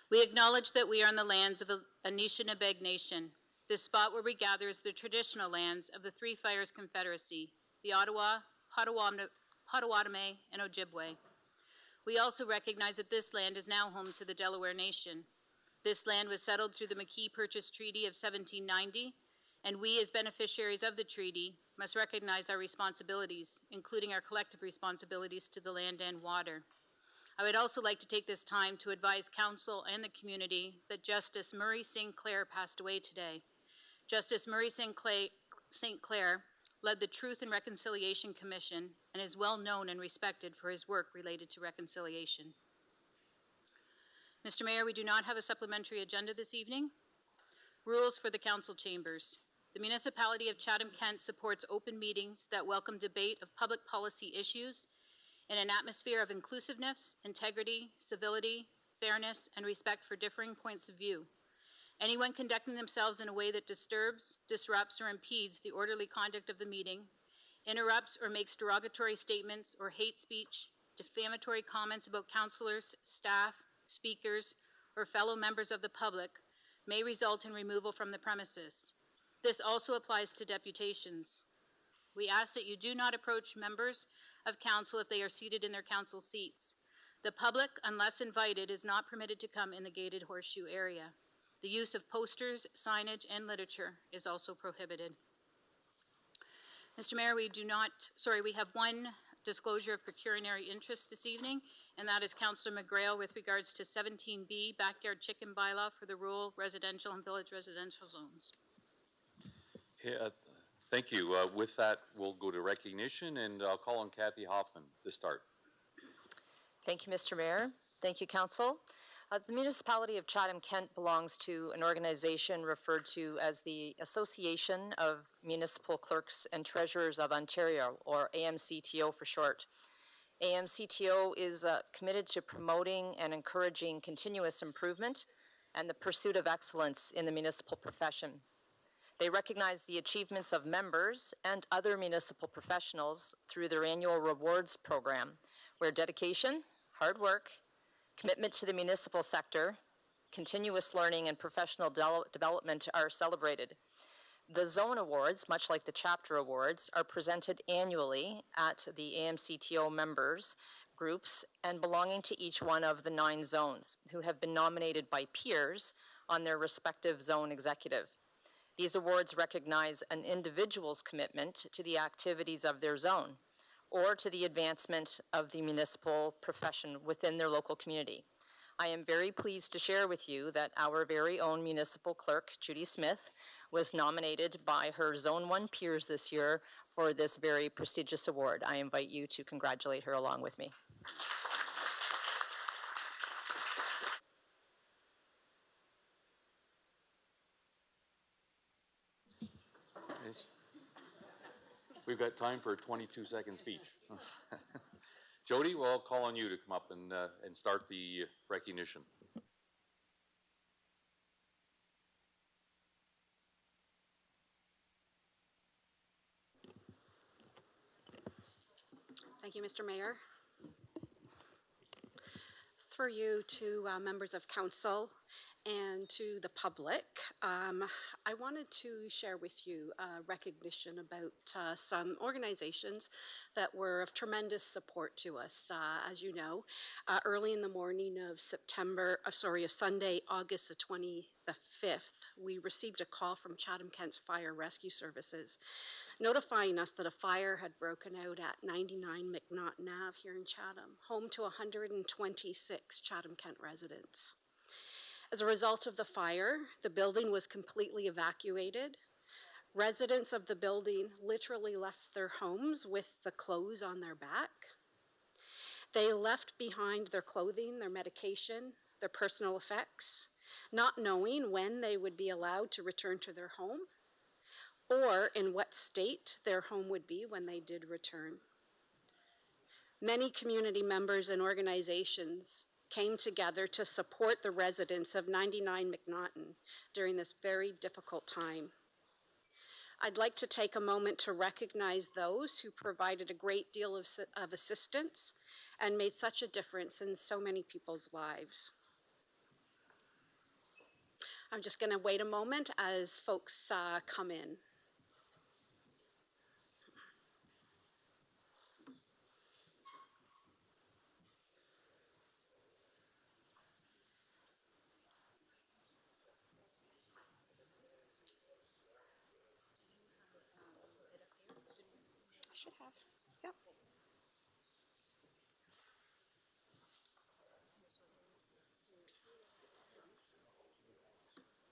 We acknowledge that we are on the lands of Anishinaabe Nation. This spot where we gather is the traditional lands of the Three Fires Confederacy, the Ottawa, Potawatomi, and Ojibwe. We also recognize that this land is now home to the Delaware Nation. This land was settled through the McKee Purchase Treaty of 1790, and we as beneficiaries of the treaty must recognize our responsibilities, including our collective responsibilities to the land and water. I would also like to take this time to advise Council and the community that Justice Murray St. Clair passed away today. Justice Murray St. Clair led the Truth and Reconciliation Commission and is well known and respected for his work related to reconciliation. Mr. Mayor, we do not have a supplementary agenda this evening. Rules for the council chambers. The municipality of Chatham-Kent supports open meetings that welcome debate of public policy issues in an atmosphere of inclusiveness, integrity, civility, fairness, and respect for differing points of view. Anyone conducting themselves in a way that disturbs, disrupts, or impedes the orderly conduct of the meeting, interrupts or makes derogatory statements or hate speech, defamatory comments about councillors, staff, speakers, or fellow members of the public may result in removal from the premises. This also applies to deputations. We ask that you do not approach members of council if they are seated in their council seats. The public, unless invited, is not permitted to come in the gated horseshoe area. The use of posters, signage, and literature is also prohibited. Mr. Mayor, we have one disclosure of pecuniary interest this evening, and that is Councillor McGrail with regards to 17B, backyard chicken bylaw for the rural, residential, and village residential zones. Yeah, thank you. With that, we'll go to recognition, and I'll call on Kathy Hoffman to start. Thank you, Mr. Mayor. Thank you, Council. The municipality of Chatham-Kent belongs to an organization referred to as the Association of Municipal Clerks and Treasurers of Ontario, or AMCTO for short. AMCTO is committed to promoting and encouraging continuous improvement and the pursuit of excellence in the municipal profession. They recognize the achievements of members and other municipal professionals through their annual rewards program, where dedication, hard work, commitment to the municipal sector, continuous learning, and professional development are celebrated. The Zone Awards, much like the Chapter Awards, are presented annually at the AMCTO members groups and belonging to each one of the 9 zones who have been nominated by peers on their respective zone executive. These awards recognize an individual's commitment to the activities of their zone or to the advancement of the municipal profession within their local community. I am very pleased to share with you that our very own municipal clerk, Judy Smith, was nominated by her Zone 1 peers this year for this very prestigious award. I invite you to congratulate her along with me. We've got time for a 22-second speech. Jody, well, I'll call on you to come up and start the recognition. Thank you, Mr. Mayor. Through you to members of council and to the public, I wanted to share with you recognition about some organizations that were of tremendous support to us. As you know, early in the morning of Sunday, August the 25th, we received a call from Chatham-Kent's Fire Rescue Services notifying us that a fire had broken out at 99 McNaughton Ave here in Chatham, home to 126 Chatham-Kent residents. As a result of the fire, the building was completely evacuated. Residents of the building literally left their homes with the clothes on their back. They left behind their clothing, their medication, their personal effects, not knowing when they would be allowed to return to their home or in what state their home would be when they did return. Many community members and organizations came together to support the residents of 99 McNaughton during this very difficult time. I'd like to take a moment to recognize those who provided a great deal of assistance and made such a difference in so many people's lives. I'm just going to wait a moment as folks come in. I should have, yep.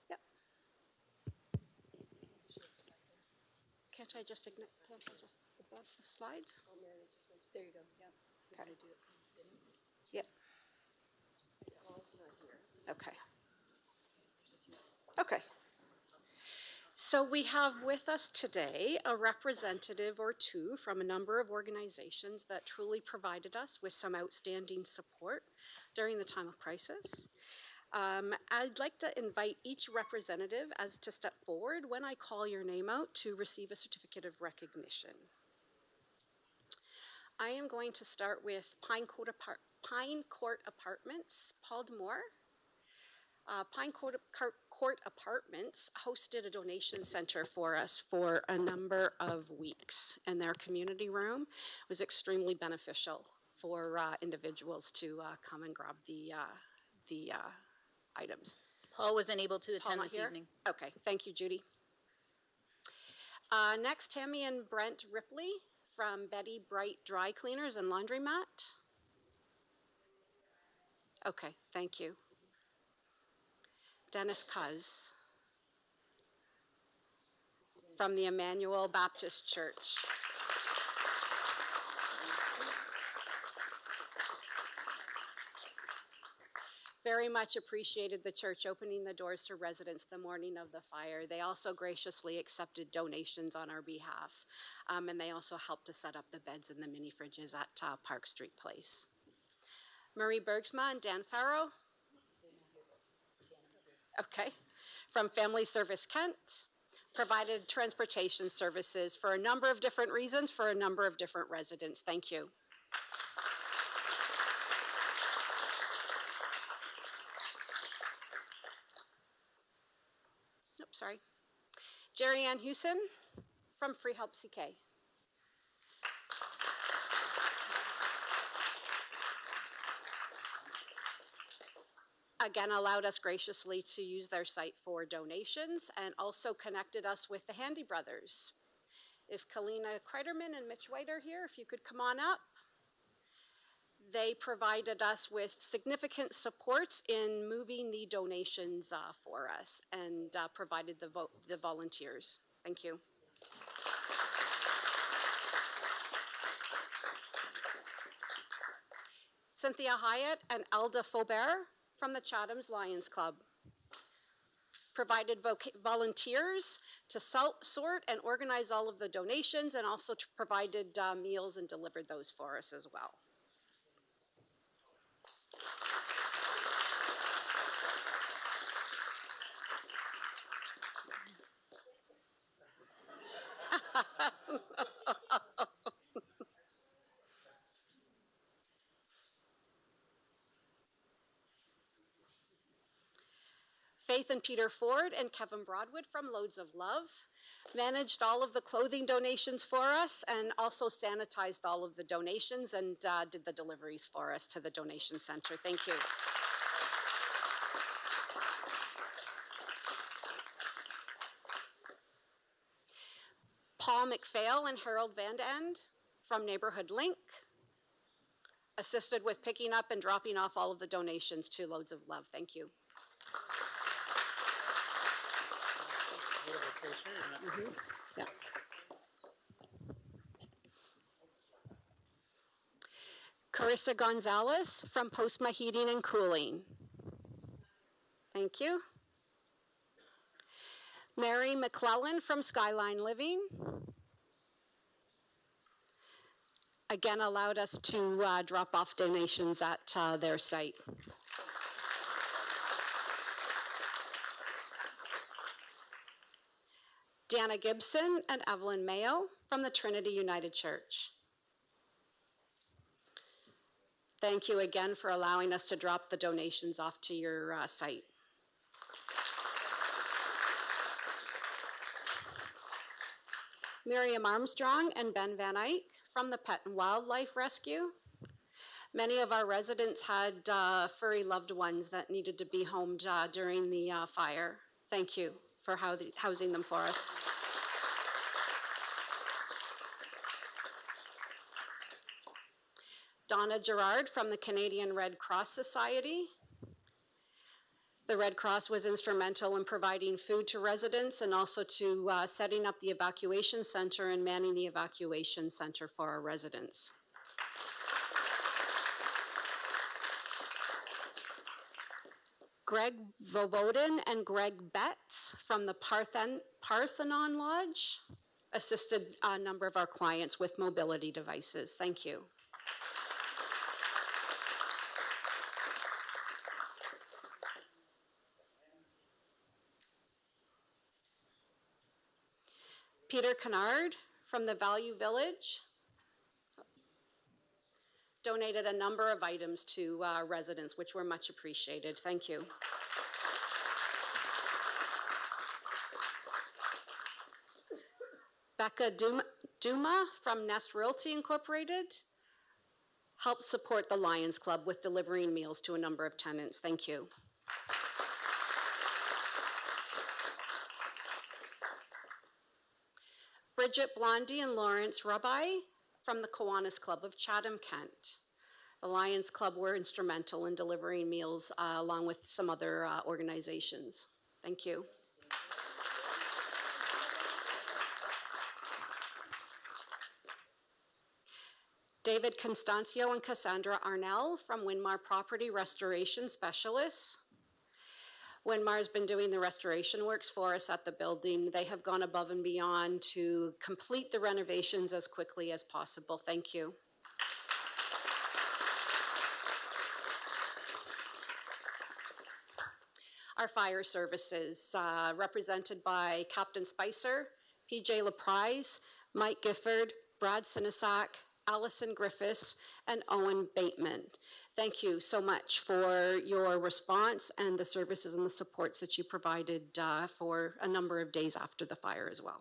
Yep. Can't I just advance the slides? There you go, yeah. Okay. Yep. Okay. Okay. So we have with us today a representative or two from a number of organizations that truly provided us with some outstanding support during the time of crisis. I'd like to invite each representative as to step forward when I call your name out to receive a certificate of recognition. I am going to start with Pine Court Apartments, Paul D'Amour. Pine Court Apartments hosted a donation center for us for a number of weeks, and their community room was extremely beneficial for individuals to come and grab the items. Paul wasn't able to Paul attend not this here? evening. Okay, thank you, Judy. Next, Tammy and Brent Ripley from Betty Bright Dry Cleaners and Laundromat. Okay, thank you. Dennis Cuz from the Emmanuel Baptist Church. Very much appreciated the church opening the doors to residents the morning of the fire. They also graciously accepted donations on our behalf, and they also helped to set up the beds and the mini fridges at Park Street Place. Marie Bergsma and Dan Farrow. Okay, from Family Service Kent, provided transportation services for a number of different reasons for a number of different residents. Thank you. Oops, sorry. Jerry Ann Hewson from Free Help CK. Again, allowed us graciously to use their site for donations and also connected us with the Handy Brothers. If Kalina Kreiderman and Mitch White are here, if you could come on up. They provided us with significant supports in moving the donations for us and provided the volunteers. Thank you. Cynthia Hyatt and Elda Faubert from the Chatham's Lions Club provided volunteers to sort and organize all of the donations, and also provided meals and delivered those for us as well. Faith and Peter Ford and Kevin Broadwood from Loads of Love managed all of the clothing donations for us and also sanitized all of the donations and did the deliveries for us to the donation center. Thank you. Paul McPhail and Harold Van End from Neighborhood Link assisted with picking up and dropping off all of the donations to Loads of Love. Thank you. Yeah. Carissa Gonzalez from Postma Heating and Cooling. Thank you. Mary McClellan from Skyline Living. Again, allowed us to drop off donations at their site. Dana Gibson and Evelyn Mayo from the Trinity United Church. Thank you again for allowing us to drop the donations off to your site. Miriam Armstrong and Ben Van Eyck from the Pet and Wildlife Rescue. Many of our residents had furry loved ones that needed to be homed during the fire. Thank you for housing them for us. Donna Gerard from the Canadian Red Cross Society. The Red Cross was instrumental in providing food to residents and also to setting up the evacuation center and manning the evacuation center for our residents. Greg Vovodin and Greg Betts from the Parthenon Lodge assisted a number of our clients with mobility devices. Thank you. Peter Kennard from the Value Village donated a number of items to residents, which were much appreciated. Thank you. Becca Duma from Nest Realty Incorporated helped support the Lions Club with delivering meals to a number of tenants. Thank you. Bridget Blondie and Lawrence Rabbi from the Kiwanis Club of Chatham-Kent. The Lions Club were instrumental in delivering meals along with some other organizations. Thank you. David Constancio and Cassandra Arnell from Winmar Property Restoration Specialists. Winmar's been doing the restoration works for us at the building. They have gone above and beyond to complete the renovations as quickly as possible. Thank you. Our fire services, represented by Captain Spicer, PJ LaPrise, Mike Gifford, Brad Sinisak, Allison Griffiths, and Owen Bateman. Thank you so much for your response and the services and the supports that you provided for a number of days after the fire as well.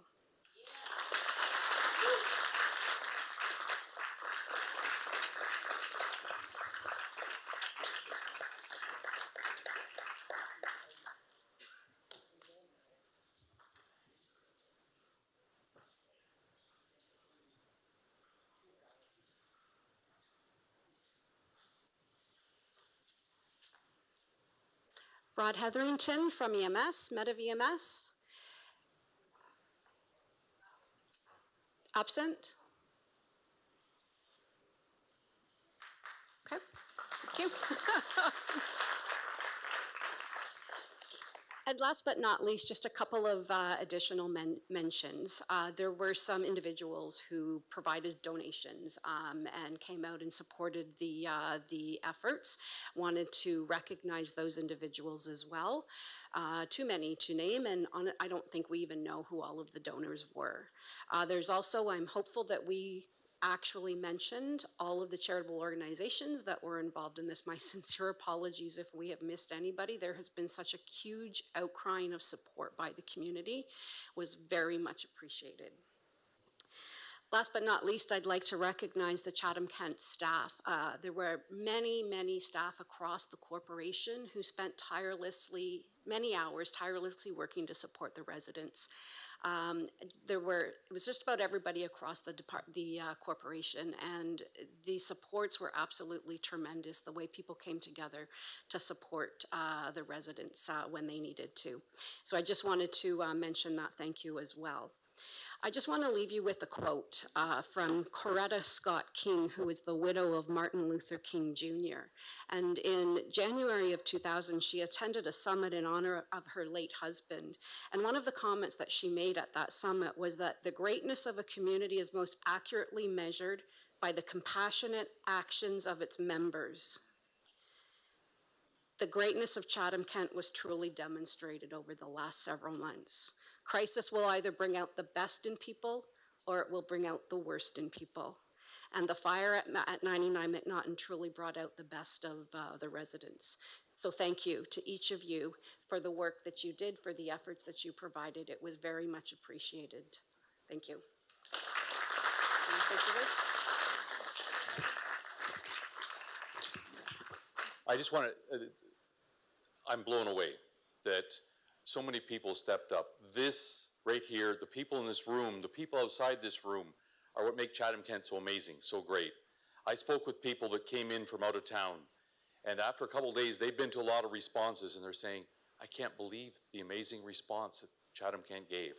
Rod Hetherington from EMS, Meta EMS. Absent? Okay, thank you. And last but not least, just a couple of additional mentions. There were some individuals who provided donations and came out and supported the efforts. Wanted to recognize those individuals as well. Too many to name, and I don't think we even know who all of the donors were. There's also, I'm hopeful that we actually mentioned all of the charitable organizations that were involved in this. My sincere apologies if we have missed anybody. There has been such a huge outcrying of support by the community. Was very much appreciated. Last but not least, I'd like to recognize the Chatham-Kent staff. There were many staff across the corporation who spent many hours tirelessly working to support the residents. It was just about everybody across the corporation, and the supports were absolutely tremendous, the way people came together to support the residents when they needed to. So I just wanted to mention that. Thank you as well. I just want to leave you with a quote from Coretta Scott King, who is the widow of Martin Luther King Jr. And in January of 2000, she attended a summit in honor of her late husband. And one of the comments that she made at that summit was that the greatness of a community is most accurately measured by the compassionate actions of its members. The greatness of Chatham-Kent was truly demonstrated over the last several months. Crisis will either bring out the best in people or it will bring out the worst in people. And the fire at 99 McNaughton truly brought out the best of the residents. So thank you to each of you for the work that you did, for the efforts that you provided. It was very much appreciated. Thank you. I just want to, I'm blown away that so many people stepped up. This right here, the people in this room, the people outside this room are what make Chatham-Kent so amazing, so great. I spoke with people that came in from out of town, and after a couple of days, they've been to a lot of responses, and they're saying, I can't believe the amazing response that Chatham-Kent gave.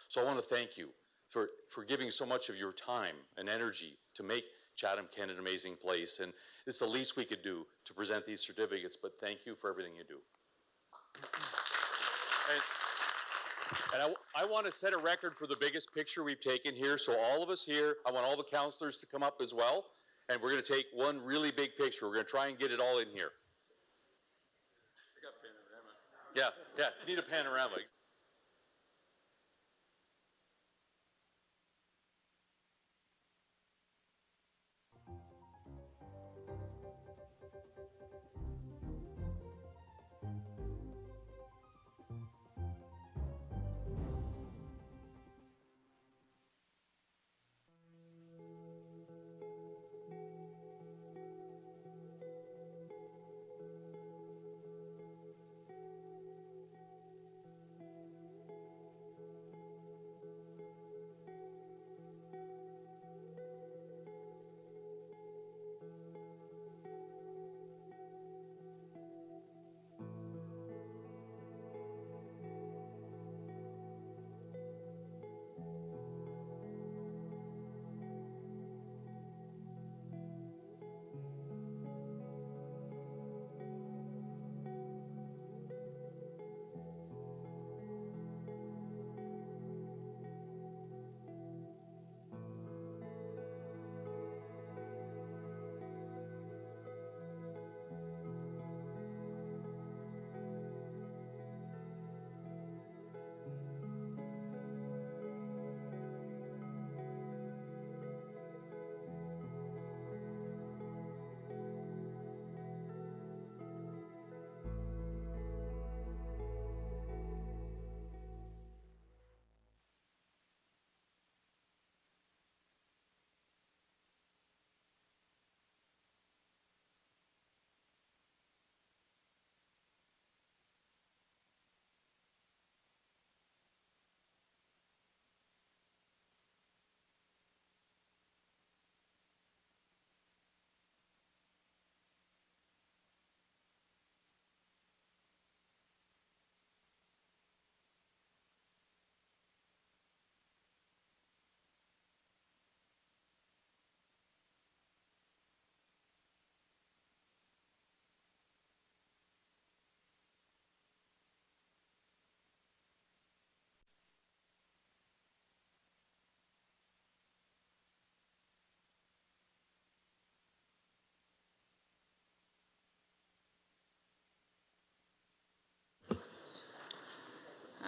So I want to thank you for giving so much of your time and energy to make Chatham-Kent an amazing place, and it's the least we could do to present these certificates, but thank you for everything you do. And I want to set a record for the biggest picture we've taken here, so all of us here, I want all the councillors to come up as well, and we're going to take one really big picture. We're going to try and get it all in here. I got panorama. Yeah, you need a panorama.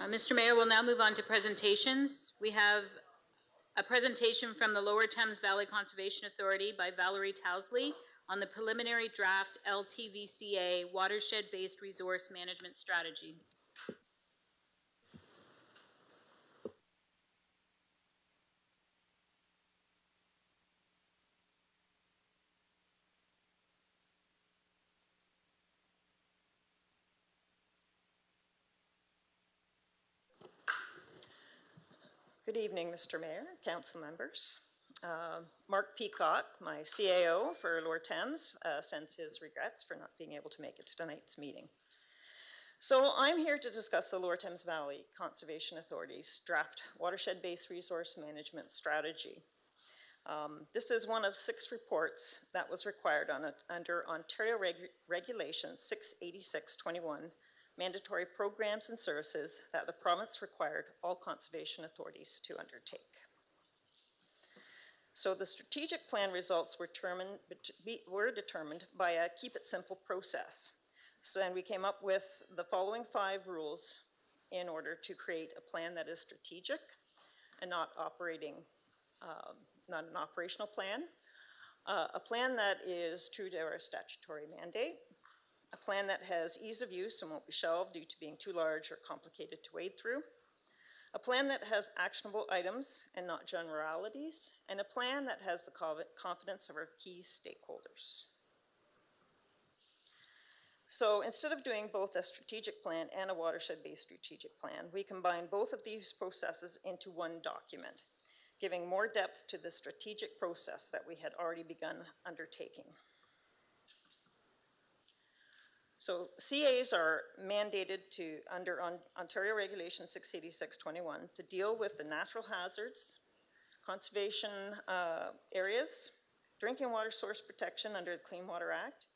Mr. Mayor, we'll now move on to presentations. We have a presentation from the Lower Thames Valley Conservation Authority by Valerie Towsley on the preliminary draft LTVCA watershed-based resource management strategy. Good evening, Mr. Mayor, council members. Mark Peacock, my CAO for Lower Thames, sends his regrets for not being able to make it to tonight's meeting. So I'm here to discuss the Lower Thames Valley Conservation Authority's draft watershed-based resource management strategy. This is one of 6 reports that was required under Ontario Regulation 68621, mandatory programs and services that the province required all conservation authorities to undertake. So the strategic plan results were determined by a keep it simple process. So then we came up with the following 5 rules in order to create a plan that is strategic and not an operational plan, a plan that is true to our statutory mandate, a plan that has ease of use and won't be shelved due to being too large or complicated to wade through, a plan that has actionable items and not generalities, and a plan that has the confidence of our key stakeholders. So instead of doing both a strategic plan and a watershed-based strategic plan, we combine both of these processes into one document, giving more depth to the strategic process that we had already begun undertaking. So CAs are mandated to, under Ontario Regulation 686/21, to deal with the natural hazards, conservation areas, drinking water source protection under the Clean Water Act,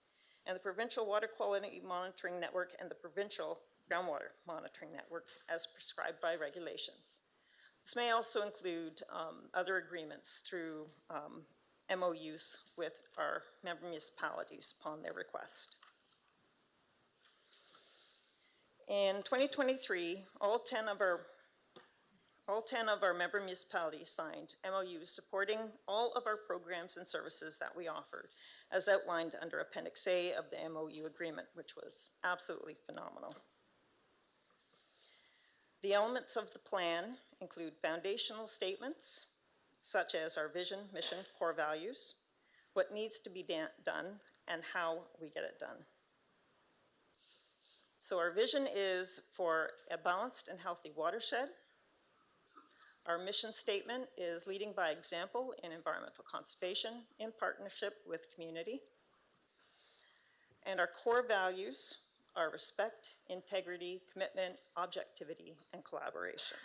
and the Provincial Water Quality Monitoring Network and the Provincial Groundwater Monitoring Network as prescribed by regulations. This may also include other agreements through MOUs with our member municipalities upon their request. In 2023, all 10 of our member municipalities signed MOUs supporting all of our programs and services that we offered, as outlined under Appendix A of the MOU agreement, which was absolutely phenomenal. The elements of the plan include foundational statements, such as our vision, mission, core values, what needs to be done, and how we get it done. So our vision is for a balanced and healthy watershed. Our mission statement is leading by example in environmental conservation in partnership with community. And our core values are respect, integrity, commitment, objectivity, and collaboration.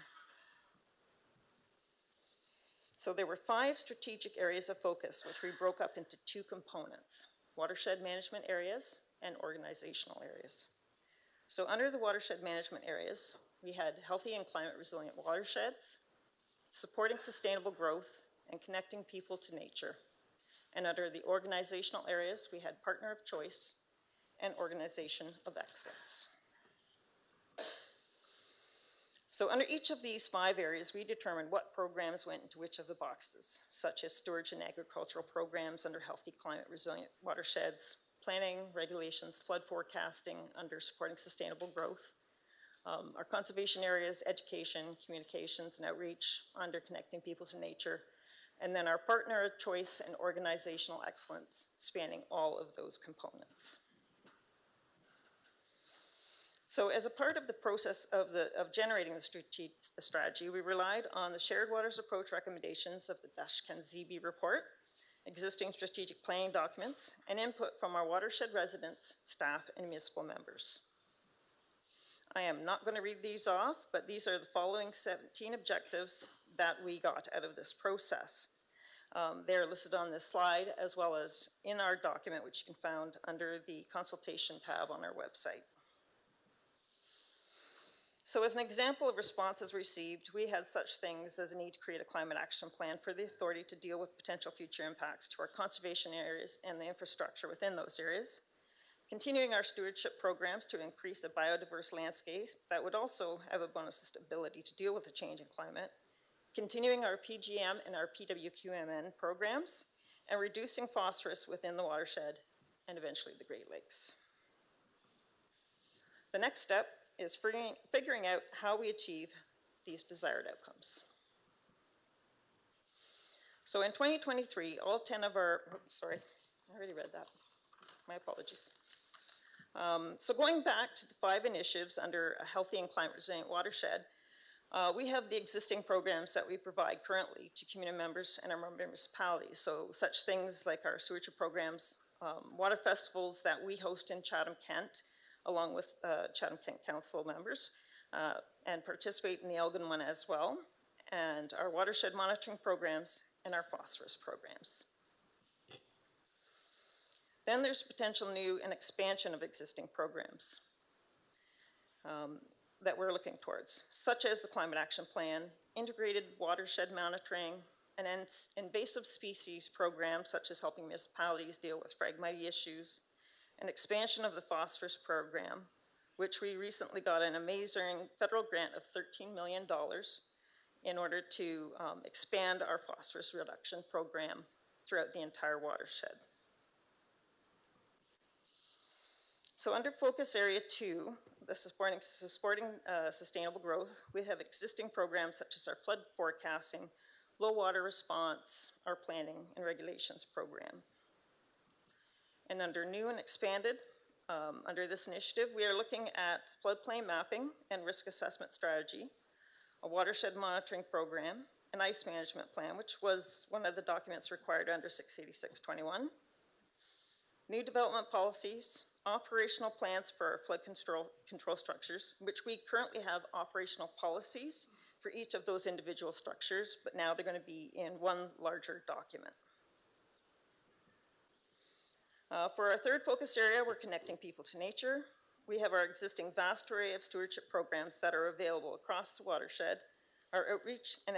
So there were 5 strategic areas of focus, which we broke up into 2 components: watershed management areas and organizational areas. So under the watershed management areas, we had healthy and climate resilient watersheds, supporting sustainable growth, and connecting people to nature. And under the organizational areas, we had partner of choice and organization of excellence. So under each of these 5 areas, we determined what programs went into which of the boxes, such as storage and agricultural programs under healthy climate resilient watersheds, planning, regulations, flood forecasting under supporting sustainable growth, our conservation areas, education, communications, and outreach under connecting people to nature, and then our partner of choice and organizational excellence spanning all of those components. So as a part of the process of generating the strategy, we relied on the Shared Waters Approach recommendations of the Chatham-Kent report, existing strategic planning documents, and input from our watershed residents, staff, and municipal members. I am not going to read these off, but these are the following 17 objectives that we got out of this process. They're listed on this slide, as well as in our document, which you can find under the consultation tab on our website. So as an example of responses received, we had such things as a need to create a climate action plan for the authority to deal with potential future impacts to our conservation areas and the infrastructure within those areas. Continuing our stewardship programs to increase a biodiverse landscape that would also have a bonus ability to deal with the changing climate. Continuing our PGM and our PWQMN programs, and reducing phosphorus within the watershed and eventually the Great Lakes. The next step is figuring out how we achieve these desired outcomes. So in 2023, all 10 of our, sorry, I already read that. My apologies. So going back to the 5 initiatives under a healthy and climate resilient watershed, we have the existing programs that we provide currently to community members and our member municipalities. So such things like our stewardship programs, water festivals that we host in Chatham-Kent, along with Chatham-Kent Council members, and participate in the Elgin one as well, and our watershed monitoring programs and our phosphorus programs. Then there's potential new and expansion of existing programs that we're looking towards, such as the Climate Action Plan, integrated watershed monitoring, an invasive species program, such as helping municipalities deal with fragmity issues, an expansion of the phosphorus program, which we recently got an amazing federal grant of $13 million in order to expand our phosphorus reduction program throughout the entire watershed. So under Focus Area 2, supporting sustainable growth, we have existing programs such as our flood forecasting, low water response, our planning and regulations program. And under new and expanded, under this initiative, we are looking at floodplain mapping and risk assessment strategy, a watershed monitoring program, an ice management plan, which was one of the documents required under 68621, new development policies, operational plans for our flood control structures, which we currently have operational policies for each of those individual structures, but now they're going to be in one larger document. For our third focus area, we're connecting people to nature. We have our existing vast array of stewardship programs that are available across the watershed, our outreach and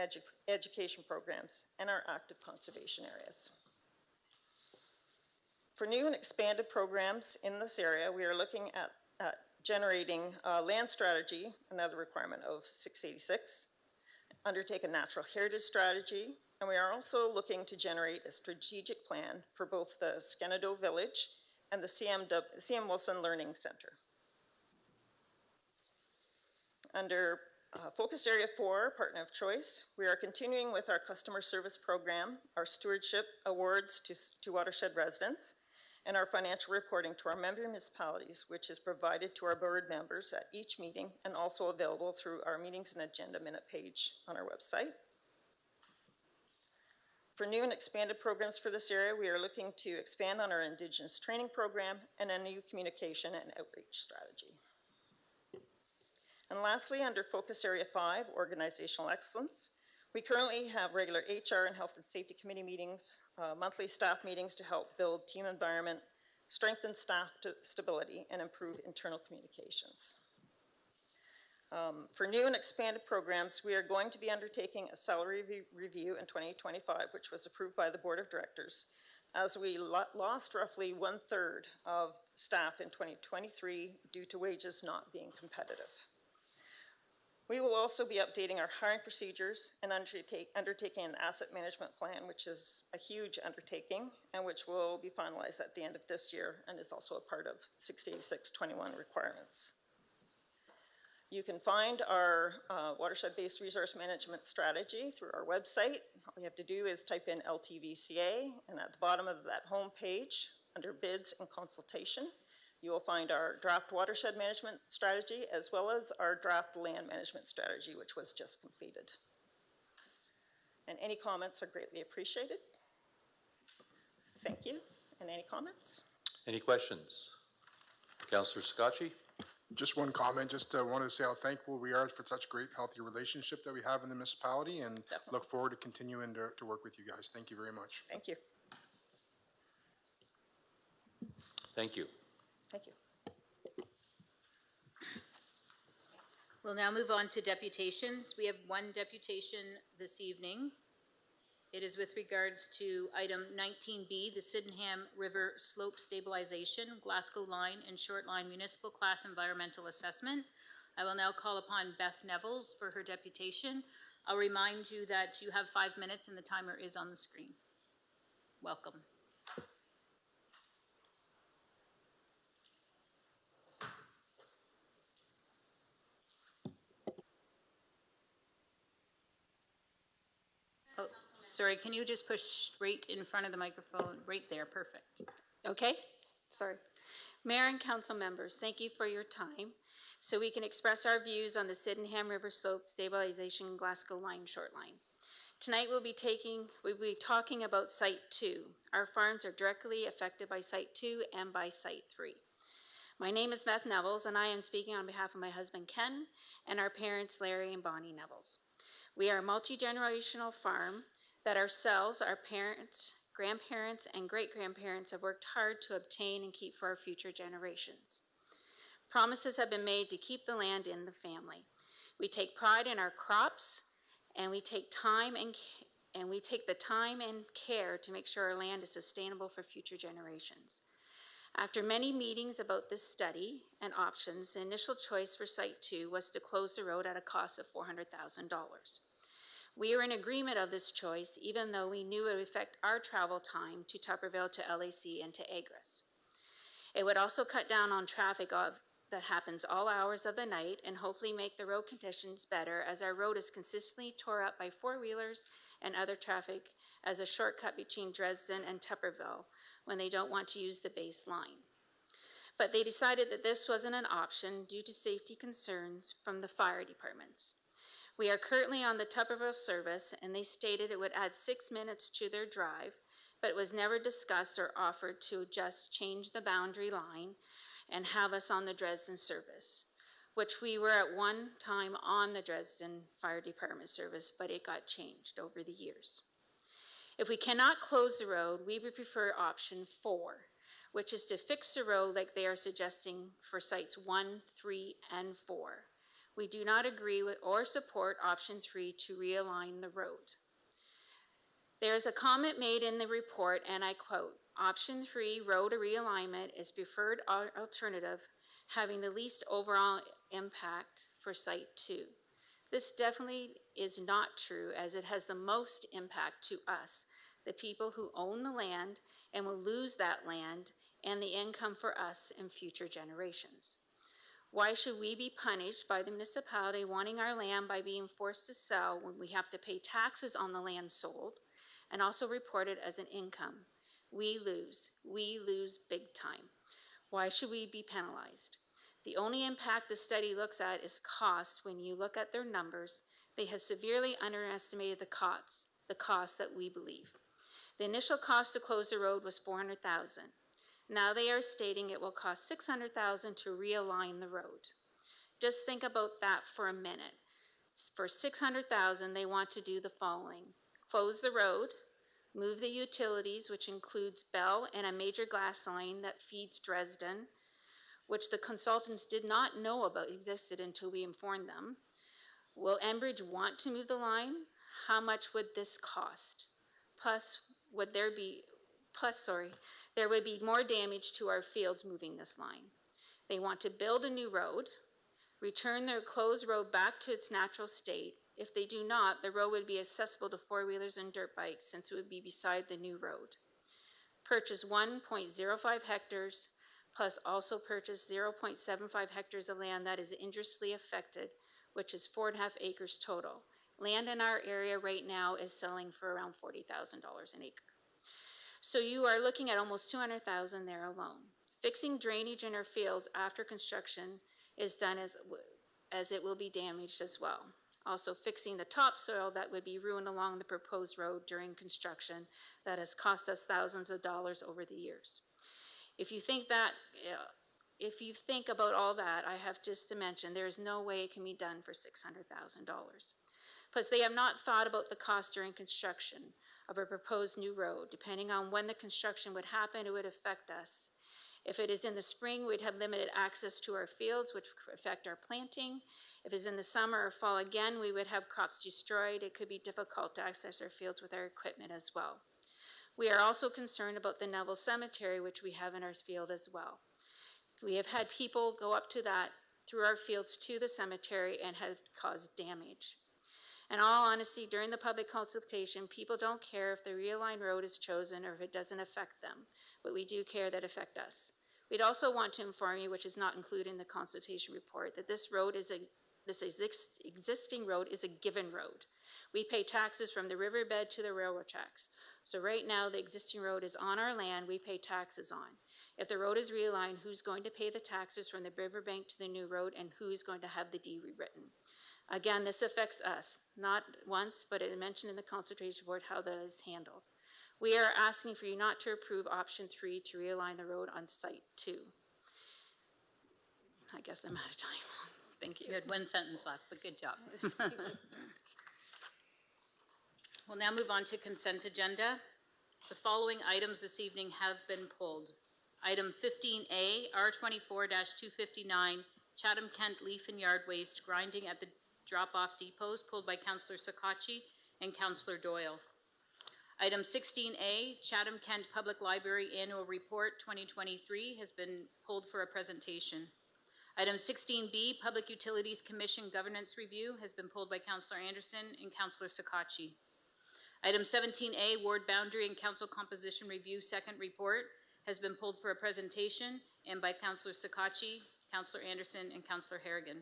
education programs, and our active conservation areas. For new and expanded programs in this area, we are looking at generating land strategy, another requirement of 686, undertake a natural heritage strategy, and we are also looking to generate a strategic plan for both the Skenado Village and the CM Wilson Learning Center. Under Focus Area 4, Partner of Choice, we are continuing with our customer service program, our stewardship awards to watershed residents, and our financial reporting to our member municipalities, which is provided to our board members at each meeting and also available through our meetings and agenda minute page on our website. For new and expanded programs for this area, we are looking to expand on our Indigenous training program and a new communication and outreach strategy. And lastly, under Focus Area 5, Organizational Excellence, we currently have regular HR and Health and Safety Committee meetings, monthly staff meetings to help build team environment, strengthen staff stability, and improve internal communications. For new and expanded programs, we are going to be undertaking a salary review in 2025, which was approved by the Board of Directors, as we lost roughly 1/3 of staff in 2023 due to wages not being competitive. We will also be updating our hiring procedures and undertaking an asset management plan, which is a huge undertaking and which will be finalized at the end of this year and is also a part of 68621 requirements. You can find our watershed-based resource management strategy through our website. All you have to do is type in LTVCA, and at the bottom of that home page, under bids and consultation, you will find our draft watershed management strategy as well as our draft land management strategy, which was just completed. And any comments are greatly appreciated. Thank you. And any comments? Any questions? Councillor Scotchy? Just one comment, wanted to say how thankful we are for such great, healthy relationship that we have in the municipality, and Definitely. Look forward to continuing to work with you guys. Thank you very much. Thank you. Thank you. Thank you. We'll now move on to deputations. We have one deputation this evening. It is with regards to item 19B, the Sydenham River Slope Stabilization, Glasgow Line and Short Line Municipal Class Environmental Assessment. I will now call upon Beth Nevels for her deputation. I'll remind you that you have 5 minutes and the timer is on the screen. Welcome. Oh, sorry, can you just push right in front of the microphone? Right there, perfect. Okay, sorry. Mayor and council members, thank you for your time. So we can express our views on the Sydenham River Slope Stabilization Glasgow Line Short Line. Tonight we'll be talking about Site 2. Our farms are directly affected by Site 2 and by Site 3. My name is Beth Nevels, and I am speaking on behalf of my husband Ken and our parents Larry and Bonnie Nevels. We are a multi-generational farm that ourselves, our parents, grandparents, and great-grandparents have worked hard to obtain and keep for our future generations. Promises have been made to keep the land in the family. We take pride in our crops, and we take the time and care to make sure our land is sustainable for future generations. After many meetings about this study and options, the initial choice for Site 2 was to close the road at a cost of $400,000. We are in agreement of this choice, even though we knew it would affect our travel time to Tupperville, to LAC, and to Agres. It would also cut down on traffic that happens all hours of the night and hopefully make the road conditions better, as our road is consistently tore up by four-wheelers and other traffic as a shortcut between Dresden and Tupperville when they don't want to use the base line. But they decided that this wasn't an option due to safety concerns from the fire departments. We are currently on the Tupperville service, and they stated it would add 6 minutes to their drive, but it was never discussed or offered to just change the boundary line and have us on the Dresden service, which we were at one time on the Dresden Fire Department service, but it got changed over the years. If we cannot close the road, we would prefer option 4, which is to fix the road like they are suggesting for sites 1, 3, and 4. We do not agree with or support option 3 to realign the road. There is a comment made in the report, and I quote, "Option 3, road realignment, is preferred alternative, having the least overall impact for site 2. This definitely is not true, as it has the most impact to us, the people who own the land and will lose that land and the income for us and future generations. Why should we be punished by the municipality wanting our land by being forced to sell when we have to pay taxes on the land sold and also report it as an income? We lose big time. Why should we be penalized? The only impact the study looks at is cost. When you look at their numbers, they have severely underestimated the cost that we believe. The initial cost to close the road was $400,000. Now they are stating it will cost $600,000 to realign the road. Just think about that for a minute. For $600,000, they want to do the following: close the road, move the utilities, which includes Bell and a major glass line that feeds Dresden, which the consultants did not know about existed until we informed them. Will Enbridge want to move the line? How much would this cost? There would be more damage to our fields moving this line. They want to build a new road, return their closed road back to its natural state. If they do not, the road would be accessible to four-wheelers and dirt bikes, since it would be beside the new road. Purchase 1.05 hectares, plus also purchase 0.75 hectares of land that is injuriously affected, which is 4.5 acres total. Land in our area right now is selling for around $40,000 an acre. So you are looking at almost $200,000 there alone. Fixing drainage in our fields after construction is done as it will be damaged as well. Also fixing the topsoil that would be ruined along the proposed road during construction that has cost us thousands of dollars over the years. If you think about all that, I have just to mention, there is no way it can be done for $600,000. Plus, they have not thought about the cost during construction of a proposed new road. Depending on when the construction would happen, it would affect us. If it is in the spring, we'd have limited access to our fields, which would affect our planting. If it's in the summer or fall again, we would have crops destroyed. It could be difficult to access our fields with our equipment as well. We are also concerned about the Neville Cemetery, which we have in our field as well. We have had people go up to that through our fields to the cemetery and have caused damage. In all honesty, during the public consultation, people don't care if the realigned road is chosen or if it doesn't affect them, but we do care that affect us. We'd also want to inform you, which is not included in the consultation report, that this existing road is a given road. We pay taxes from the riverbed to the railroad tracks. So right now, the existing road is on our land, we pay taxes on. If the road is realigned, who's going to pay the taxes from the riverbank to the new road, and who is going to have the deed rewritten? Again, this affects us, not once, but it mentioned in the consultation report how that is handled. We are asking for you not to approve option 3 to realign the road on site 2. I guess I'm out of time. Thank you. You had one sentence left, but good job. We'll now move on to consent agenda. The following items this evening have been pulled. Item 15A, R24-259, Chatham-Kent leaf and yard waste grinding at the drop-off depots, pulled by Councillor Sakatchi and Councillor Doyle. Item 16A, Chatham-Kent Public Library Annual Report 2023 has been pulled for a presentation. Item 16B, Public Utilities Commission Governance Review has been pulled by Councillor Anderson and Councillor Sakatchi. Item 17A, Ward Boundary and Council Composition Review Second Report has been pulled for a presentation and by Councillor Sakatchi, Councillor Anderson, and Councillor Harrigan.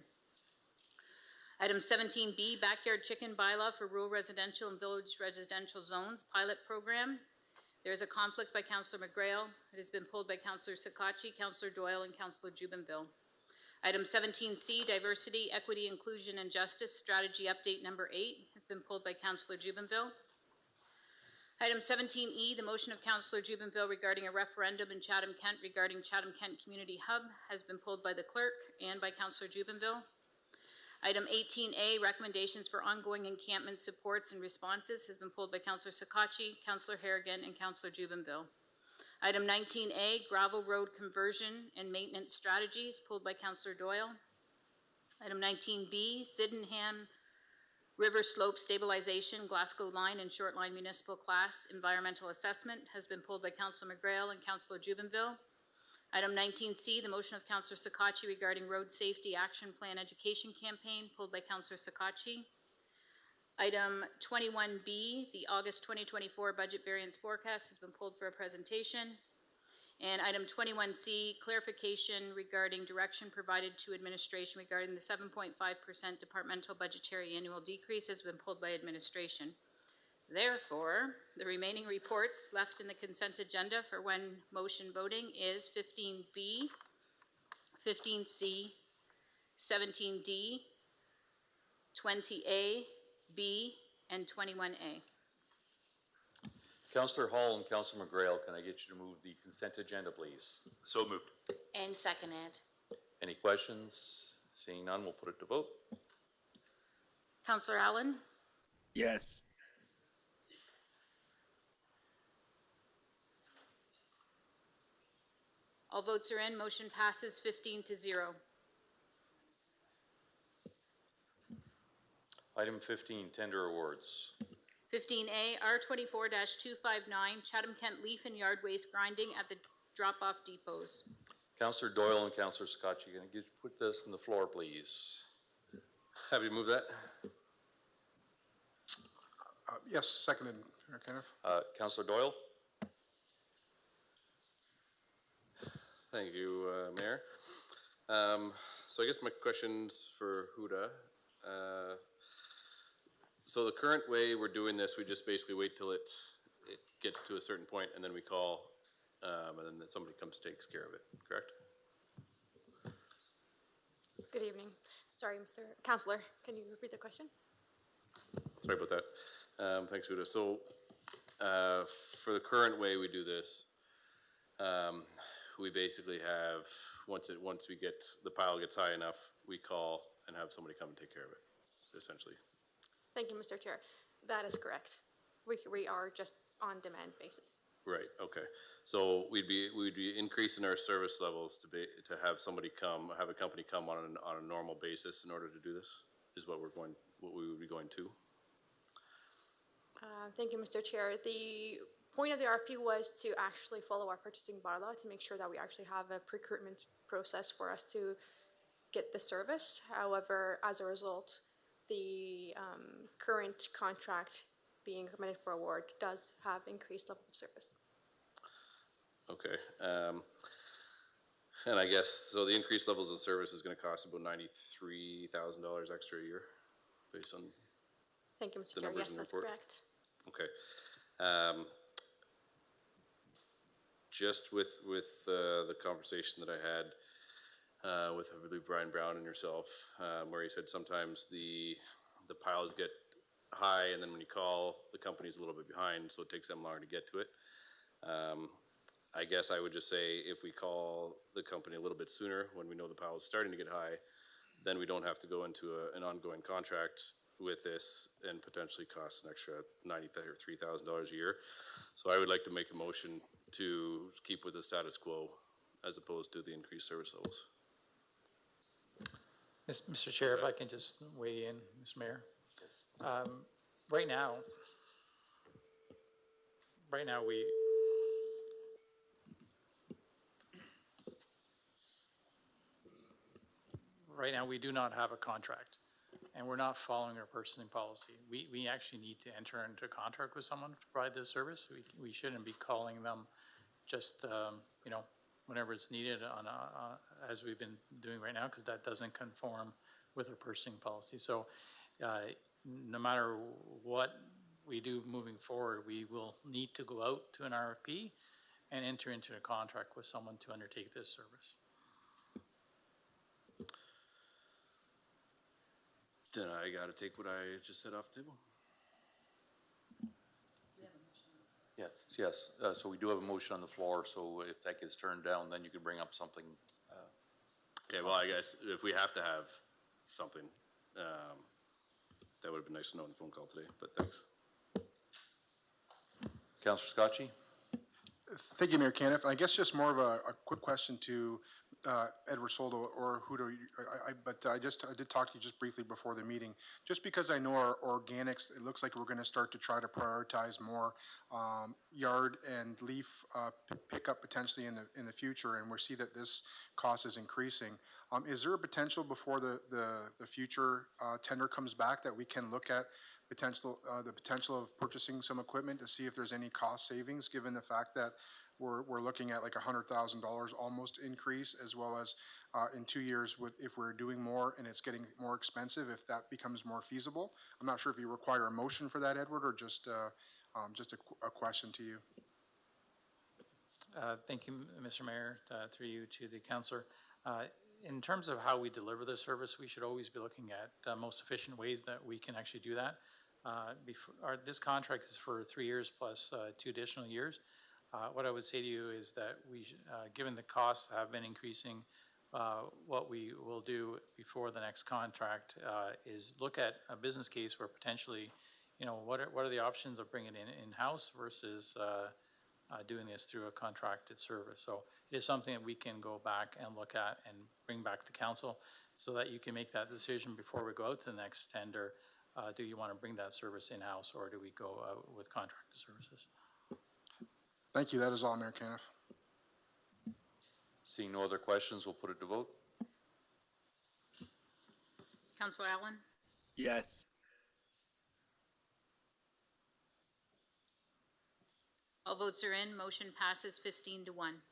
Item 17B, Backyard Chicken Bylaw for Rural Residential and Village Residential Zones Pilot Program. There is a conflict by Councillor McGrail. It has been pulled by Councillor Sakachi, Councillor Doyle, and Councillor Jubenville. Item 17C, Diversity, Equity, Inclusion, and Justice Strategy Update Number 8 has been pulled by Councillor Jubenville. Item 17E, the motion of Councillor Jubenville regarding a referendum in Chatham-Kent regarding Chatham-Kent Community Hub has been pulled by the clerk and by Councillor Jubenville. Item 18A, recommendations for ongoing encampment supports and responses has been pulled by Councillor Sakachi, Councillor Harrigan, and Councillor Jubenville. Item 19A, gravel road conversion and maintenance strategies, pulled by Councillor Doyle. Item 19B, Sydenham River Slope Stabilization, Glasgow Line and Short Line Municipal Class Environmental Assessment has been pulled by Councillor McGrail and Councillor Jubenville. Item 19C, the motion of Councillor Sakachi regarding Road Safety Action Plan Education Campaign, pulled by Councillor Sakachi. Item 21B, the August 2024 Budget Variance Forecast has been pulled for a presentation. And item 21C, clarification regarding direction provided to administration regarding the 7.5% departmental budgetary annual decrease has been pulled by administration. Therefore, the remaining reports left in the consent agenda for when motion voting is 15B, 15C, 17D, 20A, B, and 21A. Councillor Hall and Councillor McGrail, can I get you to move the consent agenda, please? So moved. And seconded. Any questions? Seeing none, we'll put it to vote. Councillor Allen? Yes. All votes are in. Motion passes 15-0. Item 15, tender awards. 15A, R24-259, Chatham-Kent Leaf and Yard Waste Grinding at the drop-off depots. Councillor Doyle and Councillor Scott, you can put this on the floor, please. Happy to move that. Yes, seconded, Kenneth. Councillor Doyle? Thank you, Mayor. So I guess my question's for Huda. So the current way we're doing this, we just basically wait till it gets to a certain point and then we call, and then somebody comes takes care of it, correct? Good evening. Sorry, Mr. Councillor, can you repeat the question? Sorry about that. Thanks, Huda. So for the current way we do this, we basically have, once we get, the pile gets high enough, we call and have somebody come and take care of it, essentially. Thank you, Mr. Chair. That is correct. We are just on demand basis. Right, okay. So we'd be increasing our service levels to have somebody come, have a company come on a normal basis in order to do this, is what we would be going to. Thank you, Mr. Chair. The point of the RFP was to actually follow our purchasing bylaw to make sure that we actually have a procurement process for us to get the service. However, as a result, the current contract being recommended for award does have increased levels of service. Okay. And I guess, so the increased levels of service is going to cost about $93,000 extra a year based on. Thank you, Mr. Chair. Yes, that's correct. Okay. Just with the conversation that I had with, I believe, Brian Brown and yourself, where you said sometimes the piles get high and then when you call, the company's a little bit behind, so it takes them longer to get to it. I guess I would just say if we call the company a little bit sooner when we know the pile is starting to get high, then we don't have to go into an ongoing contract with this and potentially cost an extra $93,000 a year. So I would like to make a motion to keep with the status quo as opposed to the increased service levels. Mr. Chair, if I can just weigh in, Mr. Mayor. Yes. Right now we do not have a contract, and we're not following our purchasing policy. We actually need to enter into a contract with someone to provide this service. We shouldn't be calling them just, whenever it's needed on, as we've been doing right now, because that doesn't conform with our purchasing policy. So no matter what we do moving forward, we will need to go out to an RFP and enter into a contract with someone to undertake this service. Then I gotta take what I just said off the table. Yes. So we do have a motion on the floor, so if that gets turned down, then you can bring up something. Okay, well, I guess if we have to have something, that would have been nice to know in the phone call today, but thanks. Councillor Scotchy? Thank you, Mayor Caniff. I guess just more of a quick question to Edward Soldo, or who do you, but I did talk to you just briefly before the meeting. Just because I know our organics, it looks like we're going to start to try to prioritize more yard and leaf pickup potentially in the future, and we see that this cost is increasing. Is there a potential before the future tender comes back that we can look at the potential of purchasing some equipment to see if there's any cost savings, given the fact that we're looking at like $100,000 almost increase, as well as in 2 years if we're doing more and it's getting more expensive, if that becomes more feasible. I'm not sure if you require a motion for that, Edward, or just a question to you. Thank you, Mr. Mayor, through you to the councillor. In terms of how we deliver the service, we should always be looking at the most efficient ways that we can actually do that. This contract is for 3 years plus 2 additional years. What I would say to you is that given the costs have been increasing, what we will do before the next contract is look at a business case where potentially, what are the options of bringing it in-house versus doing this through a contracted service. So it is something that we can go back and look at and bring back to council so that you can make that decision before we go out to the next tender. Do you want to bring that service in-house, or do we go with contracted services? Thank you. That is all, Mayor Caniff. Seeing no other questions, we'll put it to vote. Councillor Allen? Yes. All votes are in. Motion passes 15-1.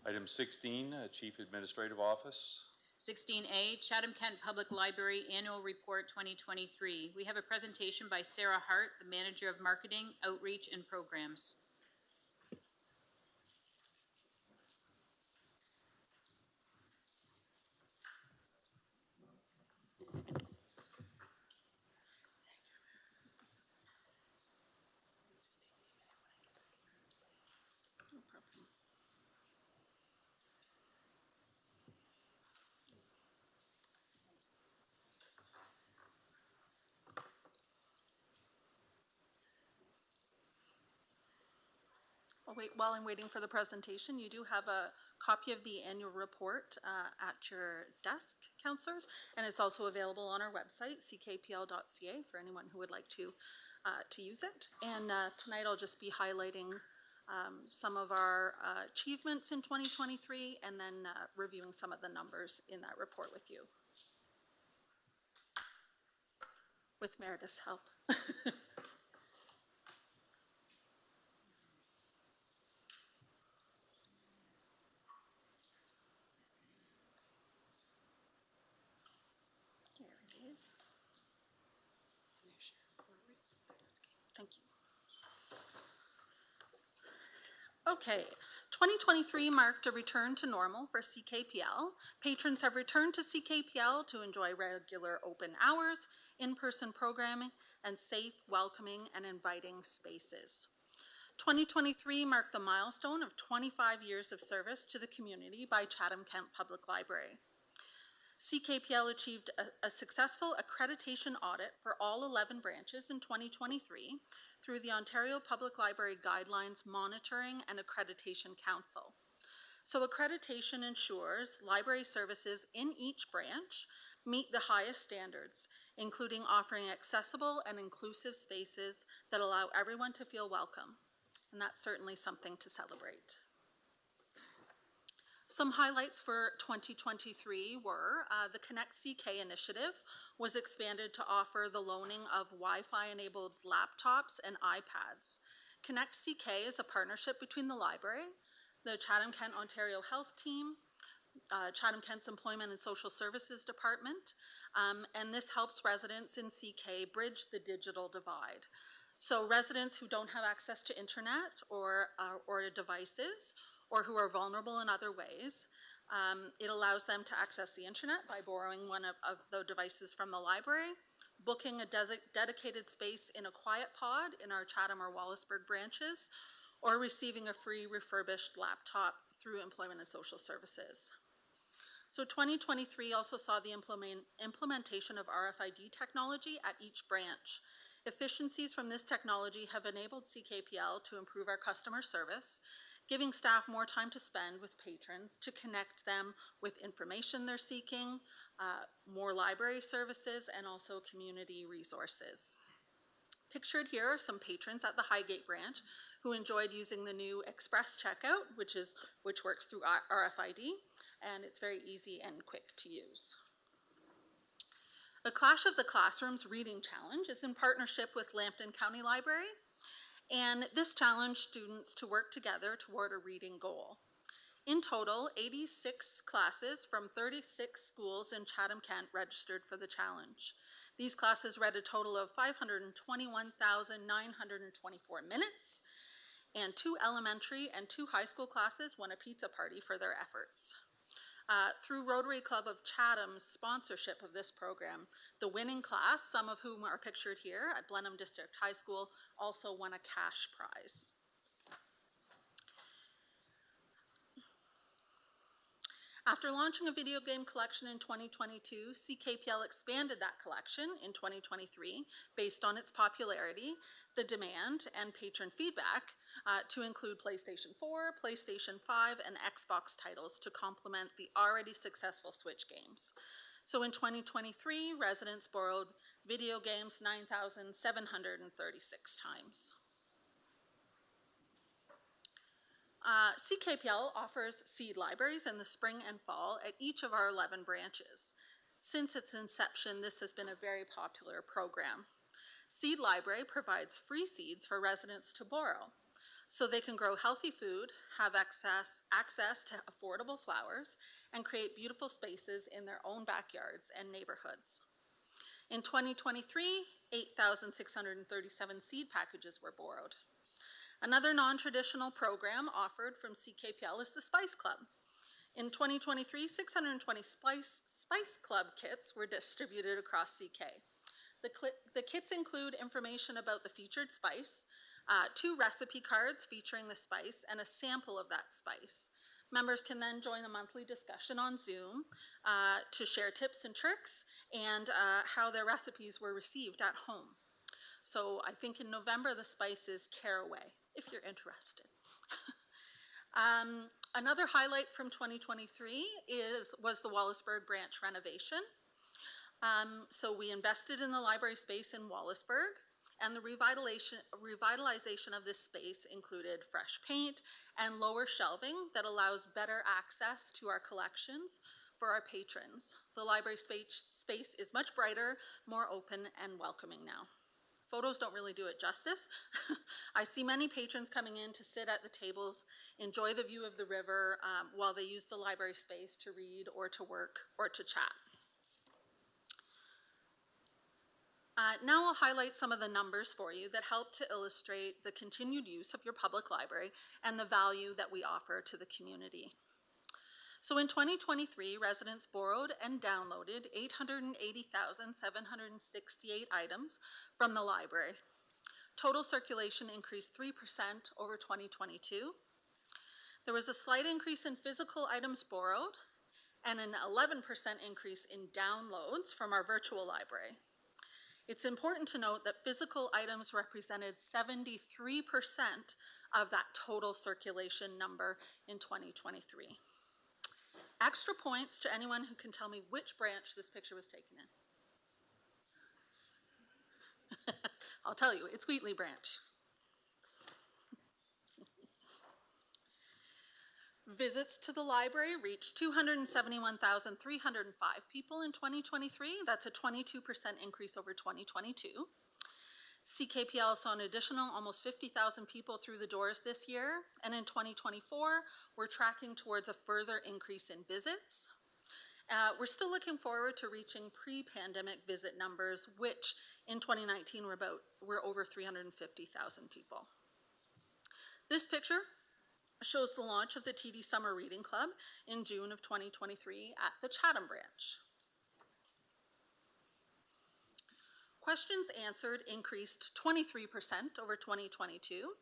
Item 16, Chief Administrative Office. 16A, Chatham-Kent Public Library Annual Report 2023. We have a presentation by Sarah Hart, the Manager of Marketing, Outreach, and Programs. While I'm waiting for the presentation, you do have a copy of the annual report at your desk, councillors, and it's also available on our website, ckpl.ca, for anyone who would like to use it. And tonight I'll just be highlighting some of our achievements in 2023 and then reviewing some of the numbers in that report with you. With Meredith's help. Thank you. Okay, 2023 marked a return to normal for CKPL. Patrons have returned to CKPL to enjoy regular open hours, in-person programming, and safe, welcoming, and inviting spaces. 2023 marked the milestone of 25 years of service to the community by Chatham-Kent Public Library. CKPL achieved a successful accreditation audit for all 11 branches in 2023 through the Ontario Public Library Guidelines Monitoring and Accreditation Council. So accreditation ensures library services in each branch meet the highest standards, including offering accessible and inclusive spaces that allow everyone to feel welcome. And that's certainly something to celebrate. Some highlights for 2023 were the Connect CK initiative was expanded to offer the loaning of Wi-Fi enabled laptops and iPads. Connect CK is a partnership between the library, the Chatham-Kent Ontario Health Team, Chatham-Kent's Employment and Social Services Department, and this helps residents in CK bridge the digital divide. So residents who don't have access to internet or devices, or who are vulnerable in other ways, it allows them to access the internet by borrowing one of the devices from the library, booking a dedicated space in a quiet pod in our Chatham or Wallaceburg branches, or receiving a free refurbished laptop through Employment and Social Services. So 2023 also saw the implementation of RFID technology at each branch. Efficiencies from this technology have enabled CKPL to improve our customer service, giving staff more time to spend with patrons to connect them with information they're seeking, more library services, and also community resources. Pictured here are some patrons at the Highgate branch who enjoyed using the new Express Checkout, which works through RFID, and it's very easy and quick to use. The Clash of the Classrooms Reading Challenge is in partnership with Lambton County Library, and this challenged students to work together toward a reading goal. In total, 86 classes from 36 schools in Chatham-Kent registered for the challenge. These classes read a total of 521,924 minutes, and 2 elementary and 2 high school classes won a pizza party for their efforts. Through Rotary Club of Chatham's sponsorship of this program, the winning class, some of whom are pictured here at Blenheim District High School, also won a cash prize. After launching a video game collection in 2022, CKPL expanded that collection in 2023 based on its popularity, the demand, and patron feedback to include PlayStation 4, PlayStation 5, and Xbox titles to complement the already successful Switch games. So in 2023, residents borrowed video games 9,736 times. CKPL offers seed libraries in the spring and fall at each of our 11 branches. Since its inception, this has been a very popular program. Seed Library provides free seeds for residents to borrow, so they can grow healthy food, have access to affordable flowers, and create beautiful spaces in their own backyards and neighborhoods. In 2023, 8,637 seed packages were borrowed. Another non-traditional program offered from CKPL is the Spice Club. In 2023, 620 Spice Club kits were distributed across CK. The kits include information about the featured spice, 2 recipe cards featuring the spice, and a sample of that spice. Members can then join the monthly discussion on Zoom to share tips and tricks and how their recipes were received at home. So I think in November the spice is Caraway, if you're interested. Another highlight from 2023 was the Wallaceburg branch renovation. So we invested in the library space in Wallaceburg, and the revitalization of this space included fresh paint and lower shelving that allows better access to our collections for our patrons. The library space is much brighter, more open, and welcoming now. Photos don't really do it justice. I see many patrons coming in to sit at the tables, enjoy the view of the river while they use the library space to read or to work or to chat. Now I'll highlight some of the numbers for you that help to illustrate the continued use of your public library and the value that we offer to the community. So in 2023, residents borrowed and downloaded 880,768 items from the library. Total circulation increased 3% over 2022. There was a slight increase in physical items borrowed and an 11% increase in downloads from our virtual library. It's important to note that physical items represented 73% of that total circulation number in 2023. Extra points to anyone who can tell me which branch this picture was taken in. I'll tell you, it's Wheatley branch. Visits to the library reached 271,305 people in 2023. That's a 22% increase over 2022. CKPL saw an additional almost 50,000 people through the doors this year, and in 2024, we're tracking towards a further increase in visits. We're still looking forward to reaching pre-pandemic visit numbers, which in 2019 were over 350,000 people. This picture shows the launch of the TD Summer Reading Club in June of 2023 at the Chatham branch. Questions answered increased 23% over 2022.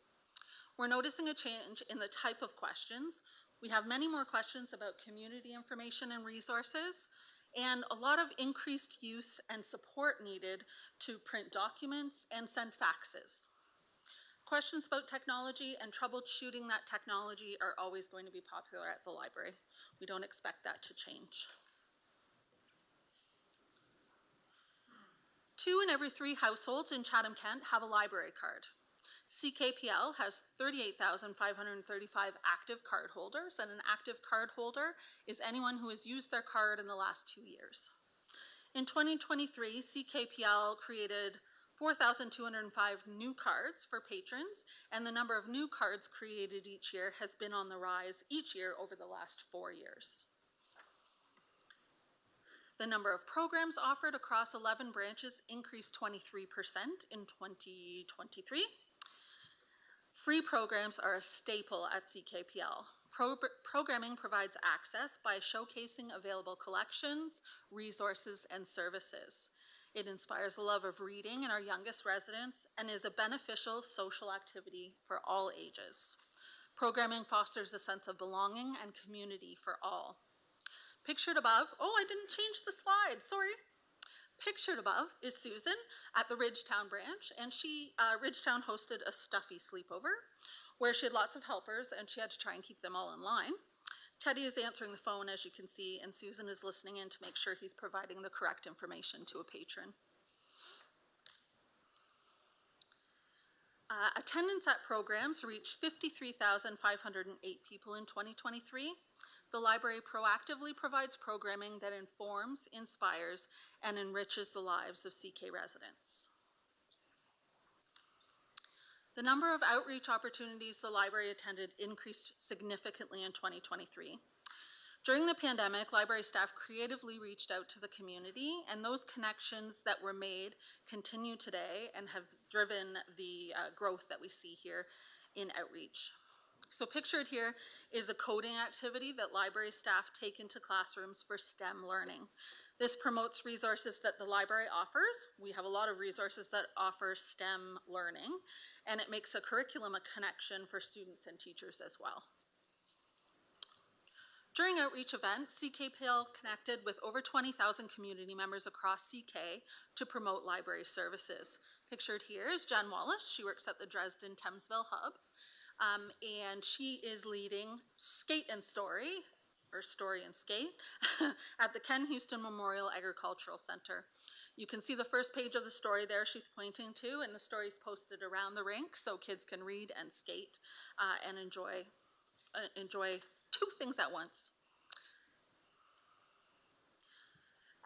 We're noticing a change in the type of questions. We have many more questions about community information and resources, and a lot of increased use and support needed to print documents and send faxes. Questions about technology and troubleshooting that technology are always going to be popular at the library. We don't expect that to change. 2 in every 3 households in Chatham-Kent have a library card. CKPL has 38,535 active card holders, and an active card holder is anyone who has used their card in the last 2 years. In 2023, CKPL created 4,205 new cards for patrons, and the number of new cards created each year has been on the rise each year over the last 4 years. The number of programs offered across 11 branches increased 23% in 2023. Free programs are a staple at CKPL. Programming provides access by showcasing available collections, resources, and services. It inspires a love of reading in our youngest residents and is a beneficial social activity for all ages. Programming fosters a sense of belonging and community for all. Pictured above, oh, I didn't change the slide, sorry. Pictured above is Susan at the Ridgetown branch, and Ridgetown hosted a stuffy sleepover where she had lots of helpers and she had to try and keep them all in line. Teddy is answering the phone, as you can see, and Susan is listening in to make sure he's providing the correct information to a patron. Attendance at programs reached 53,508 people in 2023. The library proactively provides programming that informs, inspires, and enriches the lives of CK residents. The number of outreach opportunities the library attended increased significantly in 2023. During the pandemic, library staff creatively reached out to the community, and those connections that were made continue today and have driven the growth that we see here in outreach. So pictured here is a coding activity that library staff take into classrooms for STEM learning. This promotes resources that the library offers. We have a lot of resources that offer STEM learning, and it makes a curriculum a connection for students and teachers as well. During outreach events, CKPL connected with over 20,000 community members across CK to promote library services. Pictured here is Jen Wallace. She works at the Dresden-Thamesville Hub. And she is leading Skate and Story, or Story and Skate, at the Ken Houston Memorial Agricultural Center. You can see the first page of the story there she's pointing to, and the story's posted around the rink so kids can read and skate and enjoy 2 things at once.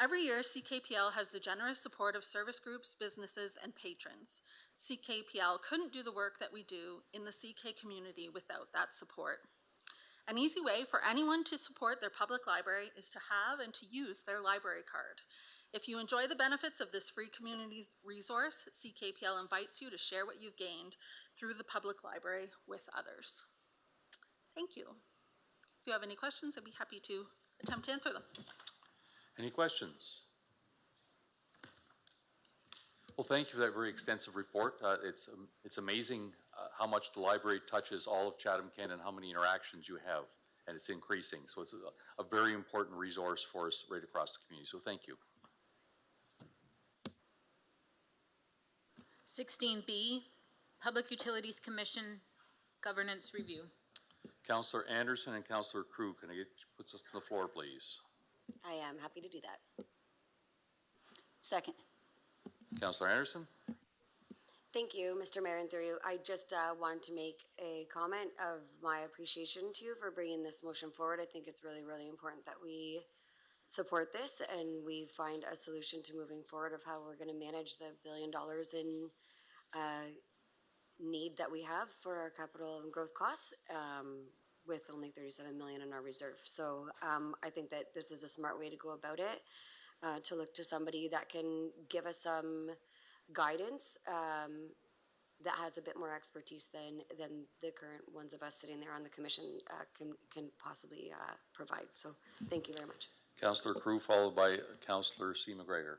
Every year, CKPL has the generous support of service groups, businesses, and patrons. CKPL couldn't do the work that we do in the CK community without that support. An easy way for anyone to support their public library is to have and to use their library card. If you enjoy the benefits of this free community resource, CKPL invites you to share what you've gained through the public library with others. Thank you. If you have any questions, I'd be happy to attempt to answer them. Any questions? Well, thank you for that very extensive report. It's amazing how much the library touches all of Chatham-Kent and how many interactions you have, and it's increasing. So it's a very important resource for us right across the community. So thank you. 16B, Public Utilities Commission Governance Review. Councillor Anderson and Councillor Crew, can I get puts us on the floor, please? I am happy to do that. Second. Councillor Anderson? Thank you, Mr. Mayor, and through you. I just wanted to make a comment of my appreciation to you for bringing this motion forward. I think it's really, really important that we support this and we find a solution to moving forward of how we're going to manage the $1 billion in need that we have for our capital and growth costs with only 37 million in our reserve. So I think that this is a smart way to go about it, to look to somebody that can give us some guidance that has a bit more expertise than the current ones of us sitting there on the commission can possibly provide. So thank you very much. Councillor Crew, followed by Councillor C. McGregor.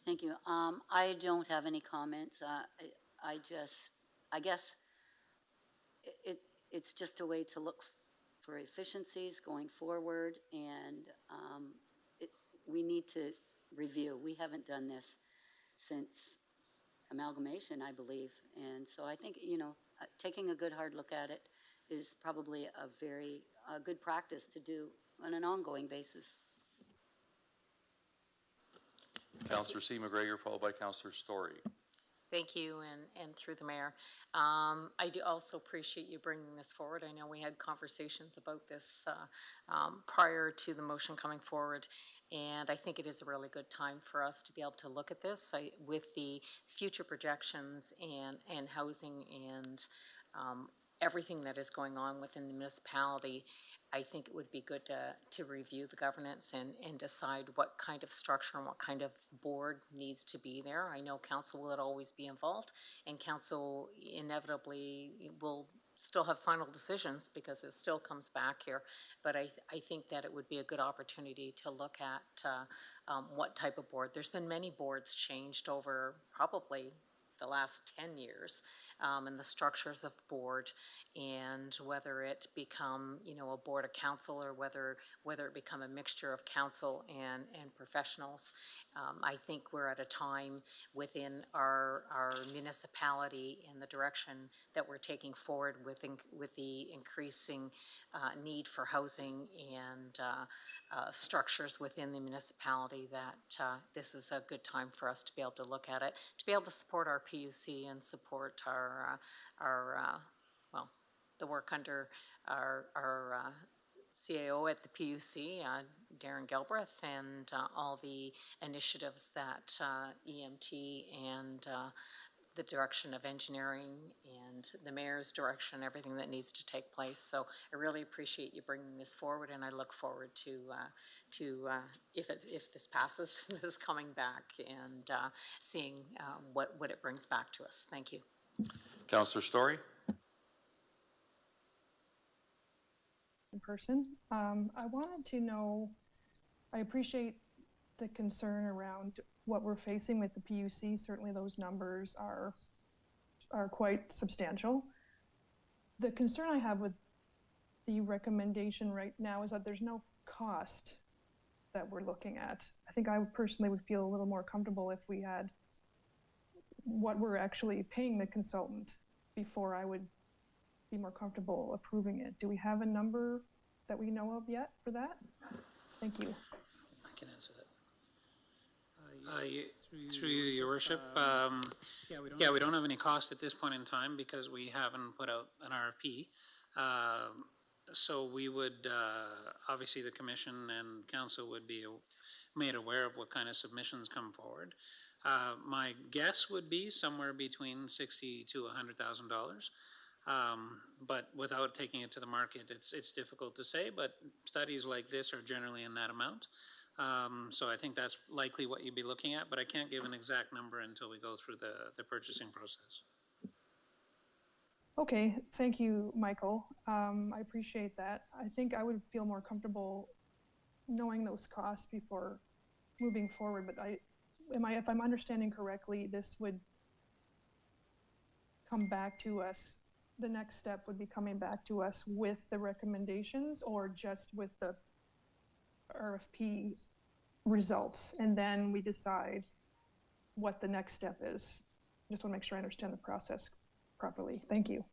Thank you. I don't have any comments. I guess it's just a way to look for efficiencies going forward, and we need to review. We haven't done this since amalgamation, I believe, and so I think, taking a good hard look at it is probably a very good practice to do on an ongoing basis. Councillor C. McGregor, followed by Councillor Story. Thank you, and through the mayor. I do also appreciate you bringing this forward. I know we had conversations about this prior to the motion coming forward, and I think it is a really good time for us to be able to look at this with the future projections and housing and everything that is going on within the municipality. I think it would be good to review the governance and decide what kind of structure and what kind of board needs to be there. I know council will always be involved, and council inevitably will still have final decisions because it still comes back here. But I think that it would be a good opportunity to look at what type of board. There's been many boards changed over probably the last 10 years, and the structures of board, and whether it become, a board of council, or whether it become a mixture of council and professionals. I think we're at a time within our municipality and the direction that we're taking forward with the increasing need for housing and structures within the municipality, that this is a good time for us to be able to look at it, to be able to support our PUC and support our the work under our CAO at the PUC, Darren Gelbreth, and all the initiatives that EMT and the direction of engineering and the mayor's direction, everything that needs to take place. So I really appreciate you bringing this forward, and I look forward to if this passes, this coming back and seeing what it brings back to us. Thank you. Councillor Story. In person. I wanted to know, I appreciate the concern around what we're facing with the PUC. Certainly those numbers are quite substantial. The concern I have with the recommendation right now is that there's no cost that we're looking at. I think I personally would feel a little more comfortable if we had what we're actually paying the consultant before I would be more comfortable approving it. Do we have a number that we know of yet for that? Thank you. I can answer that. Through you, Your Worship. We don't have any cost at this point in time because we haven't put out an RFP. So we would, obviously the commission and council would be made aware of what kind of submissions come forward. My guess would be somewhere between $60,000 to $100,000. But without taking it to the market, it's difficult to say, but studies like this are generally in that amount. So I think that's likely what you'd be looking at, but I can't give an exact number until we go through the purchasing process. Okay, thank you, Michael. I appreciate that. I think I would feel more comfortable knowing those costs before moving forward, but if I'm understanding correctly, this would come back to us. The next step would be coming back to us with the recommendations, or just with the RFP results, and then we decide what the next step is. Just want to make sure I understand the process properly. Thank you.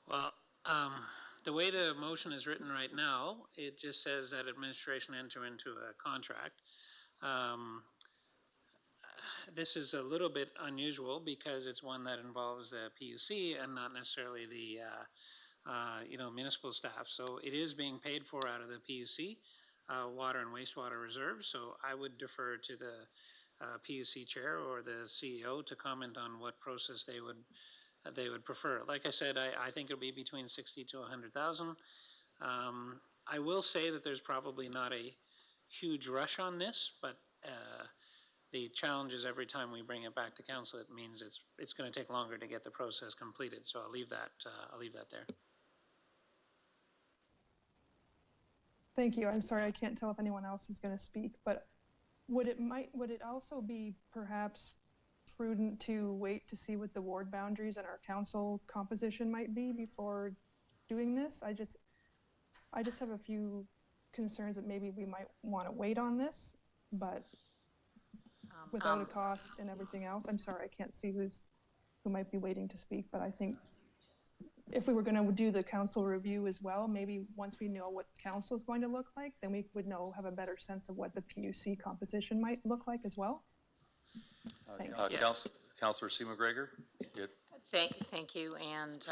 Well, the way the motion is written right now, it just says that administration enter into a contract. This is a little bit unusual because it's one that involves the PUC and not necessarily the, municipal staff. So it is being paid for out of the PUC, water and wastewater reserve. So I would defer to the PUC chair or the CEO to comment on what process they would prefer. Like I said, I think it'll be between 60 to 100,000. I will say that there's probably not a huge rush on this, but the challenge is every time we bring it back to council, it means it's going to take longer to get the process completed. So I'll leave that there. Thank you. I'm sorry, I can't tell if anyone else is going to speak, but would it also be perhaps prudent to wait to see what the ward boundaries and our council composition might be before doing this? I just have a few concerns that maybe we might want to wait on this, but without a cost and everything else. I'm sorry, I can't see who might be waiting to speak, but I think if we were going to do the council review as well, maybe once we know what council is going to look like, then we would have a better sense of what the PUC composition might look like as well. Thanks. Councillor C. McGregor? Thank you. And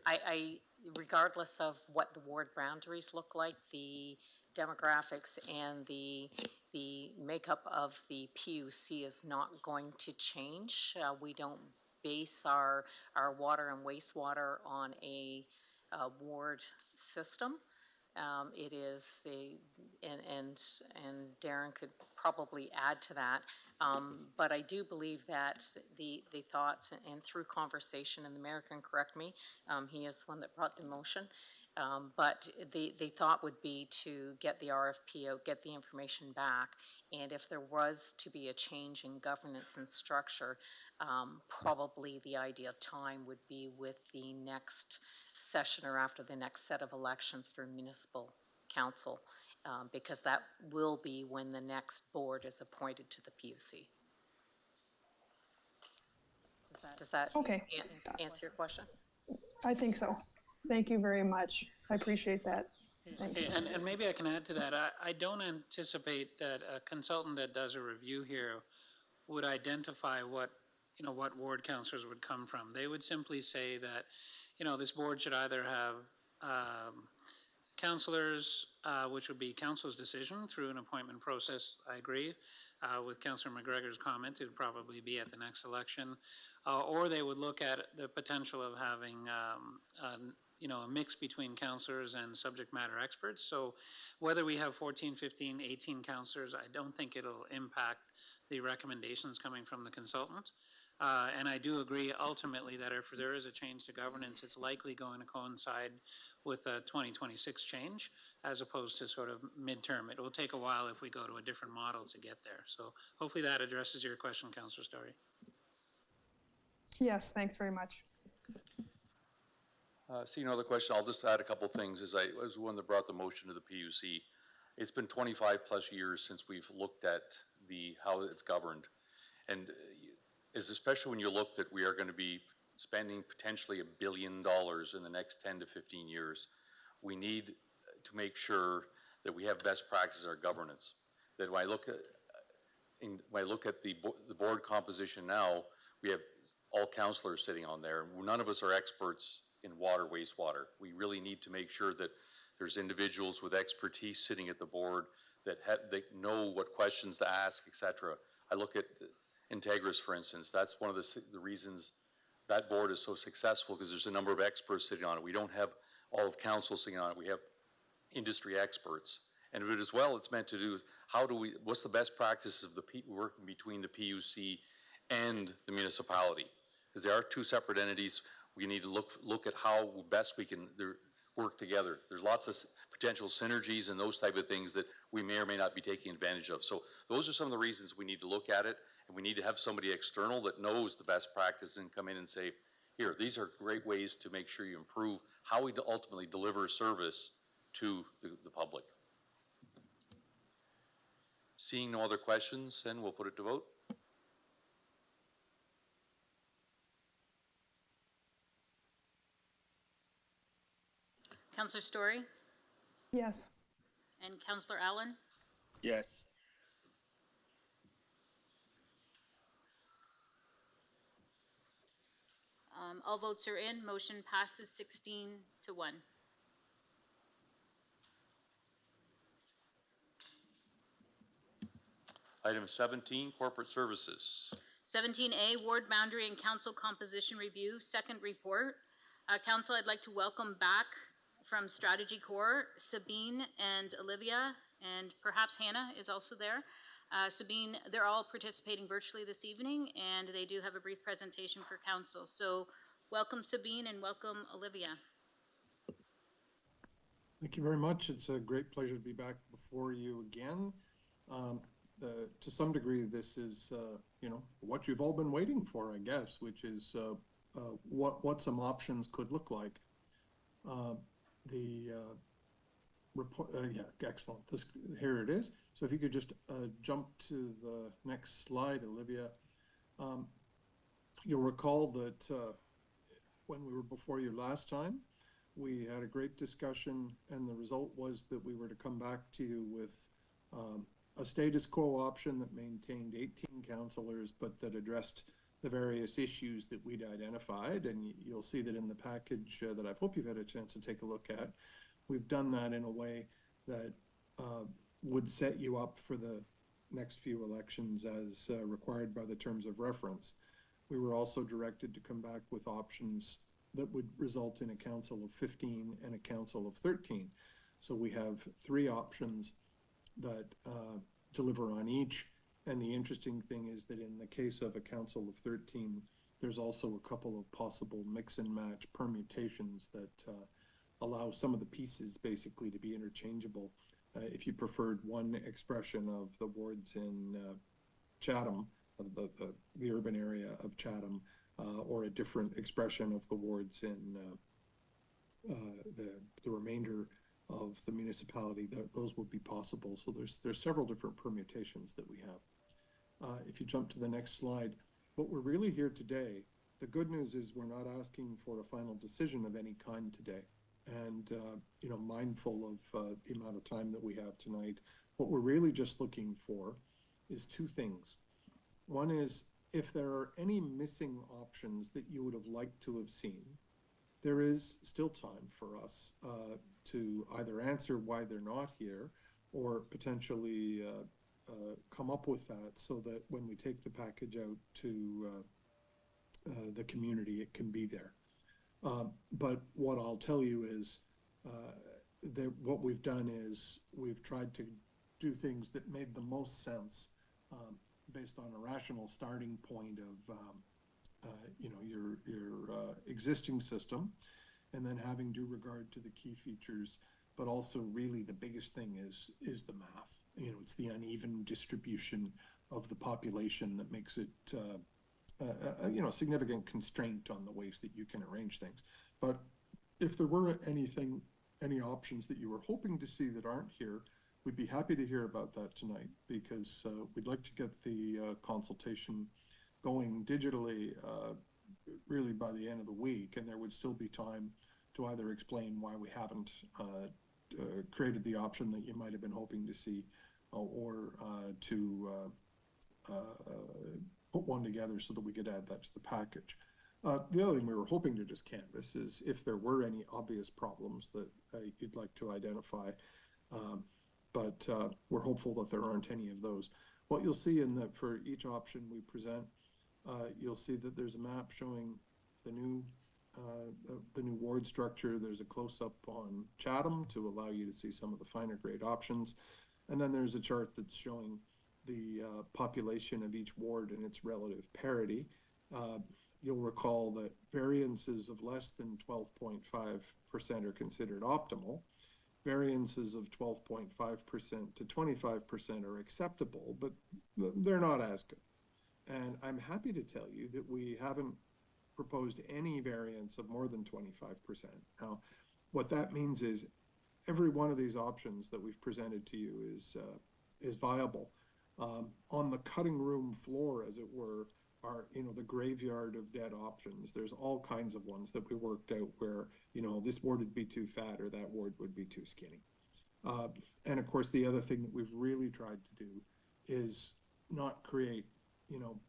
I, regardless of what the ward boundaries look like, the demographics and the makeup of the PUC is not going to change. We don't base our water and wastewater on a ward system. It is and Darren could probably add to that. But I do believe that the thoughts and through conversation, and the mayor can correct me, he is the one that brought the motion. But the thought would be to get the RFP out, get the information back, and if there was to be a change in governance and structure, probably the ideal time would be with the next session or after the next set of elections for municipal council, because that will be when the next board is appointed to the PUC. Does that okay. Answer your question? I think so. Thank you very much. I appreciate that. Thanks. Okay, and maybe I can add to that. I don't anticipate that a consultant that does a review here would identify what ward councillors would come from. They would simply say that, this board should either have councillors, which would be council's decision through an appointment process. I agree with Councillor McGregor's comment. It would probably be at the next election, or they would look at the potential of having a mix between councillors and subject matter experts. So whether we have 14, 15, 18 councillors, I don't think it'll impact the recommendations coming from the consultant. And I do agree ultimately that if there is a change to governance, it's likely going to coincide with a 2026 change as opposed to sort of midterm. It will take a while if we go to a different model to get there. So hopefully that addresses your question, Councillor Story. Yes, thanks very much. Seeing no other question, I'll just add a couple things. As the one that brought the motion to the PUC, it's been 25 plus years since we've looked at how it's governed, and especially when you look that we are going to be spending potentially $1 billion in the next 10 to 15 years, we need to make sure that we have best practices in our governance. That when I look at the board composition now, we have all councillors sitting on there. None of us are experts in water, wastewater. We really need to make sure that there's individuals with expertise sitting at the board that they know what questions to ask, etc. I look at Integris, for instance. That's one of the reasons that board is so successful, because there's a number of experts sitting on it. We don't have all of council sitting on it. We have industry experts. And as well, it's meant to do what's the best practices of the working between the PUC and the municipality? Because there are two separate entities. We need to look at how best we can work together. There's lots of potential synergies and those type of things that we may or may not be taking advantage of. So those are some of the reasons we need to look at it, and we need to have somebody external that knows the best practice and come in and say, here, these are great ways to make sure you improve how we ultimately deliver service to the public. Seeing no other questions, then we'll put it to vote. Counselor Story? Yes. And Counselor Allen? Yes. All votes are in. Motion passes 16-1. Item 17, corporate services. 17A, Ward Boundary and Council Composition Review, second report. Council, I'd like to welcome back from Strategy Corps, Sabine and Olivia, and perhaps Hannah is also there. Sabine, they're all participating virtually this evening, and they do have a brief presentation for council. So welcome Sabine and welcome Olivia. Thank you very much. It's a great pleasure to be back before you again. To some degree, this is, you know, what you've all been waiting for, I guess, which is what some options could look like. Report, yeah, excellent. Here it is. So if you could just jump to the next slide, Olivia. You'll recall that when we were before you last time, we had a great discussion, and the result was that we were to come back to you with a status quo option that maintained 18 councillors, but that addressed the various issues that we'd identified. And you'll see that in the package that I hope you've had a chance to take a look at. We've done that in a way that would set you up for the next few elections as required by the terms of reference. We were also directed to come back with options that would result in a council of 15 and a council of 13. So we have 3 options that deliver on each. And the interesting thing is that in the case of a council of 13, there's also a couple of possible mix and match permutations that allow some of the pieces basically to be interchangeable. If you preferred one expression of the wards in Chatham, the urban area of Chatham, or a different expression of the wards in the remainder of the municipality, those would be possible. So there's several different permutations that we have. If you jump to the next slide, what we're really here today, the good news is we're not asking for a final decision of any kind today. And, you know, mindful of the amount of time that we have tonight, what we're really just looking for is 2 things. One is, if there are any missing options that you would have liked to have seen, there is still time for us to either answer why they're not here or potentially come up with that so that when we take the package out to the community, it can be there. But what I'll tell you is that what we've done is we've tried to do things that made the most sense based on a rational starting point of you know, your existing system, and then having due regard to the key features, but also really the biggest thing is the math. You know, it's the uneven distribution of the population that makes it you know, a significant constraint on the ways that you can arrange things. But if there were any options that you were hoping to see that aren't here, we'd be happy to hear about that tonight, because we'd like to get the consultation going digitally really by the end of the week, and there would still be time to either explain why we haven't created the option that you might have been hoping to see, or to put one together so that we could add that to the package. The other thing we were hoping to just canvass is if there were any obvious problems that you'd like to identify, but we're hopeful that there aren't any of those. What you'll see in that for each option we present, you'll see that there's a map showing the new ward structure. There's a close-up on Chatham to allow you to see some of the finer grade options. And then there's a chart that's showing the population of each ward and its relative parity. You'll recall that variances of less than 12.5% are considered optimal. Variances of 12.5% to 25% are acceptable, but they're not as good. And I'm happy to tell you that we haven't proposed any variance of more than 25%. Now, what that means is every one of these options that we've presented to you is viable. On the cutting room floor, as it were, are, the graveyard of dead options. There's all kinds of ones that we worked out where, this ward would be too fat or that ward would be too skinny. And of course, the other thing that we've really tried to do is not create,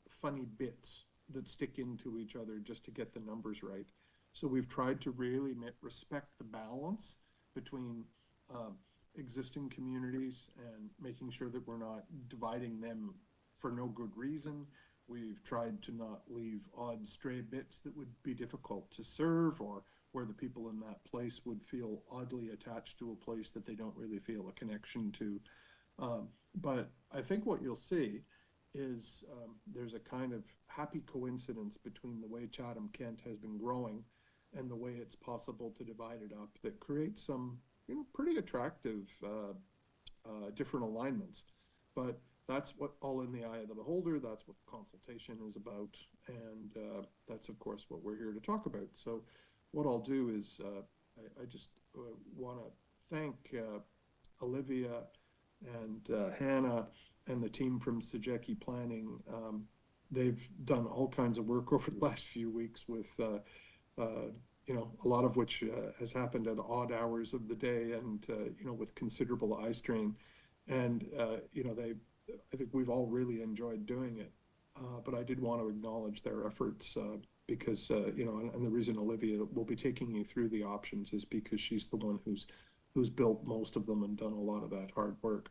funny bits that stick into each other just to get the numbers right. So we've tried to really respect the balance between existing communities and making sure that we're not dividing them for no good reason. We've tried to not leave odd stray bits that would be difficult to serve, or where the people in that place would feel oddly attached to a place that they don't really feel a connection to. But I think what you'll see is there's a kind of happy coincidence between the way Chatham-Kent has been growing and the way it's possible to divide it up that creates some pretty attractive different alignments. But that's what all in the eye of the beholder. That's what the consultation is about, and that's of course what we're here to talk about. So what I'll do is I just want to thank Olivia and Hannah and the team from Sejeki Planning. They've done all kinds of work over the last few weeks with a lot of which has happened at odd hours of the day and with considerable eye strain. And I think we've all really enjoyed doing it. But I did want to acknowledge their efforts because and the reason Olivia will be taking you through the options is because she's the one who's built most of them and done a lot of that hard work.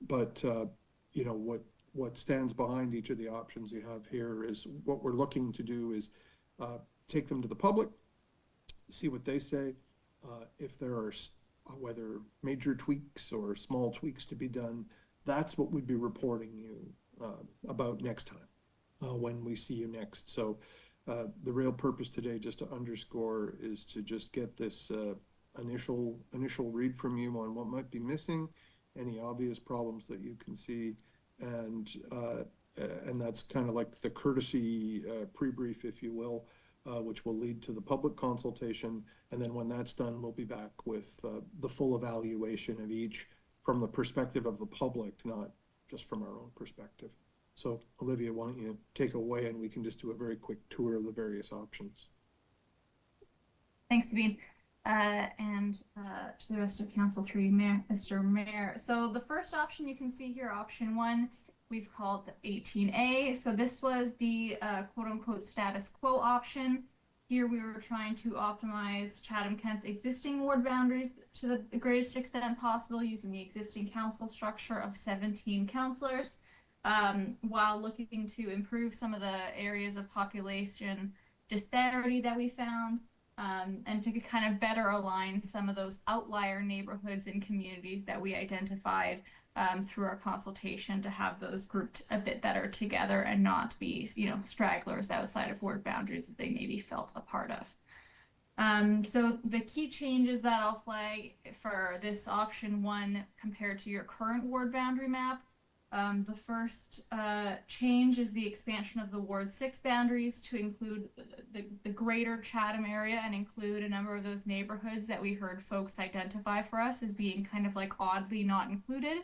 But what stands behind each of the options you have here is what we're looking to do is take them to the public, see what they say. If there are whether major tweaks or small tweaks to be done, that's what we'd be reporting you about next time when we see you next. So the real purpose today, just to underscore, is to just get this initial read from you on what might be missing, any obvious problems that you can see, and that's kind of like the courtesy pre-brief, if you will, which will lead to the public consultation. And then when that's done, we'll be back with the full evaluation of each from the perspective of the public, not just from our own perspective. So Olivia, why don't you take away and we can just do a very quick tour of the various options. Thanks, Sabine. And to the rest of council through you, Mr. Mayor. So the first option you can see here, option 1, we've called 18A. So this was the quote unquote status quo option. Here we were trying to optimize Chatham-Kent's existing ward boundaries to the greatest extent possible using the existing council structure of 17 councillors, while looking to improve some of the areas of population disparity that we found, and to kind of better align some of those outlier neighborhoods and communities that we identified through our consultation, to have those grouped a bit better together and not be, stragglers outside of ward boundaries that they maybe felt a part of. So the key changes that I'll flag for this option 1 compared to your current ward boundary map. The first change is the expansion of the Ward 6 boundaries to include the greater Chatham area and include a number of those neighborhoods that we heard folks identify for us as being kind of like oddly not included.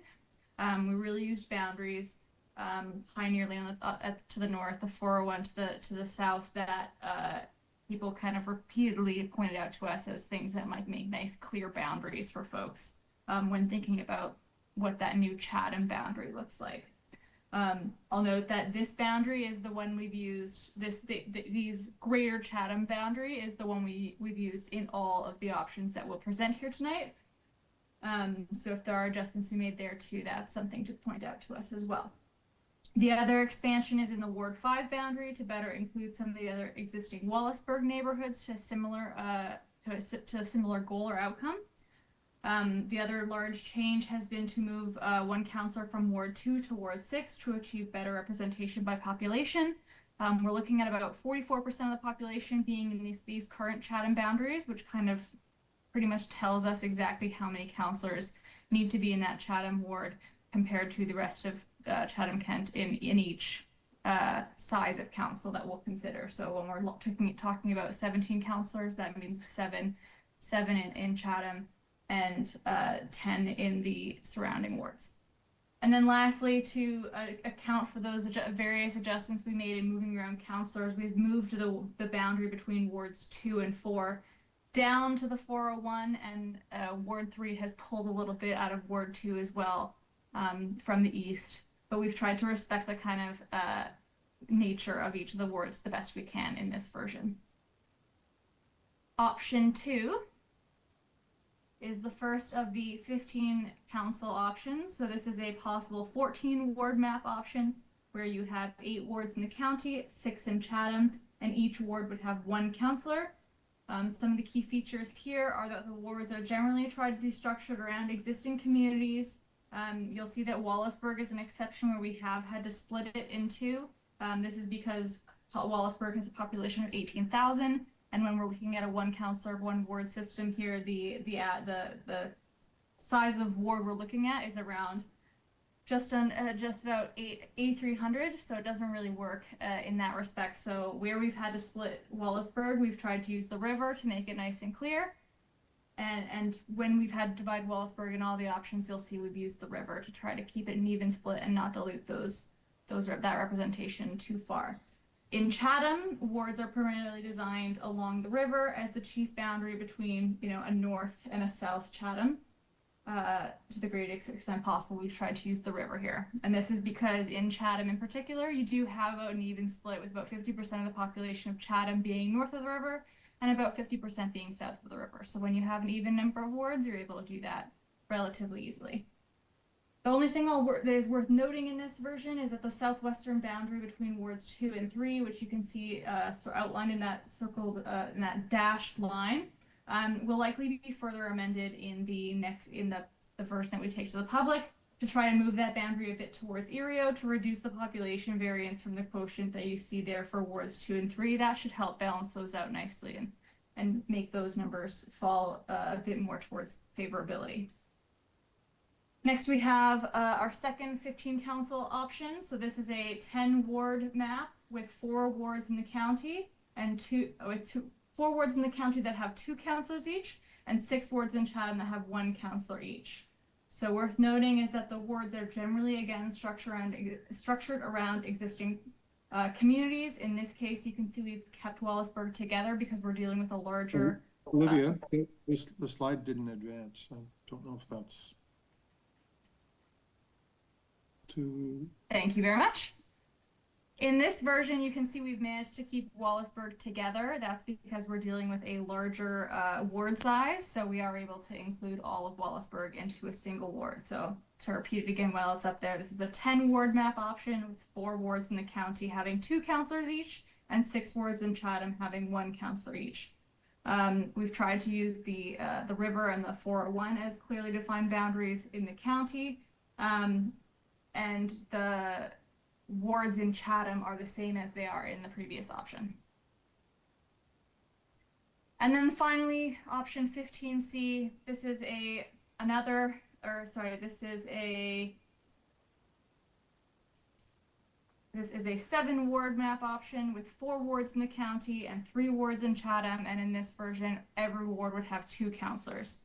We really used boundaries, Pioneerly on the, to the north, the 401 to the south, that people kind of repeatedly pointed out to us as things that might make nice clear boundaries for folks when thinking about what that new Chatham boundary looks like. I'll note that this boundary is the one we've used, these greater Chatham boundary is the one we've used in all of the options that we'll present here tonight. So if there are adjustments we made there too, that's something to point out to us as well. The other expansion is in the Ward 5 boundary to better include some of the other existing Wallaceburg neighborhoods to a similar goal or outcome. The other large change has been to move one councillor from Ward 2 to Ward 6 to achieve better representation by population. We're looking at about 44% of the population being in these current Chatham boundaries, which kind of pretty much tells us exactly how many councillors need to be in that Chatham ward compared to the rest of Chatham-Kent in each size of council that we'll consider. So when we're talking about 17 councillors, that means seven in Chatham and 10 in the surrounding wards. And then lastly, to account for those various adjustments we made in moving around councillors, we've moved the boundary between wards 2 and 4 down to the 401, and Ward 3 has pulled a little bit out of Ward 2 as well, from the east. But we've tried to respect the kind of nature of each of the wards the best we can in this version. Option 2 is the first of the 15 council options. So this is a possible 14 ward map option where you have 8 wards in the county, 6 in Chatham, and each ward would have 1 councillor. Some of the key features here are that the wards are generally tried to be structured around existing communities. You'll see that Wallaceburg is an exception where we have had to split it in 2. This is because Wallaceburg has a population of 18,000. And when we're looking at a 1 councillor, 1 ward system here, the size of ward we're looking at is around just about 8,300. So it doesn't really work in that respect. So where we've had to split Wallaceburg, we've tried to use the river to make it nice and clear. And when we've had to divide Wallaceburg in all the options, you'll see we've used the river to try to keep it an even split and not dilute that representation too far. In Chatham, wards are primarily designed along the river as the chief boundary between, a north and a south Chatham. To the greatest extent possible, we've tried to use the river here. And this is because in Chatham in particular, you do have an even split with about 50% of the population of Chatham being north of the river and about 50% being south of the river. So when you have an even number of wards, you're able to do that relatively easily. The only thing that is worth noting in this version is that the southwestern boundary between wards 2 and 3, which you can see outlined in that circled, in that dashed line, will likely be further amended in the version that we take to the public to try to move that boundary a bit towards Erio to reduce the population variance from the quotient that you see there for wards 2 and 3. That should help balance those out nicely and make those numbers fall a bit more towards favorability. Next, we have our second 15 council option. So this is a 10 ward map with 4 wards in the county and 4 wards in the county that have 2 councillors each, and 6 wards in Chatham that have 1 councillor each. So worth noting is that the wards are generally, again, structured around existing communities. In this case, you can see we've kept Wallaceburg together because we're dealing with a larger... Olivia, the slide didn't advance. I don't know if that's... Thank you very much. In this version, you can see we've managed to keep Wallaceburg together. That's because we're dealing with a larger ward size, so we are able to include all of Wallaceburg into a single ward. So to repeat it again while it's up there, this is a 10 ward map option with 4 wards in the county having 2 councillors each and 6 wards in Chatham having 1 councillor each. We've tried to use the river and the 401 as clearly defined boundaries in the county. And the wards in Chatham are the same as they are in the previous option. And then finally, option 15C, this is a 7 ward map option with 4 wards in the county and 3 wards in Chatham. And in this version, every ward would have 2 councillors.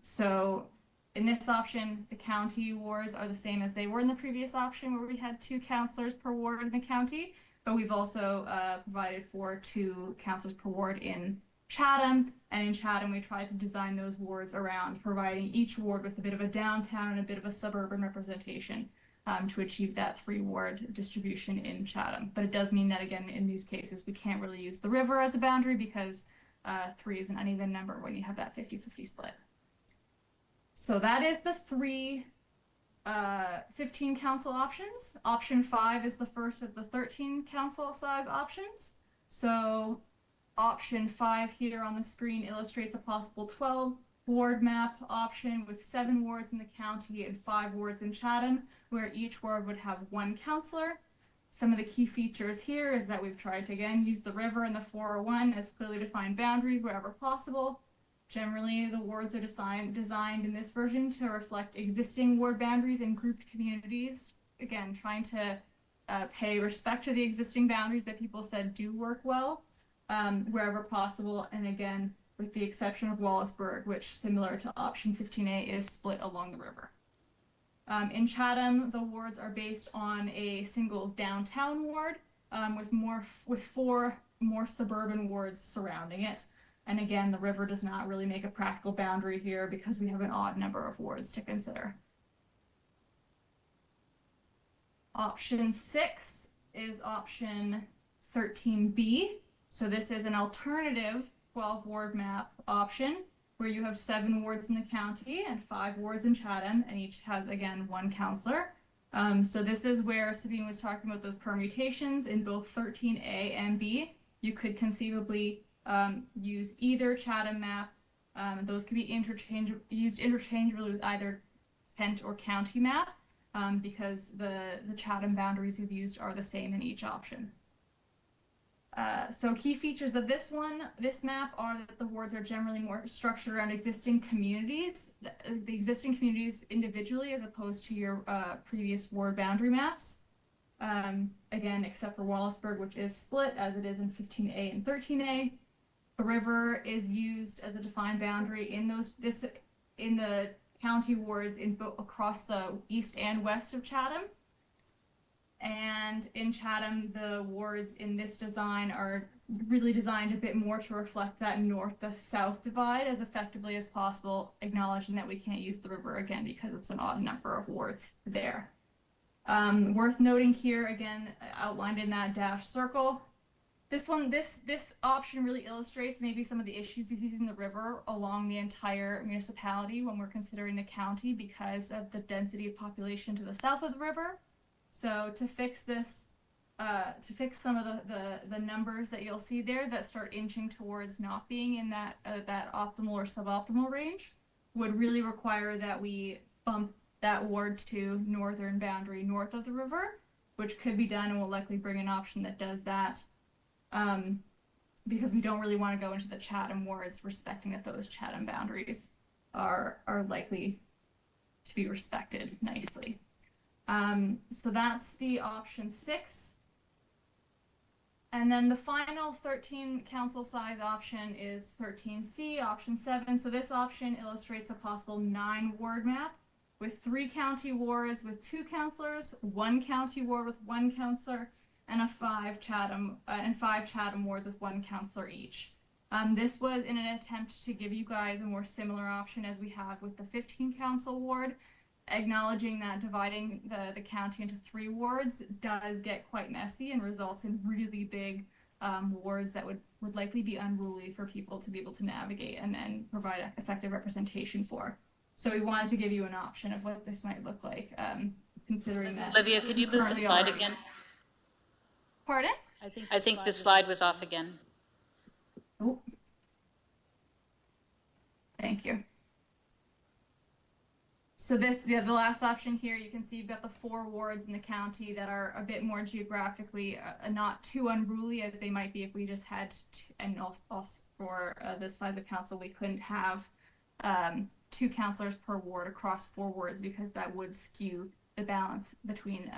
So in this option, the county wards are the same as they were in the previous option where we had 2 councillors per ward in the county, but we've also provided for 2 councillors per ward in Chatham, and in Chatham we tried to design those wards around providing each ward with a bit of a downtown and a bit of a suburban representation to achieve that 3-ward distribution in Chatham. But it does mean that, again, in these cases, we can't really use the river as a boundary because 3 is an uneven number when you have that 50-50 split. So that is the 15 council options. Option 5 is the first of the 13 council size options. So option 5 here on the screen illustrates a possible 12 ward map option with 7 wards in the county and 5 wards in Chatham, where each ward would have 1 councillor. Some of the key features here is that we've tried to, again, use the river and the 401 as clearly defined boundaries wherever possible. Generally, the wards are designed in this version to reflect existing ward boundaries in grouped communities. Again, trying to pay respect to the existing boundaries that people said do work well wherever possible. And again, with the exception of Wallaceburg, which, similar to option 15A, is split along the river. In Chatham, the wards are based on a single downtown ward with four more suburban wards surrounding it. And again, the river does not really make a practical boundary here because we have an odd number of wards to consider. Option 6 is option 13B. So this is an alternative 12-ward map option where you have 7 wards in the county and 5 wards in Chatham, and each has, again, 1 councillor. So this is where Sabine was talking about those permutations in both 13A and B. You could conceivably use either Chatham map. Those could be used interchangeably with either Kent or county map because the Chatham boundaries you've used are the same in each option. So key features of this map are that the wards are generally more structured around existing communities, the existing communities individually as opposed to your previous ward boundary maps. Again, except for Wallaceburg, which is split as it is in 15A and 13A. The river is used as a defined boundary in the county wards across the east and west of Chatham. And in Chatham, the wards in this design are really designed a bit more to reflect that north-south divide as effectively as possible, acknowledging that we can't use the river again because it's an odd number of wards there. Worth noting here, again, outlined in that dashed circle, this option really illustrates maybe some of the issues with using the river along the entire municipality when we're considering the county because of the density of population to the south of the river. So to fix this, to fix some of the numbers that you'll see there that start inching towards not being in that optimal or suboptimal range, would really require that we bump that ward to northern boundary north of the river, which could be done and will likely bring an option that does that, because we don't really want to go into the Chatham wards, respecting that those Chatham boundaries are likely to be respected nicely. So that's the option 6. And then the final 13 council size option is 13C, option 7. So this option illustrates a possible 9 ward map with 3 county wards with 2 councillors, 1 county ward with 1 councillor, and 5 Chatham wards with 1 councillor each. This was in an attempt to give you guys a more similar option as we have with the 15 council ward, acknowledging that dividing the county into 3 wards does get quite messy and results in really big wards that would likely be unruly for people to be able to navigate and then provide effective representation for. So we wanted to give you an option of what this might look like, considering that. Olivia, could you move the slide again? Pardon? I think the slide was off again. Oh. Thank you. So the last option here, you can see you've got the 4 wards in the county that are a bit more geographically not too unruly as they might be if we just had, and also for this size of council, we couldn't have 2 councillors per ward across 4 wards because that would skew the balance between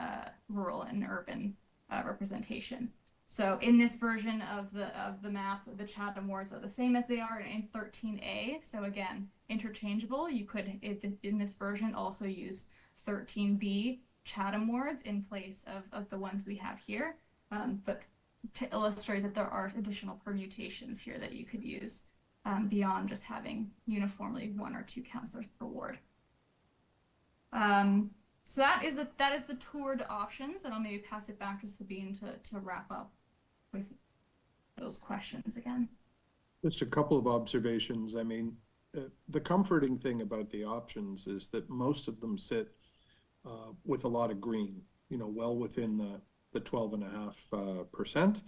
rural and urban representation. So in this version of the map, the Chatham wards are the same as they are in 13A. So again, interchangeable. You could, in this version, also use 13B Chatham wards in place of the ones we have here. But to illustrate that there are additional permutations here that you could use beyond just having uniformly 1 or 2 councillors per ward. So that is the toured options, and I'll maybe pass it back to Sabine to wrap up with those questions again. Just a couple of observations. I mean, the comforting thing about the options is that most of them sit with a lot of green, well within the 12.5%.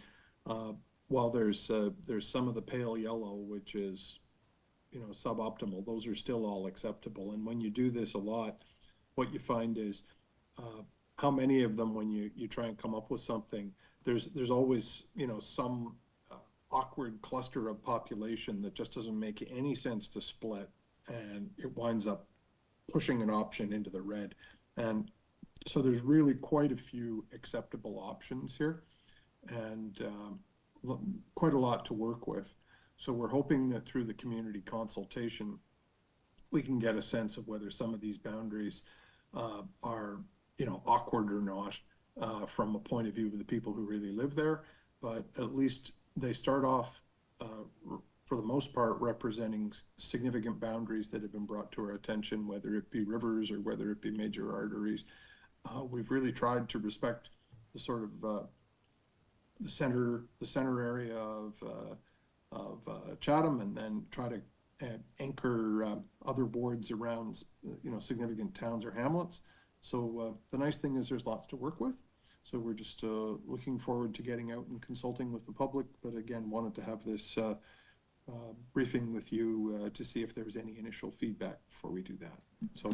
While there's some of the pale yellow, which is, suboptimal, those are still all acceptable. And when you do this a lot, what you find is how many of them, when you try and come up with something, there's always, some awkward cluster of population that just doesn't make any sense to split, and it winds up pushing an option into the red. And so there's really quite a few acceptable options here, and quite a lot to work with. So we're hoping that through the community consultation, we can get a sense of whether some of these boundaries are, awkward or not, from a point of view of the people who really live there. But at least they start off, for the most part, representing significant boundaries that have been brought to our attention, whether it be rivers or whether it be major arteries. We've really tried to respect the sort of the center area of Chatham, and then try to anchor other wards around, significant towns or hamlets. So the nice thing is there's lots to work with. So we're just looking forward to getting out and consulting with the public, but again, wanted to have this briefing with you to see if there was any initial feedback before we do that. So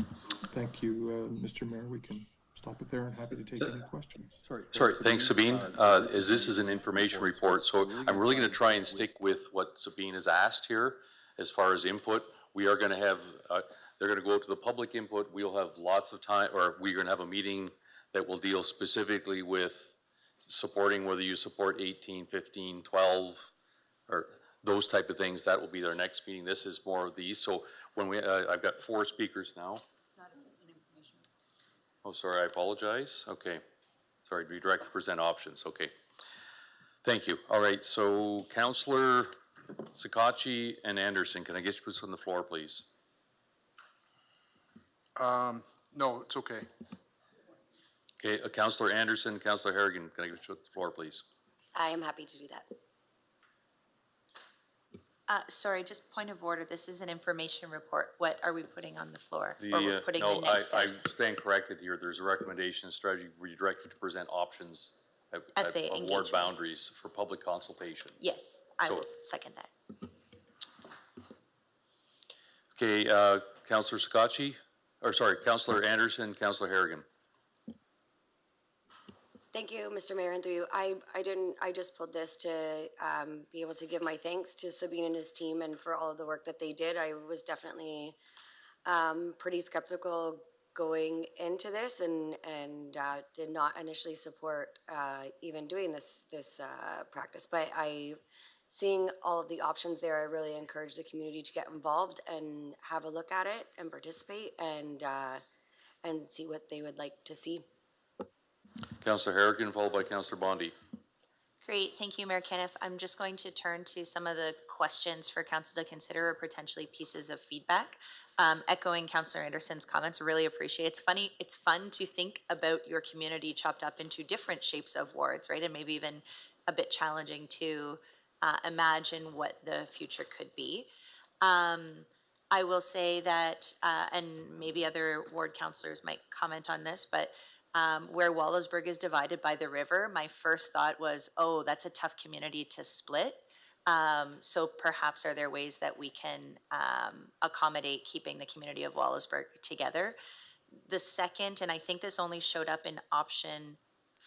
thank you, Mr. Mayor. We can stop it there and happy to take any questions. Sorry, thanks, Sabine. As this is an information report, so I'm really going to try and stick with what Sabine has asked here as far as input. We are going to have, they're going to go to the public input. We'll have lots of time, or we're going to have a meeting that will deal specifically with supporting, whether you support 18, 15, 12, or those type of things. That will be their next meeting. This is more of these. So when we, I've got 4 speakers now. It's not an information. Oh, sorry, I apologize. Okay. Sorry, be direct to present options. Okay. Thank you. All right, so Councillor Sakachi and Anderson, can I get you on the floor, please? No, it's okay. Okay, Councillor Anderson, Councillor Harrigan, can I get you on the floor, please? I am happy to do that. Sorry, just point of order. This is an information report. What are we putting on the floor? Or we're putting no, the next I steps? stand corrected here. There's a recommendation strategy where you direct you to present options At the of ward engagement. boundaries for public consultation. Yes, I So- will second that. Okay, Councillor Sakachi, or sorry, Councillor Anderson, Councillor Harrigan. Thank you, Mr. Mayor, and through you. I just pulled this to be able to give my thanks to Sabine and his team and for all of the work that they did. I was definitely pretty skeptical going into this and did not initially support even doing this practice. But seeing all of the options there, I really encourage the community to get involved and have a look at it and participate and see what they would like to see. Councillor Harrigan, followed by Councillor Bondi. Great, thank you, Mayor Caniff. I'm just going to turn to some of the questions for council to consider or potentially pieces of feedback. Echoing Councillor Anderson's comments, really appreciate it. It's fun to think about your community chopped up into different shapes of wards, right? And maybe even a bit challenging to imagine what the future could be. I will say that, and maybe other ward councillors might comment on this, but where Wallaceburg is divided by the river, my first thought was, oh, that's a tough community to split. So perhaps are there ways that we can accommodate keeping the community of Wallaceburg together? The second, and I think this only showed up in option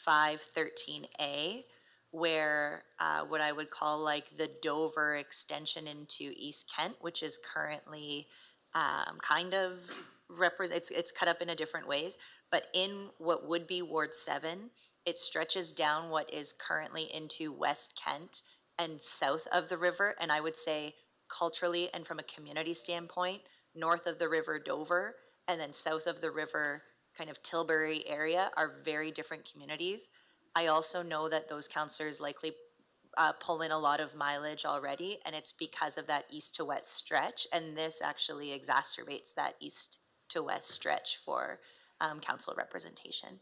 513A, where what I would call like the Dover extension into East Kent, which is currently kind of it's cut up in a different ways, but in what would be Ward 7, it stretches down what is currently into West Kent and south of the river, and I would say culturally and from a community standpoint, north of the river Dover, and then south of the river kind of Tilbury area are very different communities. I also know that those councillors likely pull in a lot of mileage already, and it's because of that east to west stretch, and this actually exacerbates that east to west stretch for council representation.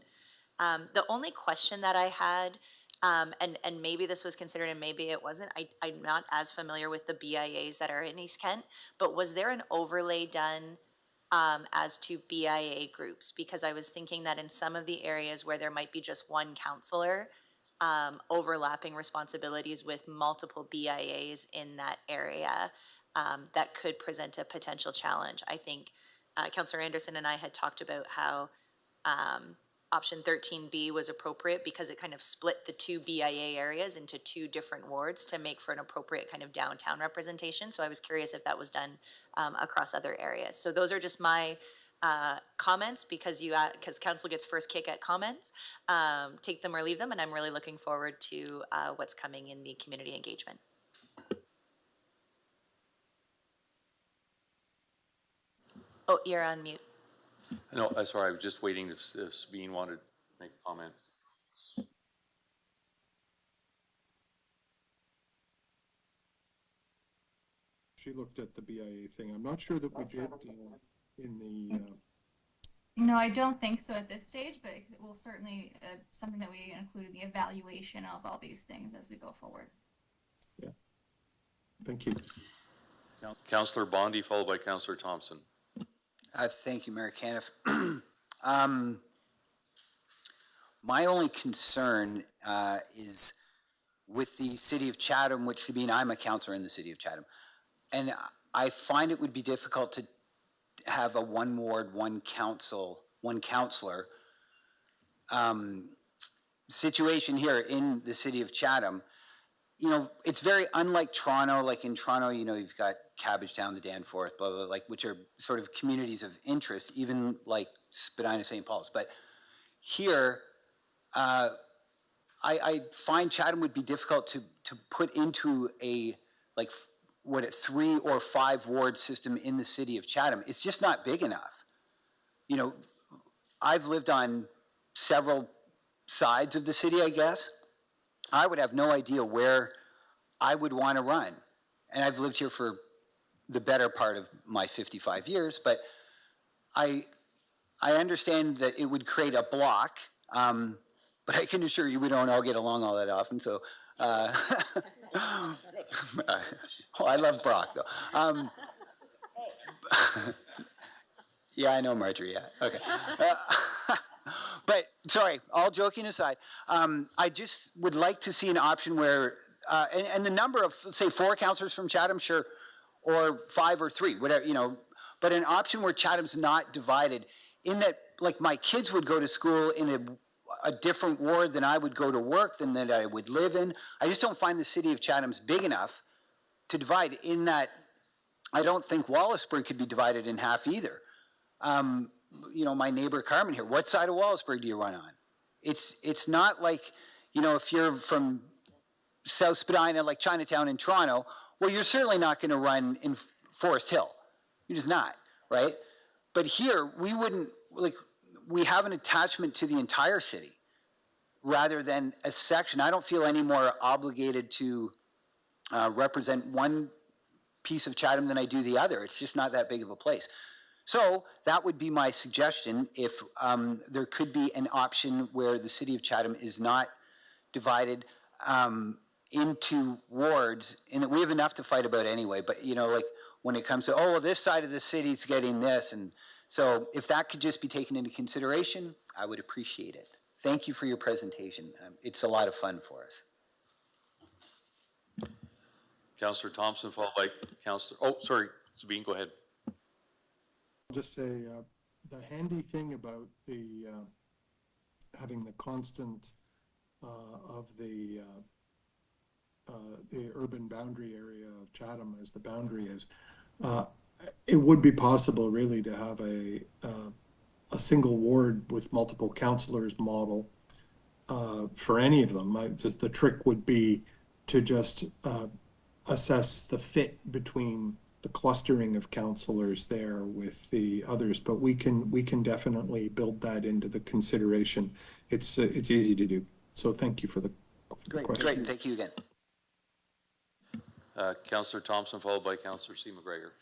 The only question that I had, and maybe this was considered and maybe it wasn't, I'm not as familiar with the BIAs that are in East Kent, but was there an overlay done as to BIA groups? Because I was thinking that in some of the areas where there might be just one councillor, overlapping responsibilities with multiple BIAs in that area, that could present a potential challenge. I think Councillor Anderson and I had talked about how option 13B was appropriate because it kind of split the 2 BIA areas into 2 different wards to make for an appropriate kind of downtown representation. So I was curious if that was done across other areas. So those are just my comments because council gets first kick at comments. Take them or leave them, and I'm really looking forward to what's coming in the community engagement. Oh, you're on mute. No, sorry, I was just waiting if Sabine wanted to make a comment. She looked at the BIA thing. I'm not sure that we did in the, No, I don't think so at this stage, but it will certainly something that we include in the evaluation of all these things as we go forward. yeah. Thank you. Councillor Bondi, followed by Councillor Thompson. Thank you, Mayor Caniff. My only concern is with the city of Chatham, which Sabine, I'm a councillor in the city of Chatham, and I find it would be difficult to have a one ward, one councillor situation here in the city of Chatham. You know, it's very unlike Toronto. Like in Toronto, you know, you've got Cabbagetown, the Danforth, blah, blah, blah, like, which are sort of communities of interest, even like Spadina, St. Paul's. But here, I find Chatham would be difficult to put into a, like, what, a 3 or 5 ward system in the city of Chatham. It's just not big enough. You know, I've lived on several sides of the city, I guess. I would have no idea where I would want to run. And I've lived here for the better part of my 55 years, but I understand that it would create a block, but I can assure you we don't all get along all that often, so. Oh, I love Brock, though. Yeah, I know Marjorie, yeah, okay. But, sorry, all joking aside, I just would like to see an option where, and the number of, let's say, 4 councillors from Chatham, sure, or 5 or 3, whatever, you know, but an option where Chatham's not divided, in that, like, my kids would go to school in a different ward than I would go to work, than that I would live in. I just don't find the city of Chatham's big enough to divide, in that I don't think Wallaceburg could be divided in half either. You know, my neighbor Carmen here, what side of Wallaceburg do you run on? It's not like, you know, if you're from South Spadina, like Chinatown in Toronto, well, you're certainly not going to run in Forest Hill. You're just not, right? But here, we wouldn't, like, we have an attachment to the entire city rather than a section. I don't feel any more obligated to represent one piece of Chatham than I do the other. It's just not that big of a place. So that would be my suggestion, if there could be an option where the city of Chatham is not divided into wards, and that we have enough to fight about anyway, but, you know, like, when it comes to, oh, well, this side of the city's getting this, and so if that could just be taken into consideration, I would appreciate it. Thank you for your presentation. It's a lot of fun for us. Councillor Thompson, followed by Councillor, oh, sorry, Sabine, go ahead. I'll just say the handy thing about the having the constant of the urban boundary area of Chatham as the boundary is, it would be possible really to have a single ward with multiple councillors model for any of them. Just the trick would be to just assess the fit between the clustering of councillors there with the others, but we can definitely build that into the consideration. It's easy to do. So thank you for the question. Great, thank you again. Councillor Thompson, followed by Councillor C. McGregor.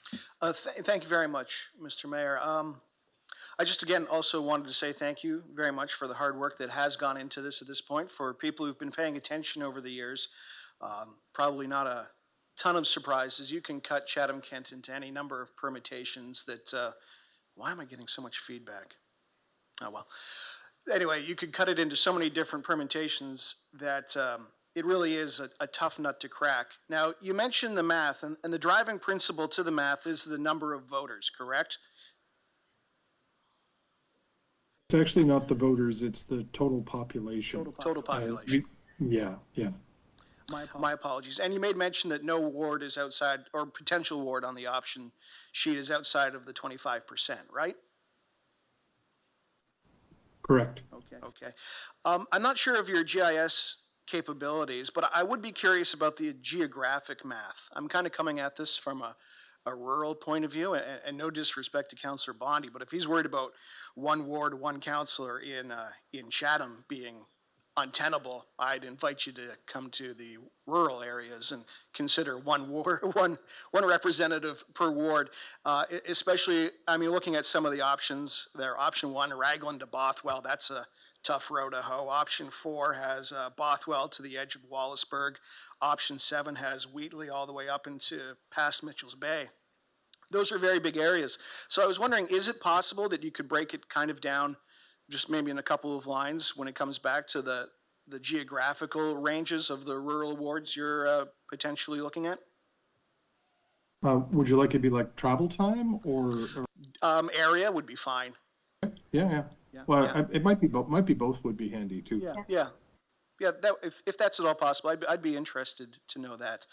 Thank you very much, Mr. Mayor. I just again also wanted to say thank you very much for the hard work that has gone into this at this point. For people who've been paying attention over the years, probably not a ton of surprises. You can cut Chatham-Kent into any number of permutations that, why am I getting so much feedback? Oh, well. Anyway, you could cut it into so many different permutations that it really is a tough nut to crack. Now, you mentioned the math, and the driving principle to the math is the number of voters, correct? It's actually not the voters, it's the total population. Total population. Yeah. My apologies. And you made mention that no ward is outside, or potential ward on the option sheet is outside of the 25%, right? Correct. Okay. I'm not sure of your GIS capabilities, but I would be curious about the geographic math. I'm kind of coming at this from a rural point of view, and no disrespect to Councillor Bondi, but if he's worried about one ward, one councillor in Chatham being untenable, I'd invite you to come to the rural areas and consider one ward, one representative per ward. Especially, I mean, looking at some of the options there. Option 1, Raglan to Bothwell, that's a tough row to hoe. Option 4 has Bothwell to the edge of Wallaceburg. Option 7 has Wheatley all the way up into past Mitchell's Bay. Those are very big areas. So I was wondering, is it possible that you could break it kind of down just maybe in a couple of lines when it comes back to the geographical ranges of the rural wards you're potentially looking at? Would you like it to be like travel time or? Area would be fine. Yeah. Well, it might be both would be handy too. Yeah. That, if that's at all possible, I'd be interested to know that.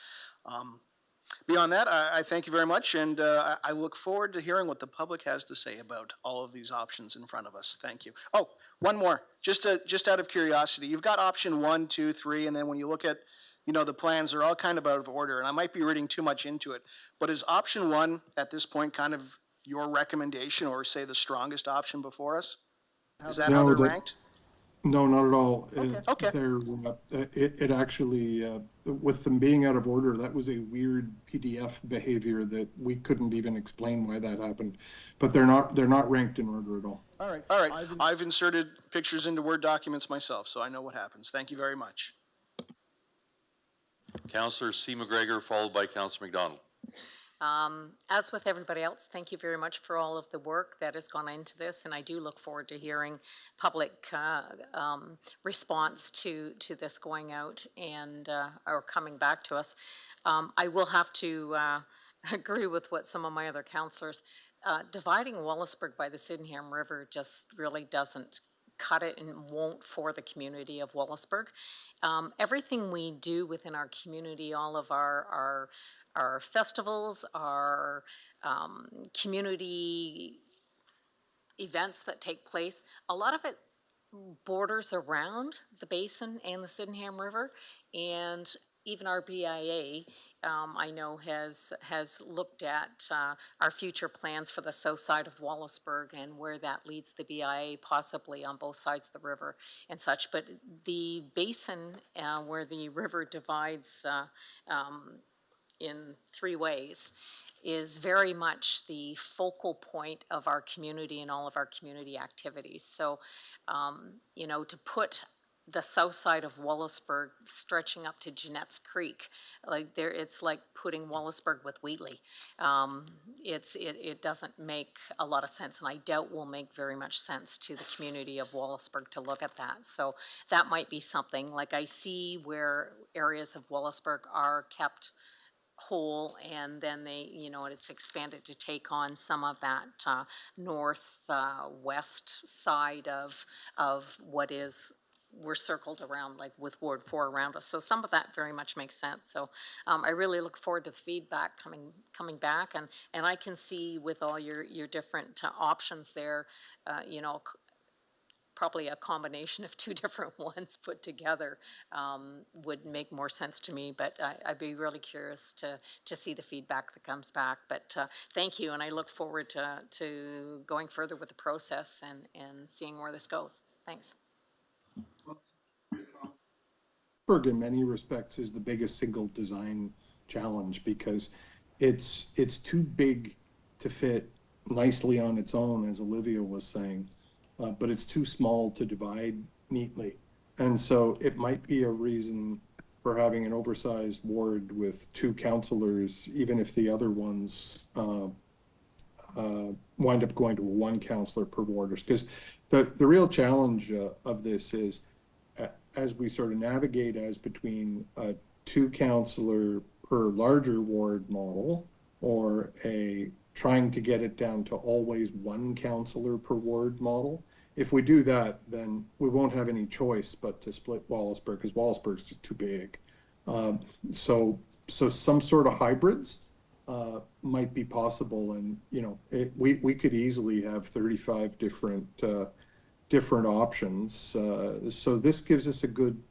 Beyond that, I thank you very much, and I look forward to hearing what the public has to say about all of these options in front of us. Thank you. Oh, one more, just out of curiosity. You've got option 1, 2, 3, and then when you look at, the plans are all kind of out of order, and I might be reading too much into it, but is option 1 at this point kind of your recommendation, or say the strongest option before us? Is that how they're ranked? No, not at all. Okay. It actually, with them being out of order, that was a weird PDF behavior that we couldn't even explain why that happened. But they're not ranked in order at all. All right. I've inserted pictures into Word documents myself, so I know what happens. Thank you very much. Councillor C. McGregor, followed by Councillor McDonald. As with everybody else, thank you very much for all of the work that has gone into this, and I do look forward to hearing public response to this going out and or coming back to us. I will have to agree with what some of my other councillors. Dividing Wallaceburg by the Sydenham River just really doesn't cut it and won't for the community of Wallaceburg. Everything we do within our community, all of our festivals, our community events that take place, a lot of it borders around the basin and the Sydenham River, and even our BIA, I know has looked at our future plans for the south side of Wallaceburg and where that leads the BIA, possibly on both sides of the river and such. But the basin where the river divides in 3 ways is very much the focal point of our community and all of our community activities. So, to put the south side of Wallaceburg stretching up to Jeanette's Creek, it's like putting Wallaceburg with Wheatley. It doesn't make a lot of sense, and I doubt will make very much sense to the community of Wallaceburg to look at that. So that might be something, like I see where areas of Wallaceburg are kept whole, and then they, it's expanded to take on some of that north-west side of what is, we're circled around, like with Ward 4 around us. So some of that very much makes sense. So I really look forward to the feedback coming back, and I can see with all your different options there, probably a combination of 2 different ones put together would make more sense to me, but I'd be really curious to see the feedback that comes back. But thank you, and I look forward to going further with the process and seeing where this goes. Thanks. In many respects is the biggest single design challenge, because it's too big to fit nicely on its own, as Olivia was saying, but it's too small to divide neatly. And so it might be a reason for having an oversized ward with 2 councillors, even if the other ones wind up going to 1 councillor per ward. Because the real challenge of this is, as we sort of navigate as between a 2 councillor per larger ward model, or trying to get it down to always 1 councillor per ward model. If we do that, then we won't have any choice but to split Wallaceburg, because Wallaceburg's just too big. So some sort of hybrids might be possible, and we could easily have 35 different options. So this gives us a good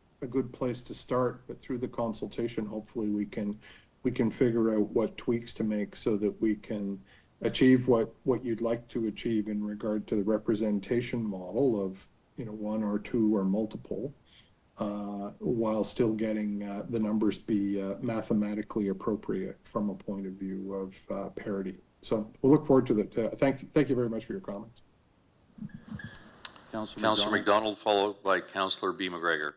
place to start, but through the consultation, hopefully we can we can figure out what tweaks to make so that we can achieve what you'd like to achieve in regard to the representation model of, you know, one or two or multiple, while still getting the numbers be mathematically appropriate from a point of view of parity. So we'll look forward to that. Thank you very much for your comments. Councillor McDonald, followed by Councillor B. McGregor.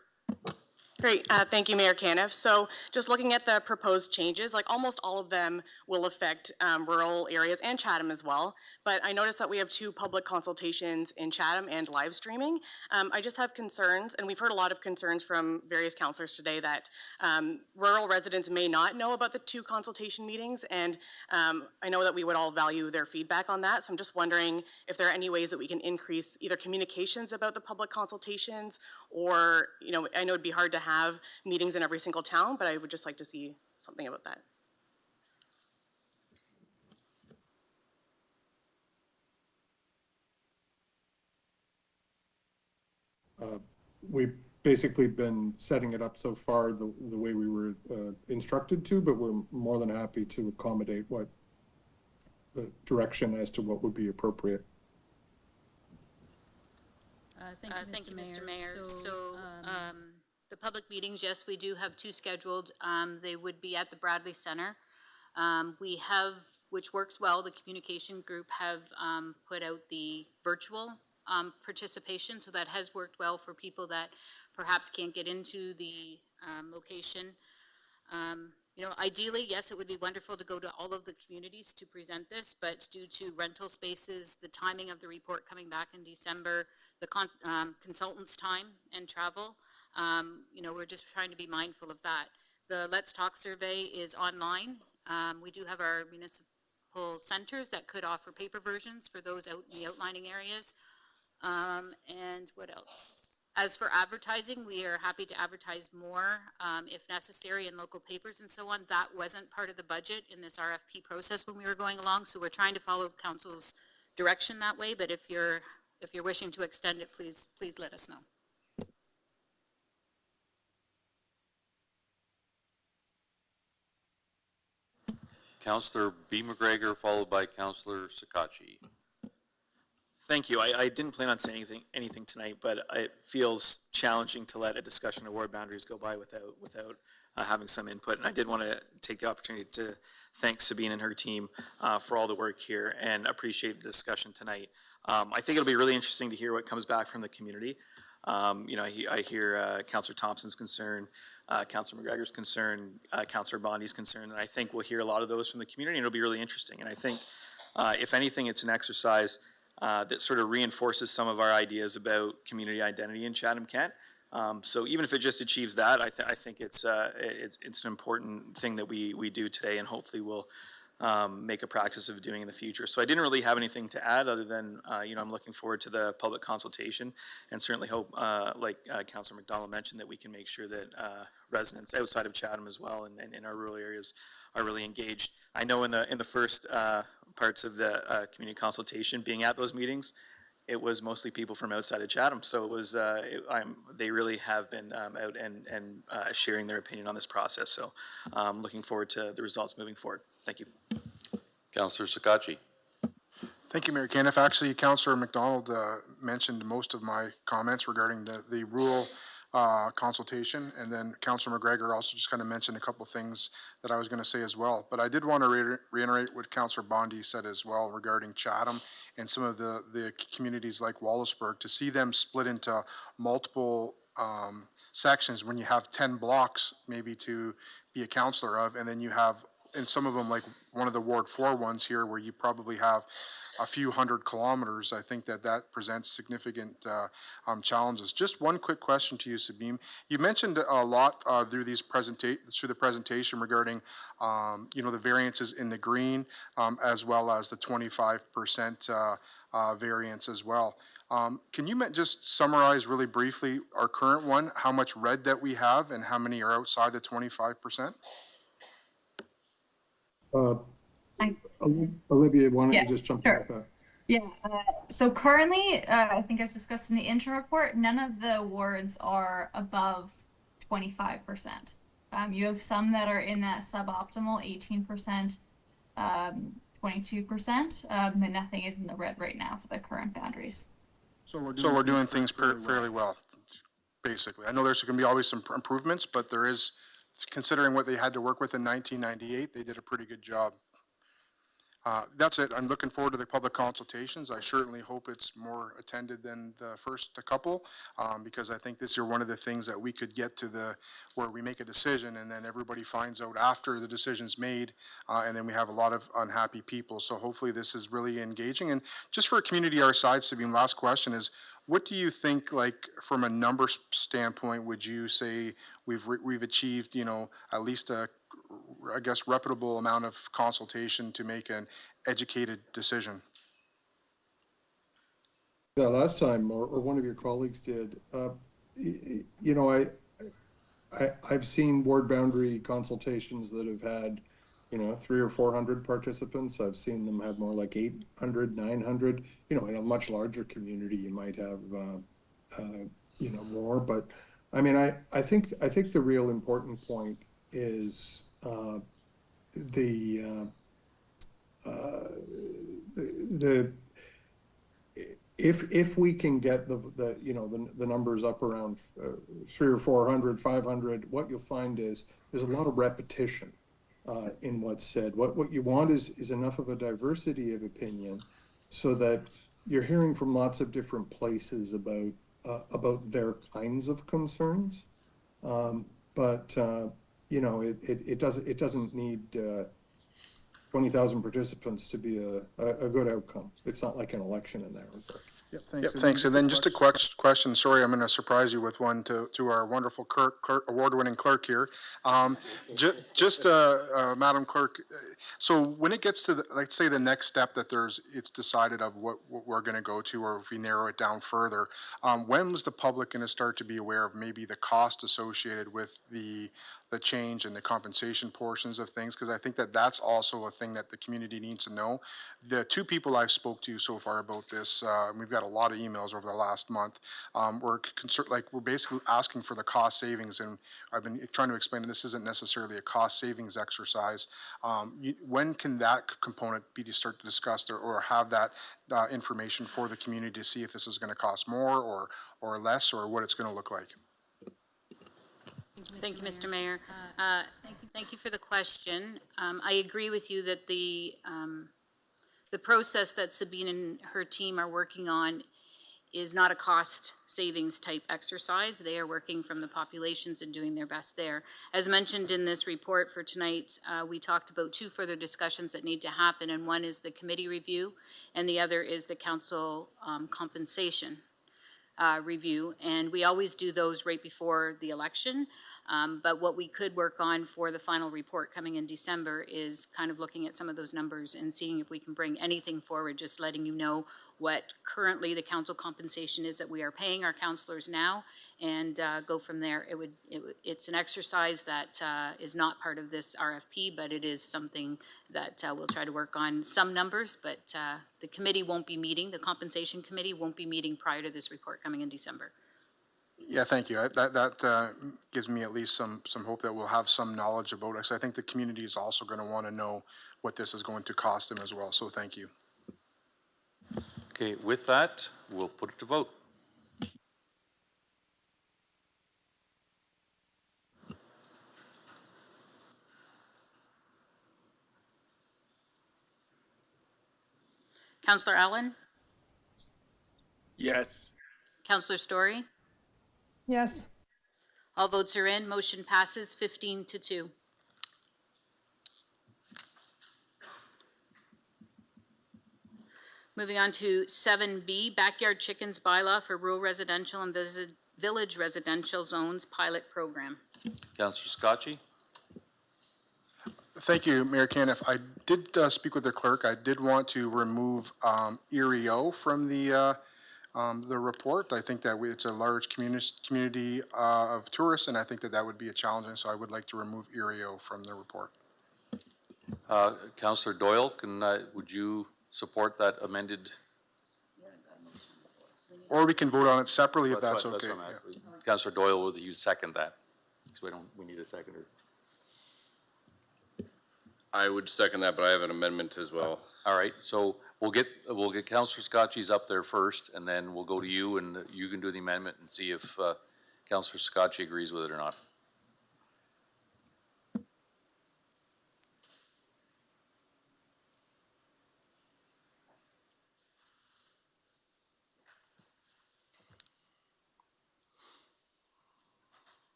Great, thank you, Mayor Caniff. So just looking at the proposed changes, like almost all of them will affect rural areas and Chatham as well. But I noticed that we have 2 public consultations in Chatham and live streaming. I just have concerns, and we've heard a lot of concerns from various councillors today that rural residents may not know about the 2 consultation meetings, and I know that we would all value their feedback on that. So I'm just wondering if there are any ways that we can increase either communications about the public consultations, or, you know, I know it'd be hard to have meetings in every single town, but I would just like to see something about that. We've basically been setting it up so far the way we were instructed to, but we're more than happy to accommodate what the direction as to what would be appropriate. Thank you, Mr. Mayor. So, the public meetings, yes, we do have 2 scheduled. They would be at the Bradley Center. We have, which works well, the communication group have put out the virtual participation, so that has worked well for people that perhaps can't get into the location. You know, ideally, yes, it would be wonderful to go to all of the communities to present this, but due to rental spaces, the timing of the report coming back in December, the consultants' time and travel, you know, we're just trying to be mindful of that. The Let's Talk survey is online. We do have our municipal centers that could offer paper versions for those out in the outlining areas. And what else? As for advertising, we are happy to advertise more if necessary in local papers and so on. That wasn't part of the budget in this RFP process when we were going along, so we're trying to follow council's direction that way, but if you're wishing to extend it, please let us know. Councillor B. McGregor, followed by Councillor Sakachi. Thank you. I didn't plan on saying anything tonight, but it feels challenging to let a discussion of ward boundaries go by without having some input. And I did want to take the opportunity to thank Sabine and her team for all the work here and appreciate the discussion tonight. I think it'll be really interesting to hear what comes back from the community. You know, I hear Councillor Thompson's concern, Councillor McGregor's concern, Councillor Bondi's concern, and I think we'll hear a lot of those from the community, and it'll be really interesting. And I think, if anything, it's an exercise that sort of reinforces some of our ideas about community identity in Chatham-Kent. So even if it just achieves that, I think it's an important thing that we do today, and hopefully we'll make a practice of doing in the future. So I didn't really have anything to add other than, you know, I'm looking forward to the public consultation, and certainly hope, like Councillor McDonald mentioned, that we can make sure that residents outside of Chatham as well and in our rural areas are really engaged. I know in the first parts of the community consultation, being at those meetings, it was mostly people from outside of Chatham. So it was they really have been out and sharing their opinion on this process. So I'm looking forward to the results moving forward. Thank you. Councillor Sakachi. Thank you, Mayor Caniff. Actually, Councillor McDonald mentioned most of my comments regarding the rural consultation, and then Councillor McGregor also just kind of mentioned a couple of things that I was going to say as well. But I did want to reiterate what Councillor Bondi said as well regarding Chatham and some of the communities like Wallaceburg, to see them split into multiple sections when you have 10 blocks maybe to be a councillor of, and then you have, in some of them, like one of the Ward 4 ones here, where you probably have a few hundred kilometers. I think that presents significant challenges. Just one quick question to you, Sabine. You mentioned a lot through the presentation regarding, you know, the variances in the green, as well as the 25% variance as well. Can you just summarize really briefly our current one, how much red that we have, and how many are outside the 25%? Olivia, why don't Yeah, you just jump sure. in with that? Yeah, so currently, I think as discussed in the interim report, none of the wards are above 25%. You have some that are in that suboptimal 18%, 22%, but nothing is in the red right now for the current boundaries. So we're doing things fairly well, basically. I know there's going to be always some improvements, but there is, considering what they had to work with in 1998, they did a pretty good job. That's it. I'm looking forward to the public consultations. I certainly hope it's more attended than the first couple, because I think this is one of the things that we could get to where we make a decision and then everybody finds out after the decision's made, and then we have a lot of unhappy people. So hopefully this is really engaging. And just for a community our size, Sabine, last question is, what do you think, like, from a numbers standpoint, would you say we've achieved, at least I guess, reputable amount of consultation to make an educated decision? Yeah, last time, or one of your colleagues did, I've seen ward boundary consultations that have had, 300 or 400 participants. I've seen them have more like 800, 900, in a much larger community, you might have, more, but I mean, I think the real important point is, if we can get the numbers up around 300 or 400, 500, what you'll find is there's a lot of repetition in what's said. What you want is enough of a diversity of opinion so that you're hearing from lots of different places about their kinds of concerns, but it doesn't need 20,000 participants to be a good outcome. It's not like an election in that regard. Yep, thanks. And then just a question. Sorry, I'm going to surprise you with one to our wonderful award-winning clerk here. Madam Clerk, so when it gets to, let's say, the next step that it's decided of what we're going to go to, or if we narrow it down further, when was the public going to start to be aware of maybe the cost associated with the change and the compensation portions of things? Because I think that's also a thing that the community needs to know. The two people I've spoke to so far about this, we've got a lot of emails over the last month. We're basically asking for the cost savings, and I've been trying to explain that this isn't necessarily a cost savings exercise. When can that component be to start to discuss or have that information for the community to see if this is going to cost more or less, or what it's going to look like? Thank you, Mr. Mayor. Thank you for the question. I agree with you that the process that Sabine and her team are working on is not a cost savings type exercise. They are working from the populations and doing their best there. As mentioned in this report for tonight, we talked about two further discussions that need to happen, and one is the committee review, and the other is the council compensation review, and we always do those right before the election. But what we could work on for the final report coming in December is kind of looking at some of those numbers and seeing if we can bring anything forward, just letting you know what currently the council compensation is that we are paying our councillors now, and go from there. It's an exercise that is not part of this RFP, but it is something that we'll try to work on some numbers, but the committee won't be meeting, the compensation committee won't be meeting prior to this report coming in December. Yeah, thank you. That gives me at least some hope that we'll have some knowledge about it, because I think the community is also going to want to know what this is going to cost them as well, so thank you. Okay, with that, we'll put it to vote. Councillor Allen? Yes. Councillor Story? Yes. All votes are in. Motion passes 15-2. Moving on to 7B, Backyard Chickens Bylaw for Rural Residential and Village Residential Zones Pilot Program. Councillor Scotchy? Thank you, Mayor Caniff. I did speak with the clerk. I did want to remove ERIO from the report. I think that it's a large community of tourists, and I think that would be a challenge, so I would like to remove ERIO from the report. Councillor Doyle, would you support that amended? Or we can vote on it separately if that's okay. Councillor Doyle, will you second that? Because we need a seconder. I would second that, but I have an amendment as well. All right, so we'll get Councillor Scotchy's up there first, and then we'll go to you, and you can do the amendment and see if Councillor Scotchy agrees with it or not.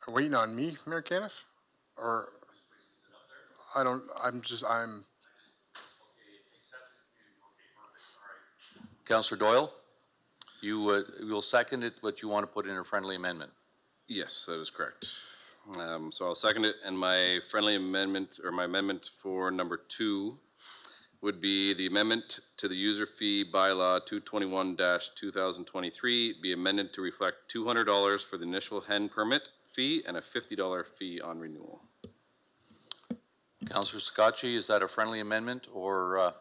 Waiting on me, Mayor Caniff? Or, I'm, Councillor Doyle, you will second it, but you want to put in a friendly amendment. Yes, that is correct. So I'll second it, and my friendly amendment, or my amendment for number 2 would be the amendment to the user fee bylaw 221-2023 be amended to reflect $200 for the initial hen permit fee and a $50 fee on renewal. Councillor Scotchy, is that a friendly amendment, or?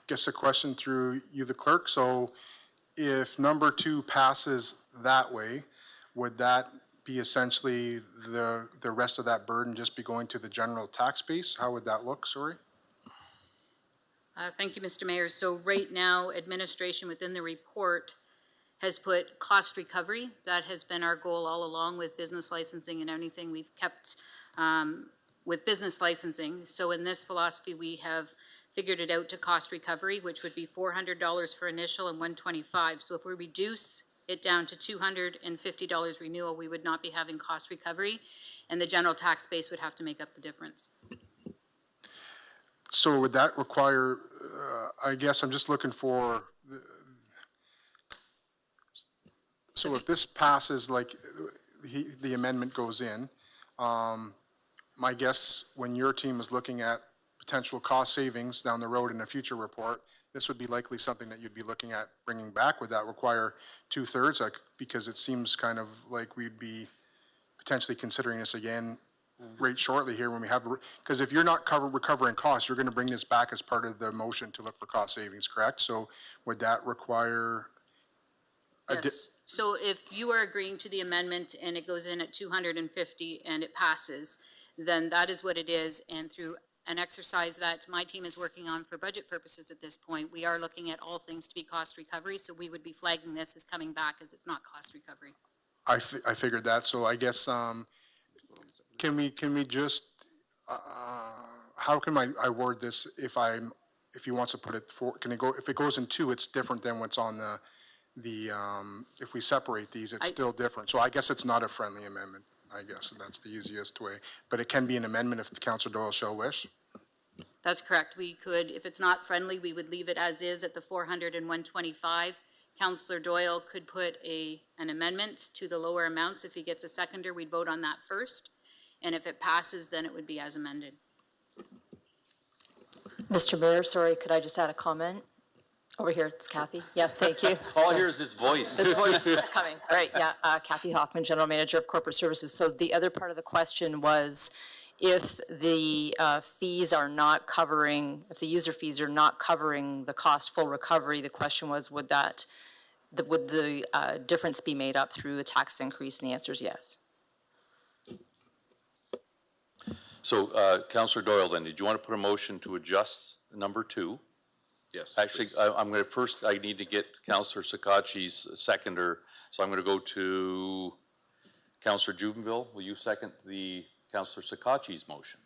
Guess a question through you, the clerk. So if number 2 passes that way, would that be essentially the rest of that burden just be going to the general tax base? How would that look, sorry? Thank you, Mr. Mayor. So right now, administration within the report has put cost recovery. That has been our goal all along with business licensing and anything we've kept with business licensing. So in this philosophy, we have figured it out to cost recovery, which would be $400 for initial and $125. So if we reduce it down to $250 renewal, we would not be having cost recovery, and the general tax base would have to make up the difference. So would that require, I guess I'm just looking for, so if this passes, like the amendment goes in, my guess when your team is looking at potential cost savings down the road in a future report, this would be likely something that you'd be looking at bringing back. Would that require 2/3? Because it seems kind of like we'd be potentially considering this again right shortly here when we have, because if you're not recovering costs, you're going to bring this back as part of the motion to look for cost savings, correct? So would that require? Yes. So if you are agreeing to the amendment and it goes in at 250 and it passes, then that is what it is. And through an exercise that my team is working on for budget purposes at this point, we are looking at all things to be cost recovery. So we would be flagging this as coming back as it's not cost recovery. I figured that. So I guess, can we just, how can I word this if he wants to put it for, can it go, if it goes in 2, it's different than what's on if we separate these, it's still different. So I guess it's not a friendly amendment, I guess, and that's the easiest way. But it can be an amendment if Councillor Doyle shall wish. That's correct. We could, if it's not friendly, we would leave it as is at the 400 and 125. Councillor Doyle could put an amendment to the lower amounts. If he gets a seconder, we'd vote on that first. And if it passes, then it would be as amended. Mr. Mayor, sorry, could I just add a comment? Over here, it's Kathy. Yeah, thank you. All I hear is his voice. This voice is coming. All right, yeah, Kathy Hoffman, General Manager of Corporate Services. So the other part of the question was if the fees are not covering, if the user fees are not covering the cost full recovery, the question was would the difference be made up through a tax increase? And the answer is yes. So, Councillor Doyle, then, did you want to put a motion to adjust number 2? Yes. Actually, I'm going to first, I need to get Councillor Sakatchi's seconder. So I'm going to go to Councillor Juvenville. Will you second the Councillor Sakatchi's motion?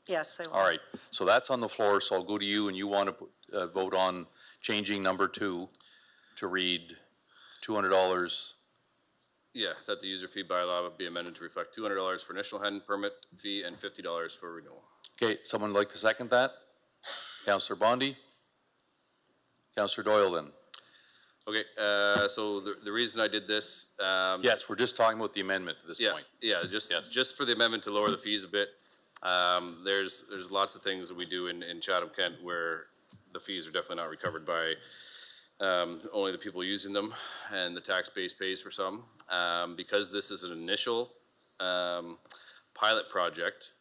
Yes, I will. All right. So that's on the floor. So I'll go to you, and you want to vote on changing number 2 to read $200. Yeah, that the user fee bylaw would be amended to reflect $200 for initial hen permit fee and $50 for renewal. Okay, someone like to second that? Councillor Bondi? Councillor Doyle, then. Okay, so the reason I did this. Yes, we're just talking about the amendment at this point. Yeah, just for the amendment to lower the fees a bit. There's lots of things that we do in Chatham-Kent where the fees are definitely not recovered by only the people using them, and the tax base pays for some. Because this is an initial pilot project,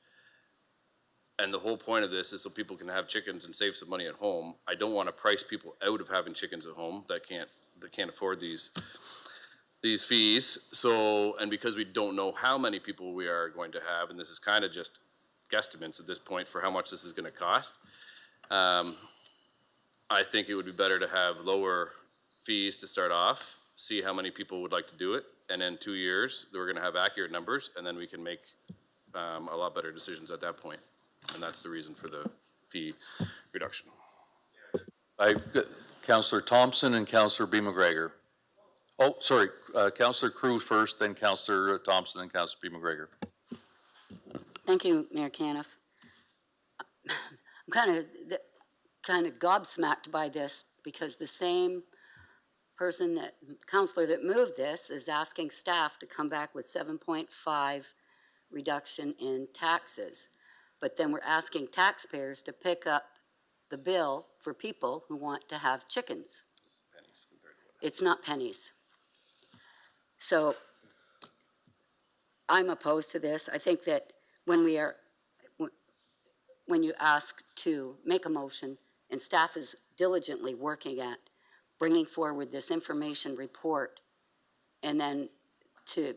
And the whole point of this is so people can have chickens and save some money at home. I don't want to price people out of having chickens at home that can't afford these fees. So, and because we don't know how many people we are going to have, and this is kind of just guesstimates at this point for how much this is going to cost, I think it would be better to have lower fees to start off, see how many people would like to do it, and in 2 years, we're going to have accurate numbers, and then we can make a lot better decisions at that point. And that's the reason for the fee reduction. Councillor Thompson and Councillor B. McGregor. Oh, sorry, Councillor Crew first, then Councillor Thompson, then Councillor B. McGregor. Thank you, Mayor Caniff. I'm kind of gobsmacked by this because the same councillor that moved this is asking staff to come back with 7.5 reduction in taxes. But then we're asking taxpayers to pick up the bill for people who want to have chickens. It's not pennies. So I'm opposed to this. I think that when you ask to make a motion and staff is diligently working at bringing forward this information report and then to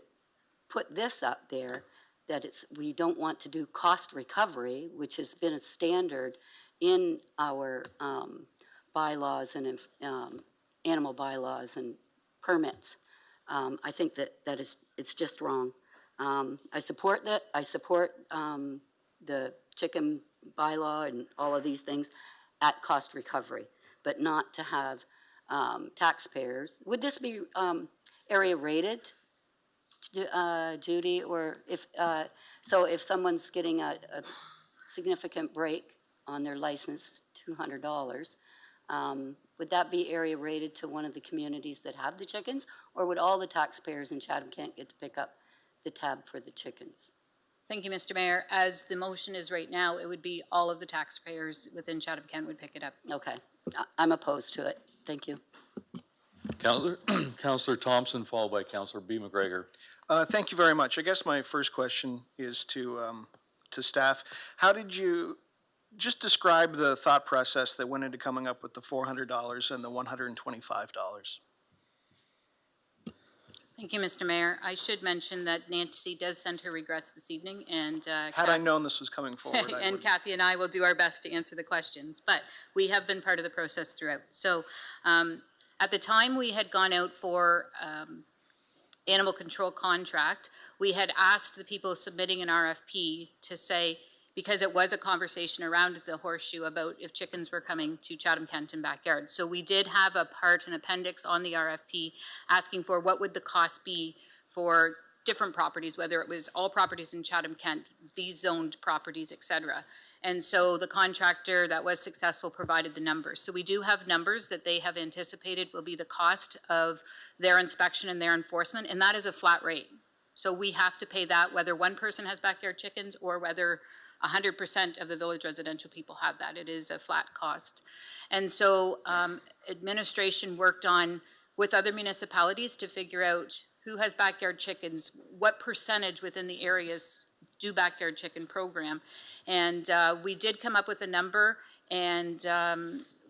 put this up there, that we don't want to do cost recovery, which has been a standard in our bylaws and animal bylaws and permits. I think that it's just wrong. I support that. I support the chicken bylaw and all of these things at cost recovery, but not to have taxpayers. Would this be area rated, Judy, or if someone's getting a significant break on their license, $200, would that be area rated to one of the communities that have the chickens, or would all the taxpayers in Chatham-Kent get to pick up the tab for the chickens? Thank you, Mr. Mayor. As the motion is right now, it would be all of the taxpayers within Chatham-Kent would pick it up. Okay, I'm opposed to it. Thank you. Councillor Thompson, followed by Councillor B. McGregor. Thank you very much. I guess my first question is to staff. How did you just describe the thought process that went into coming up with the $400 and the $125? Thank you, Mr. Mayor. I should mention that Nancy does send her regrets this evening, and Had I known this was coming forward, I and would. Kathy and I will do our best to answer the questions, but we have been part of the process throughout. So at the time we had gone out for animal control contract, we had asked the people submitting an RFP to say, because it was a conversation around the horseshoe about if chickens were coming to Chatham-Kent and backyard. So we did have a part, an appendix on the RFP asking for what would the cost be for different properties, whether it was all properties in Chatham-Kent, these zoned properties, et cetera. And so the contractor that was successful provided the numbers. So we do have numbers that they have anticipated will be the cost of their inspection and their enforcement, and that is a flat rate. So we have to pay that whether one person has backyard chickens or whether 100% of the village residential people have that. It is a flat cost. And so administration worked on with other municipalities to figure out who has backyard chickens, what percentage within the areas do backyard chicken program. And we did come up with a number, and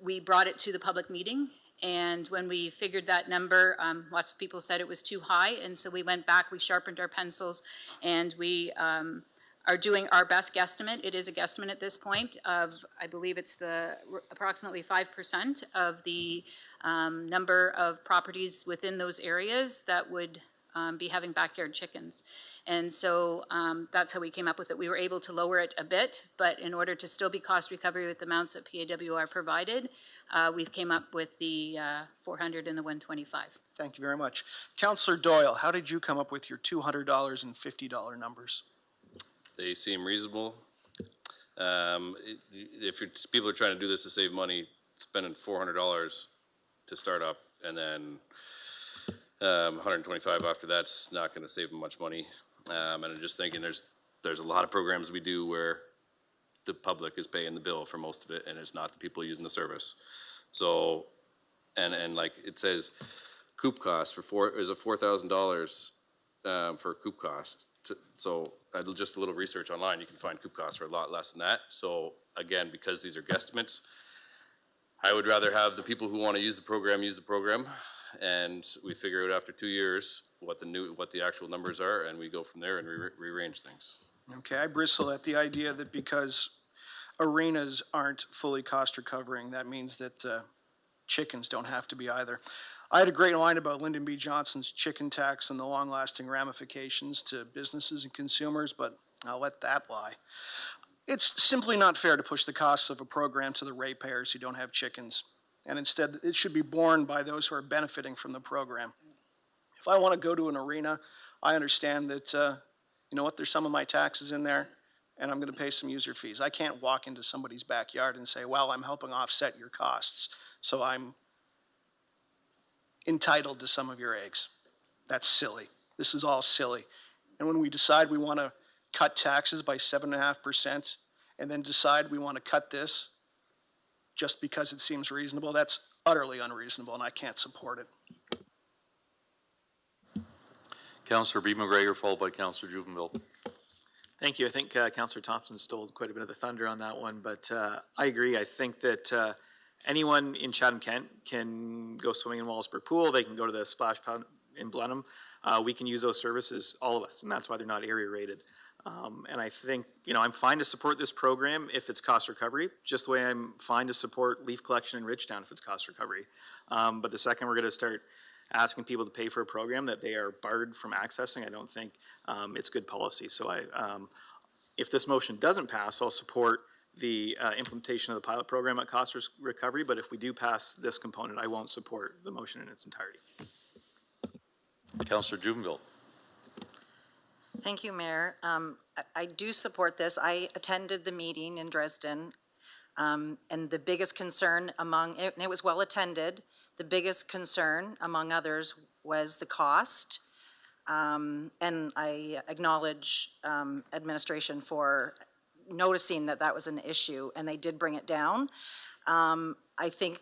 we brought it to the public meeting. And when we figured that number, lots of people said it was too high. And so we went back, we sharpened our pencils, and we are doing our best guesstimate. It is a guesstimate at this point of, I believe it's the approximately 5% of the number of properties within those areas that would be having backyard chickens. And so that's how we came up with it. We were able to lower it a bit, but in order to still be cost recovery with the amounts that PAWR provided, we've came up with the 400 and the 125. Thank you very much. Councillor Doyle, how did you come up with your $200 and $50 numbers? They seem reasonable. If people are trying to do this to save money, spending $400 to start up and then 125 after that's not going to save them much money. And I'm just thinking there's a lot of programs we do where the public is paying the bill for most of it, and it's not the people using the service. So, and like it says, coop cost is $4,000 for a coop cost, So just a little research online, you can find coop costs for a lot less than that. So again, because these are guesstimates, I would rather have the people who want to use the program, and we figure out after 2 years what the actual numbers are, and we go from there and rearrange things. Okay, I bristle at the idea that because arenas aren't fully cost recovering, that means that chickens don't have to be either. I had a great line about Lyndon B. Johnson's chicken tax and the long-lasting ramifications to businesses and consumers, but I'll let that lie. It's simply not fair to push the costs of a program to the ratepayers who don't have chickens, and instead it should be borne by those who are benefiting from the program. If I want to go to an arena, I understand that, you know what, there's some of my taxes in there, and I'm going to pay some user fees. I can't walk into somebody's backyard and say, well, I'm helping offset your costs, so I'm entitled to some of your eggs. That's silly. This is all silly. And when we decide we want to cut taxes by 7.5% and then decide we want to cut this just because it seems reasonable, that's utterly unreasonable, and I can't support it. Councillor B. McGregor, followed by Councillor Juvenville. Thank you. I think Councillor Thompson stole quite a bit of the thunder on that one, but I agree. I think that anyone in Chatham-Kent can go swimming in Wallsburg Pool. They can go to the splash pad in Blenheim. We can use those services, all of us, and that's why they're not area rated. And I think, you know, I'm fine to support this program if it's cost recovery, just the way I'm fine to support leaf collection in Ridgetown if it's cost recovery. But the second we're going to start asking people to pay for a program that they are barred from accessing, I don't think it's good policy. So if this motion doesn't pass, I'll support the implementation of the pilot program at cost recovery, but if we do pass this component, I won't support the motion in its entirety. Councillor Juvenville. Thank you, Mayor. I do support this. I attended the meeting in Dresden, and the biggest concern and it was well attended, the biggest concern among others was the cost. And I acknowledge administration for noticing that that was an issue, and they did bring it down. I think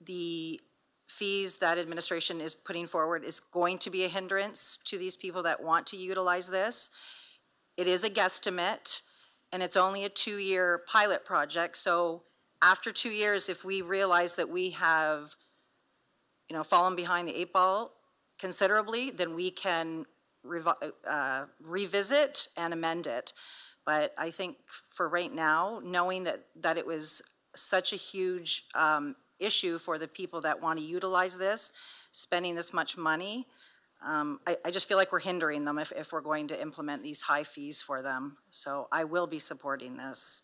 the fees that administration is putting forward is going to be a hindrance to these people that want to utilize this. It is a guesstimate, and it's only a 2-year pilot project. So after 2 years, if we realize that we have, you know, fallen behind the 8 ball considerably, then we can revisit and amend it. But I think for right now, knowing that it was such a huge issue for the people that want to utilize this, spending this much money, I just feel like we're hindering them if we're going to implement these high fees for them. So I will be supporting this.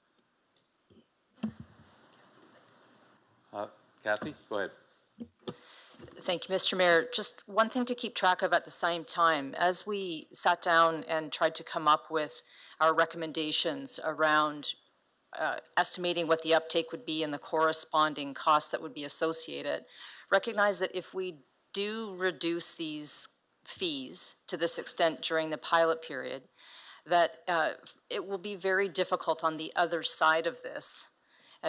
Kathy, go ahead. Thank you, Mr. Mayor. Just one thing to keep track of at the same time. As we sat down and tried to come up with our recommendations around estimating what the uptake would be and the corresponding costs that would be associated, recognize that if we do reduce these fees to this extent during the pilot period, that it will be very difficult on the other side of this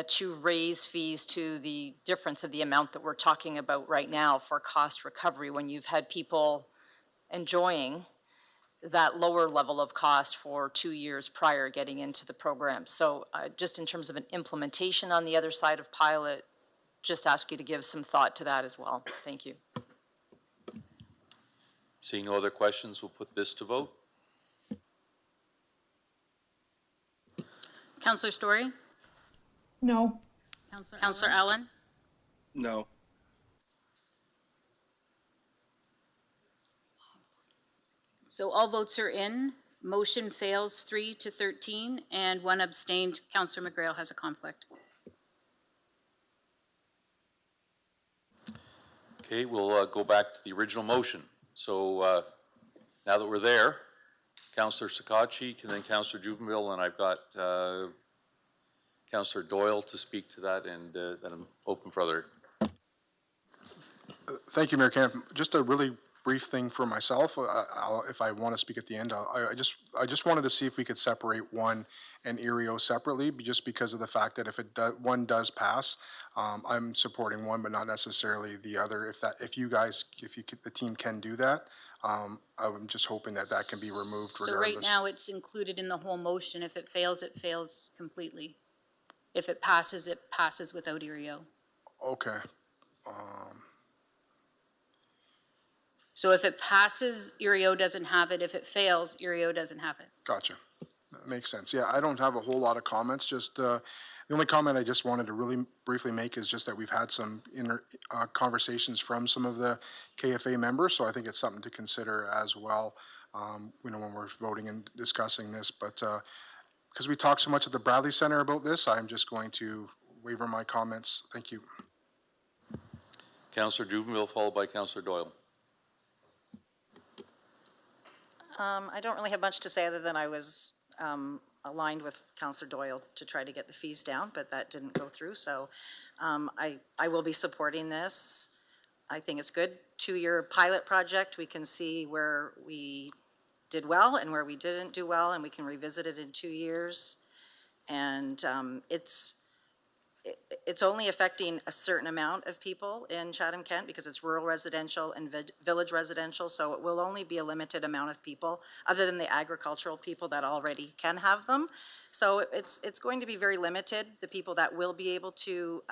to raise fees to the difference of the amount that we're talking about right now for cost recovery when you've had people enjoying that lower level of cost for 2 years prior getting into the program. So just in terms of an implementation on the other side of pilot, just ask you to give some thought to that as well. Thank you. Seeing no other questions, we'll put this to vote. Councillor Story? No. Councillor Allen? No. So all votes are in. Motion fails 3-13, and 1 abstained. Councillor McGrail has a conflict. Okay, we'll go back to the original motion. So now that we're there, Councillor Sakachi and then Councillor Juvenville, and I've got Councillor Doyle to speak to that, and then I'm open for other. Thank you, Mayor Camp. Just a really brief thing for myself. If I want to speak at the end, I just wanted to see if we could separate one and ERIO separately, just because of the fact that if one does pass, I'm supporting one, but not necessarily the other. If the team can do that, I'm just hoping that that can be removed So regardless. right now, it's included in the whole motion. If it fails completely. If it passes without ERIO. Okay. So if it passes, ERIO doesn't have it. If it fails, ERIO doesn't have it. Gotcha. That makes sense. Yeah, I don't have a whole lot of comments, just, the only comment I just wanted to really briefly make is just that we've had some conversations from some of the KFA members, so I think it's something to consider as well, you know, when we're voting and discussing this, but, because we talked so much at the Bradley Center about this, I'm just going to waiver my comments. Thank you. Councillor Juvenile, followed by Councillor Doyle. I don't really have much to say other than I was aligned with Councillor Doyle to try to get the fees down, but that didn't go through, so I will be supporting this. I think it's good. 2-year pilot project, we can see where we did well and where we didn't do well, and we can revisit it in 2 years. And it's only affecting a certain amount of people in Chatham-Kent because it's rural residential and village residential, so it will only be a limited amount of people, other than the agricultural people that already can have them. So it's going to be very limited, the people that will be able to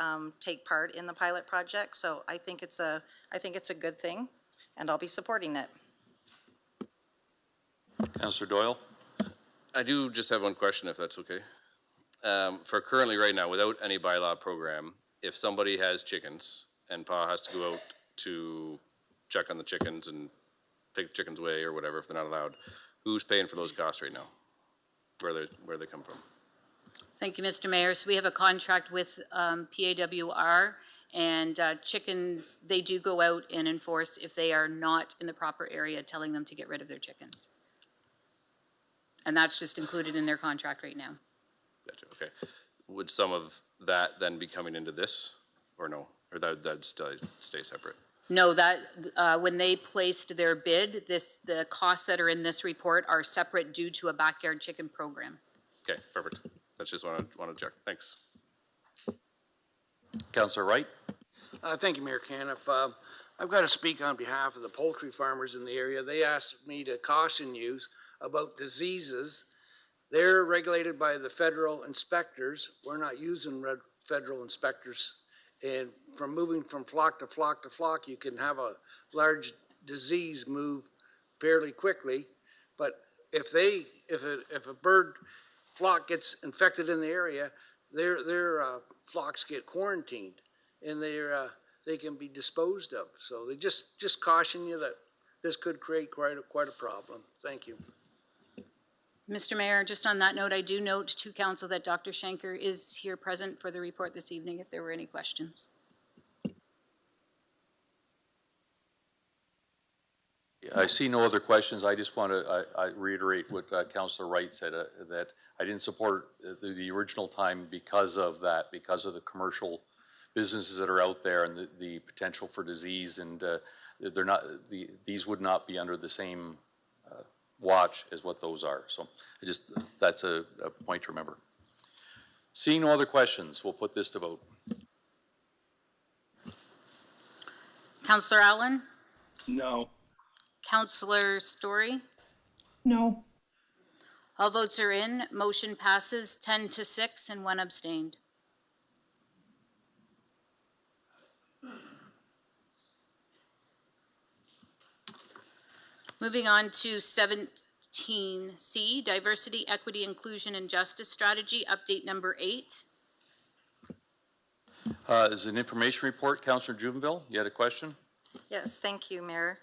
take part in the pilot project. So I think it's a good thing, and I'll be supporting it. Councillor Doyle? I do just have one question, if that's okay. For currently right now, without any bylaw program, if somebody has chickens and Pa has to go out to check on the chickens and take the chickens away or whatever, if they're not allowed, who's paying for those costs right now? Where they come from? Thank you, Mr. Mayor. So we have a contract with PAWR, and chickens, they do go out and enforce if they are not in the proper area, telling them to get rid of their chickens. And that's just included in their contract right now. Gotcha, okay. Would some of that then be coming into this, or no? Or that'd stay separate? No, that, when they placed their bid, the costs that are in this report are separate due to a backyard chicken program. Okay, perfect. That's just want to check. Thanks. Councillor Wright? Thank you, Mayor Caniff. I've got to speak on behalf of the poultry farmers in the area. They asked me to caution you about diseases. They're regulated by the federal inspectors. We're not using federal inspectors. And from moving from flock to flock to flock, you can have a large disease move fairly quickly. But if a bird flock gets infected in the area, their flocks get quarantined, and they can be disposed of. So they just caution you that this could create quite a problem. Thank you. Mr. Mayor, just on that note, I do note to council that Dr. Schenker is here present for the report this evening if there were any questions. I see no other questions. I just want to I reiterate what Councillor Wright said, that I didn't support the original time because of that, because of the commercial businesses that are out there and the potential for disease, and they're not, these would not be under the same watch as what those are. So that's a point to remember. Seeing no other questions, we'll put this to vote. Councillor Allen? No. Councillor Story? No. All votes are in. Motion passes 10-6 and 1 abstained. Moving on to 17C, Diversity, Equity, Inclusion, and Justice Strategy, update number 8. Is an information report. Councillor Juvenile, you had a question? Yes, thank you, Mayor.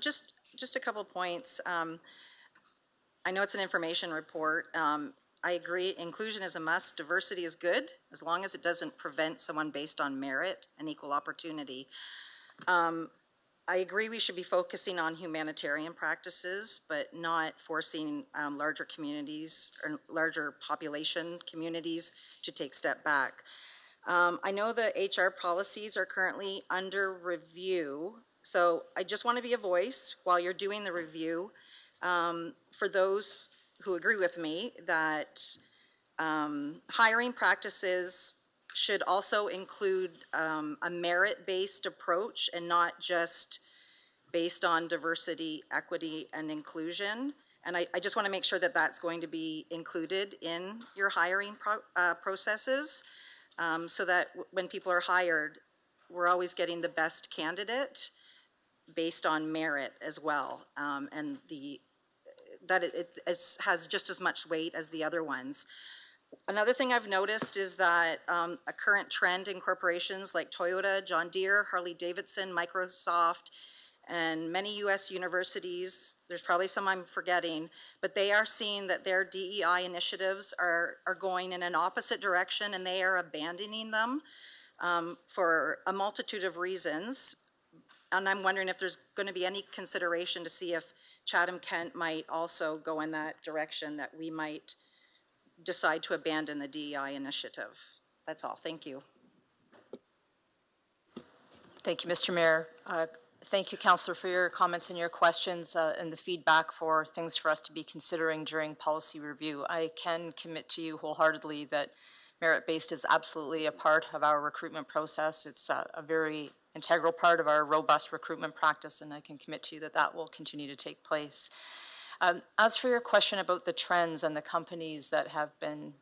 Just a couple points. I know it's an information report. I agree, inclusion is a must. Diversity is good, as long as it doesn't prevent someone based on merit and equal opportunity. I agree we should be focusing on humanitarian practices, but not forcing larger communities or larger population communities to take a step back. I know the HR policies are currently under review, so I just want to be a voice while you're doing the review for those who agree with me that hiring practices should also include a merit-based approach and not just based on diversity, equity, and inclusion. And I just want to make sure that that's going to be included in your hiring processes, so that when people are hired, we're always getting the best candidate based on merit as well. And that it has just as much weight as the other ones. Another thing I've noticed is that a current trend in corporations like Toyota, John Deere, Harley-Davidson, Microsoft, and many US universities, there's probably some I'm forgetting, but they are seeing that their DEI initiatives are going in an opposite direction, and they are abandoning them for a multitude of reasons. And I'm wondering if there's going to be any consideration to see if Chatham-Kent might also go in that direction, that we might decide to abandon the DEI initiative. That's all. Thank you. Thank you, Mr. Mayor. Thank you, Councillor, for your comments and your questions and the feedback for things for us to be considering during policy review. I can commit to you wholeheartedly that merit-based is absolutely a part of our recruitment process. It's a very integral part of our robust recruitment practice, and I can commit to you that that will continue to take place. As for your question about the trends and the companies that have been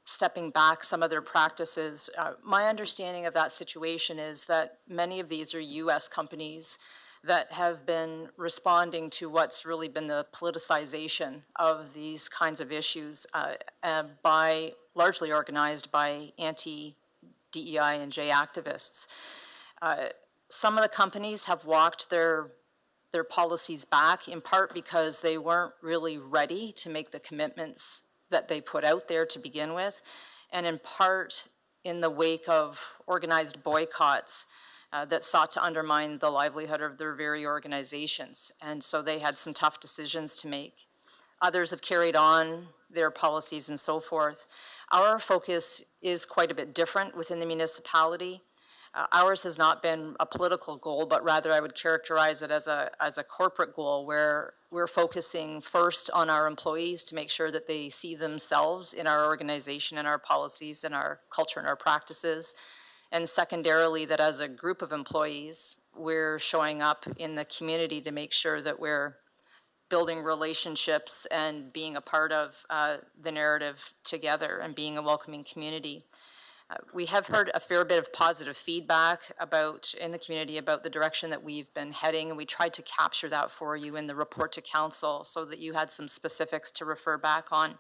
stepping back some of their practices, my understanding of that situation is that many of these are U.S. companies that have been responding to what's really been the politicization of these kinds of issues largely organized by anti-DEI and J activists. Some of the companies have walked their policies back, in part because they weren't really ready to make the commitments that they put out there to begin with, and in part in the wake of organized boycotts that sought to undermine the livelihood of their very organizations. And so they had some tough decisions to make. Others have carried on their policies and so forth. Our focus is quite a bit different within the municipality. Ours has not been a political goal, but rather I would characterize it as a corporate goal, where we're focusing first on our employees to make sure that they see themselves in our organization and our policies and our culture and our practices. And secondarily, that as a group of employees, we're showing up in the community to make sure that we're building relationships and being a part of the narrative together and being a welcoming community. We have heard a fair bit of positive feedback in the community about the direction that we've been heading, and we tried to capture that for you in the report to council so that you had some specifics to refer back on.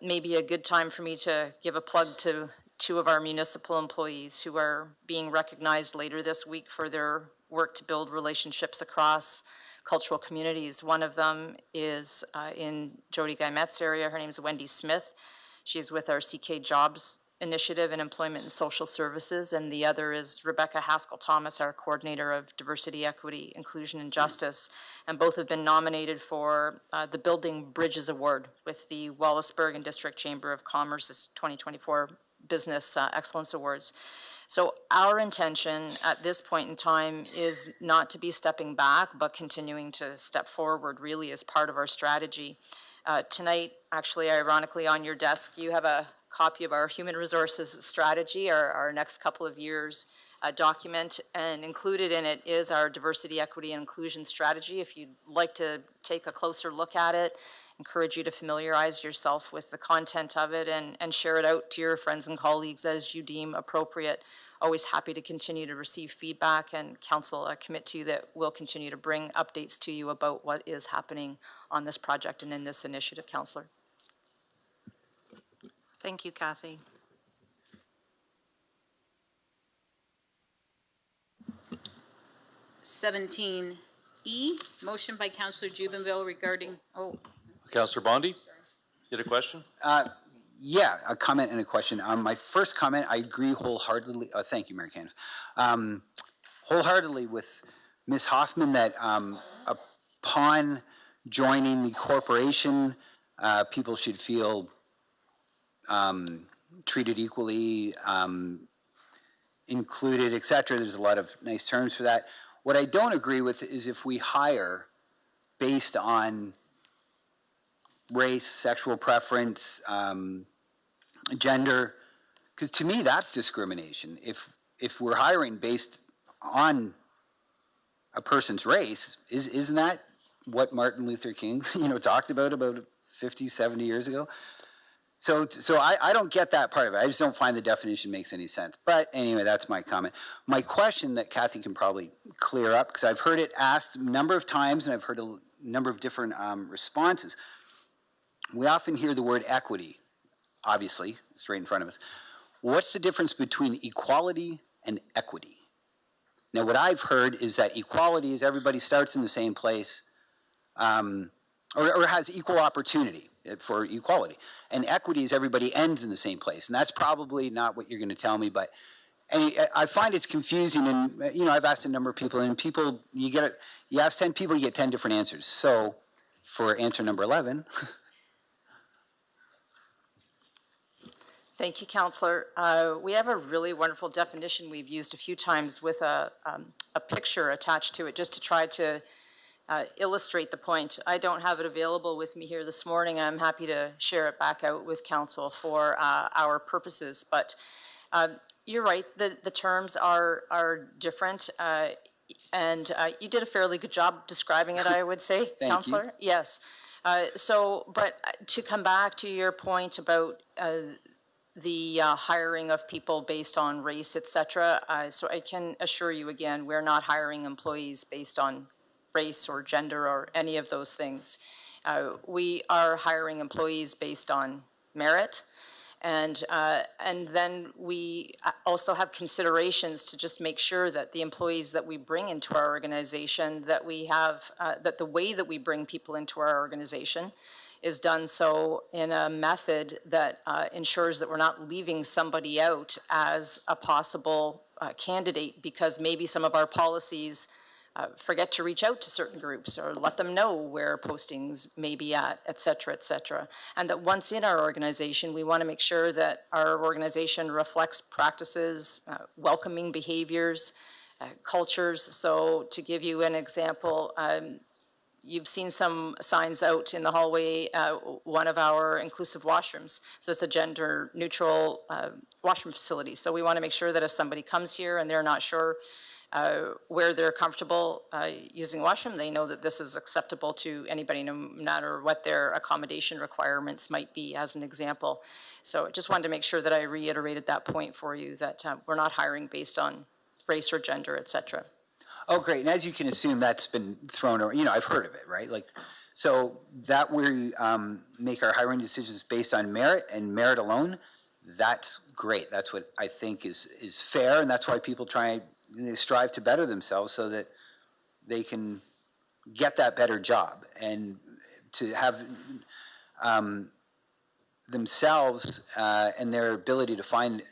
Maybe a good time for me to give a plug to two of our municipal employees who are being recognized later this week for their work to build relationships across cultural communities. One of them is in Jody Guymet's area. Her name is Wendy Smith. She's with our CK Jobs Initiative in Employment and Social Services, and the other is Rebecca Haskell-Thomas, our Coordinator of Diversity, Equity, Inclusion, and Justice, and both have been nominated for the Building Bridges Award with the Wallaceburg and District Chamber of Commerce's 2024 Business Excellence Awards. So our intention at this point in time is not to be stepping back, but continuing to step forward really as part of our strategy. Tonight, actually, ironically, on your desk, you have a copy of our human resources strategy, our next couple of years document, and included in it is our diversity, equity, and inclusion strategy. If you'd like to take a closer look at it, encourage you to familiarize yourself with the content of it and share it out to your friends and colleagues as you deem appropriate. Always happy to continue to receive feedback, and council commit to you that we'll continue to bring updates to you about what is happening on this project and in this initiative, Councillor. Thank you, Kathy. (17) E, motion by Councillor Jubenville regarding, Councillor Bondi, you had a question? Yeah, a comment and a question. My first comment, I agree wholeheartedly. Thank you, Mayor Candiff. Wholeheartedly with Ms. Hoffman that upon joining the corporation, people should feel treated equally, included, etc. There's a lot of nice terms for that. What I don't agree with is if we hire based on race, sexual preference, gender, because to me that's discrimination. If we're hiring based on a person's race. Isn't that what Martin Luther King, talked about 50, 70 years ago? So I don't get that part of it. I just don't find the definition makes any sense. But anyway, that's my comment. My question that Kathy can probably clear up, because I've heard it asked a number of times and I've heard a number of different responses. We often hear the word equity, obviously, it's right in front of us. What's the difference between equality and equity? Now, what I've heard is that equality is everybody starts in the same place, or has equal opportunity for equality. And equity is everybody ends in the same place. And that's probably not what you're going to tell me, but I find it's confusing. And, I've asked a number of people, and you ask 10 people, you get 10 different answers. So for answer number 11. Thank you, Councillor. We have a really wonderful definition we've used a few times with a picture attached to it just to try to illustrate the point. I don't have it available with me here this morning. I'm happy to share it back out with Council for our purposes. But you're right, the terms are different. And you did a fairly good job describing it, I would say, Councillor. Yes. But to come back to your point about the hiring of people based on race, et cetera. So I can assure you again, we're not hiring employees based on race or gender or any of those things. We are hiring employees based on merit. And then we also have considerations to just make sure that the employees that we bring into our organization, that we have, that the way that we bring people into our organization is done so in a method that ensures that we're not leaving somebody out as a possible candidate because maybe some of our policies forget to reach out to certain groups or let them know where postings may be at, et cetera, et cetera. And that once in our organization, we want to make sure that our organization reflects practices, welcoming behaviors, cultures. So to give you an example, you've seen some signs out in the hallway, one of our inclusive washrooms. So it's a gender neutral washroom facility. So we want to make sure that if somebody comes here and they're not sure where they're comfortable using a washroom, they know that this is acceptable to anybody, no matter what their accommodation requirements might be, as an example. So I just wanted to make sure that I reiterated that point for you, that we're not hiring based on race or gender, et cetera. Oh, great. And as you can assume, that's been thrown around. I've heard of it, right? So that we make our hiring decisions based on merit and merit alone, that's great. That's what I think is fair, and that's why people strive to better themselves so that they can get that better job and to have themselves and their ability to find,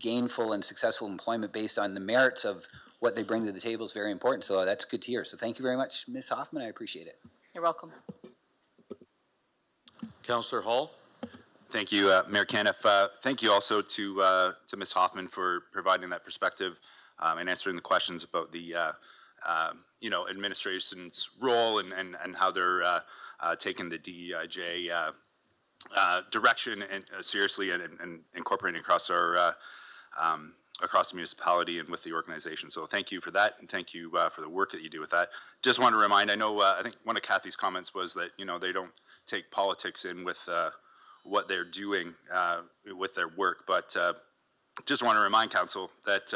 gainful and successful employment based on the merits of what they bring to the table is very important. So that's good to hear. So thank you very much, Ms. Hoffman. I appreciate it. You're welcome. Councillor Hall. Thank you, Mayor Caniff. Thank you also to Ms. Hoffman for providing that perspective and answering the questions about the administration's role and how they're taking the DEIJ direction and seriously and incorporating across our across the municipality and with the organization. So thank you for that, and thank you for the work that you do with that. Just want to remind, I know, I think one of Kathy's comments was that, they don't take politics in with what they're doing with their work, but just want to remind council that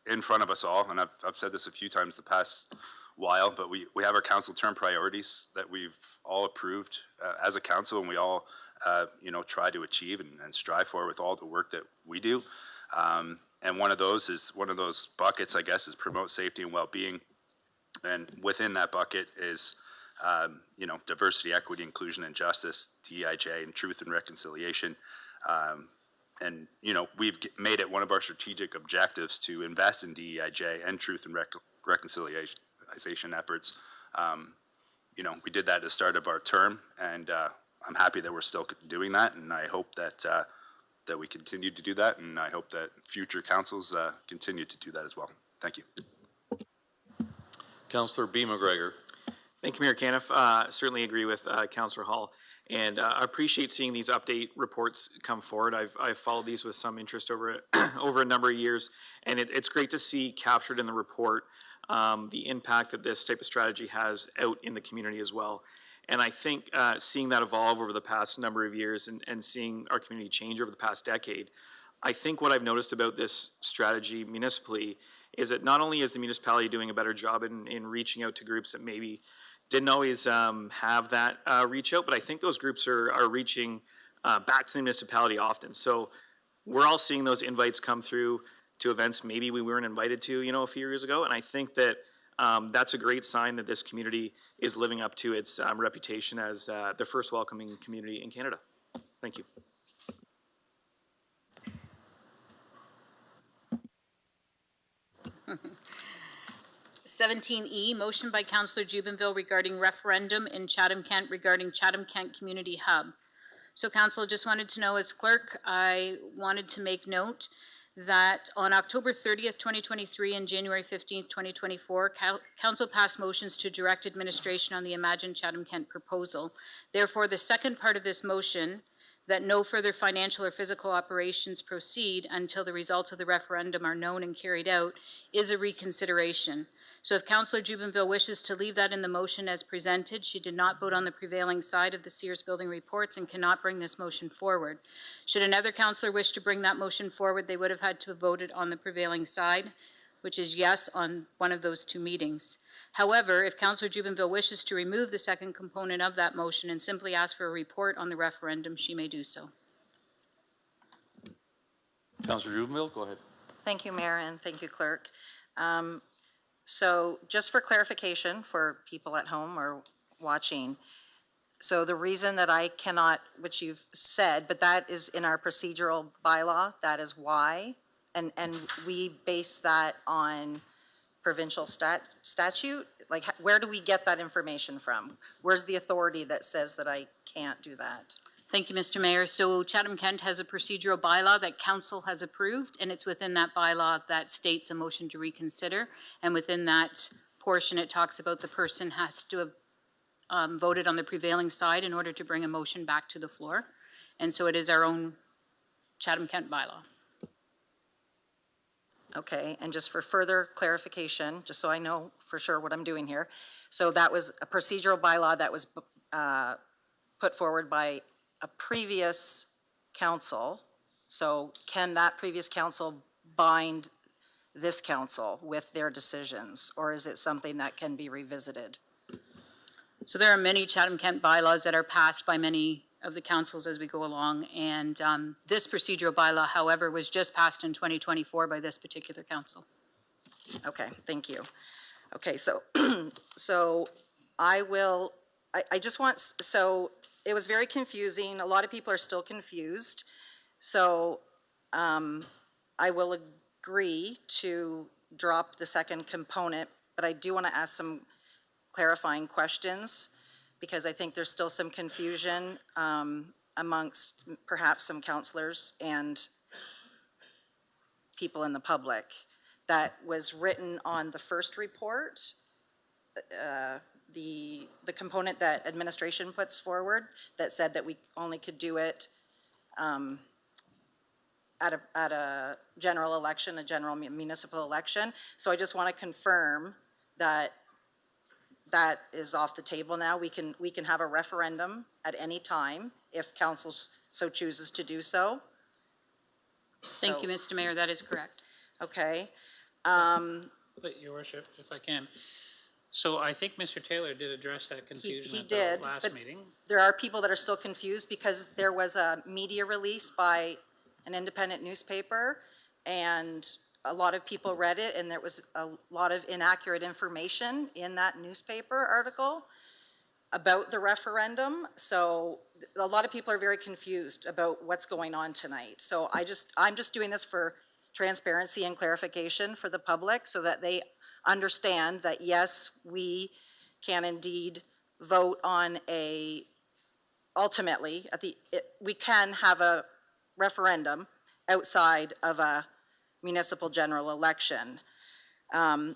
in front of us all, and I've said this a few times the past while, but we have our council term priorities that we've all approved as a council, and we all, try to achieve and strive for with all the work that we do. And one of those buckets, I guess, is promote safety and well-being. And within that bucket is, diversity, equity, inclusion, and justice, DEIJ, and truth and reconciliation. And, we've made it one of our strategic objectives to invest in DEIJ and truth and reconciliation efforts. We did that at the start of our term, and I'm happy that we're still doing that, and I hope that that we continue to do that, and I hope that future councils continue to do that as well. Thank you. Councillor B. McGregor. Thank you, Mayor Caniff. Certainly agree with Councillor Hall, and I appreciate seeing these update reports come forward. I've followed these with some interest over a number of years, and it's great to see captured in the report the impact that this type of strategy has out in the community as well. And I think seeing that evolve over the past number of years and seeing our community change over the past decade, I think what I've noticed about this strategy municipally is that not only is the municipality doing a better job in reaching out to groups that maybe didn't always have that reach out, but I think those groups are reaching back to the municipality often. So we're all seeing those invites come through to events maybe we weren't invited to, a few years ago. And I think that that's a great sign that this community is living up to its reputation as the first welcoming community in Canada. Thank you. E, motion by Councillor Jubenville regarding referendum in Chatham-Kent regarding Chatham-Kent Community Hub. So Council, just wanted to know as clerk, I wanted to make note that on October 30th, 2023 and January 15th, 2024, Council passed motions to direct administration on the Imagine Chatham-Kent proposal. Therefore, the second part of this motion, that no further financial or physical operations proceed until the results of the referendum are known and carried out, is a reconsideration. So if Councillor Jubenville wishes to leave that in the motion as presented, she did not vote on the prevailing side of the Sears Building reports and cannot bring this motion forward. Should another councillor wish to bring that motion forward, they would have had to have voted on the prevailing side, which is yes on one of those two meetings. However, if Councillor Jubenville wishes to remove the second component of that motion and simply ask for a report on the referendum, she may do so. Councillor Jubenville, go ahead. Thank you, Mayor, and thank you, Clerk. So just for clarification for people at home or watching, so the reason that I cannot, which you've said, but that is in our procedural bylaw, that is why, and we base that on provincial statute? Like, where do we get that information from? Where's the authority that says that I can't do that? Thank you, Mr. Mayor. So Chatham-Kent has a procedural bylaw that council has approved, and it's within that bylaw that states a motion to reconsider. And within that portion, it talks about the person has to have voted on the prevailing side in order to bring a motion back to the floor. And so it is our own Chatham-Kent bylaw. Okay, and just for further clarification, just so I know for sure what I'm doing here. So that was a procedural bylaw that was put forward by a previous council. So can that previous council bind this council with their decisions, or is it something that can be revisited? So there are many Chatham-Kent bylaws that are passed by many of the councils as we go along, and this procedural bylaw, however, was just passed in 2024 by this particular council. Okay, thank you. Okay, so so I just want, so it was very confusing. A lot of people are still confused. So I will agree to drop the second component, but I do want to ask some clarifying questions because I think there's still some confusion amongst perhaps some councillors and people in the public. That was written on the first report, the component that administration puts forward that said that we only could do it at a general election, a general municipal election. So I just want to confirm that that is off the table now. We can have a referendum at any time if council so chooses to do so. Thank you, Mr. Mayor, that is correct. Okay. But Your Worship, if I can. So I think Mr. Taylor did address that confusion He at did, the last but meeting. there are people that are still confused because there was a media release by an independent newspaper and a lot of people read it and there was a lot of inaccurate information in that newspaper article about the referendum. So a lot of people are very confused about what's going on tonight. So I'm just doing this for transparency and clarification for the public so that they understand that yes, we can indeed vote on ultimately, we can have a referendum outside of a municipal general election. And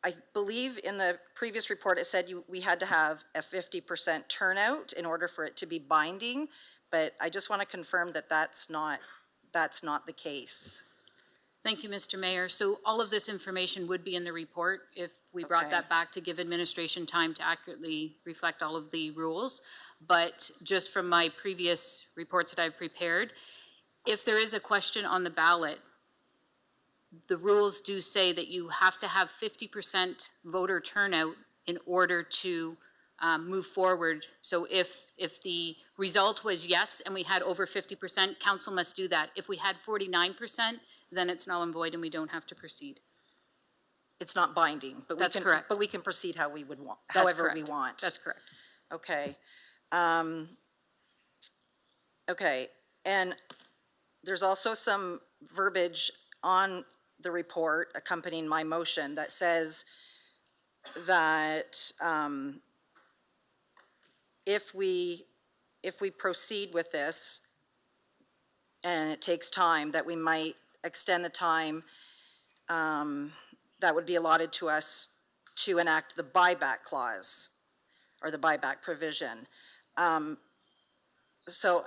I believe in the previous report it said we had to have a 50% turnout in order for it to be binding, but I just want to confirm that that's not the case. Thank you, Mr. Mayor. So all of this information would be in the report if we brought that back to give administration time to accurately reflect all of the rules. But just from my previous reports that I've prepared, if there is a question on the ballot, the rules do say that you have to have 50% voter turnout in order to move forward. So if the result was yes and we had over 50%, council must do that. If we had 49%, then it's null and void and we don't have to proceed. It's not binding, but That's we can, correct. but we can proceed how we would want, That's however we correct. want. That's correct. Okay. Okay, and there's also some verbiage on the report accompanying my motion that says that if we proceed with this and it takes time, that we might extend the time that would be allotted to us to enact the buyback clause or the buyback provision. So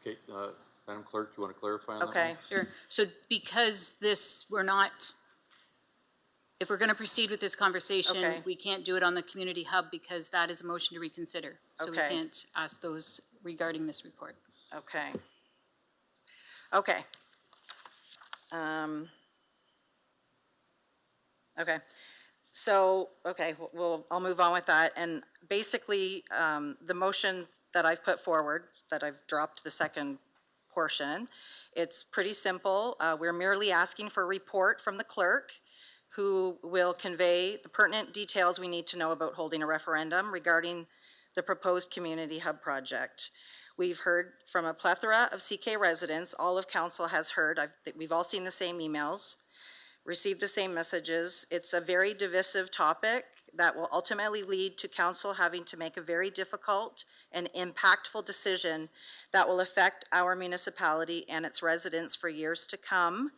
Okay, Madam Clerk, do you want to clarify on that one? okay. Sure. So because this, if we're going to proceed with this conversation, Okay. we can't do it on the community hub because that is a motion to reconsider. So we Okay. can't ask those regarding this report. Okay. Okay. Okay. So, okay, I'll move on with that. And basically, the motion that I've put forward, that I've dropped the second portion, it's pretty simple. We're merely asking for a report from the clerk who will convey the pertinent details we need to know about holding a referendum regarding the proposed community hub project. We've heard from a plethora of CK residents. All of council has heard. We've all seen the same emails, received the same messages. It's a very divisive topic that will ultimately lead to council having to make a very difficult and impactful decision that will affect our municipality and its residents for years to come.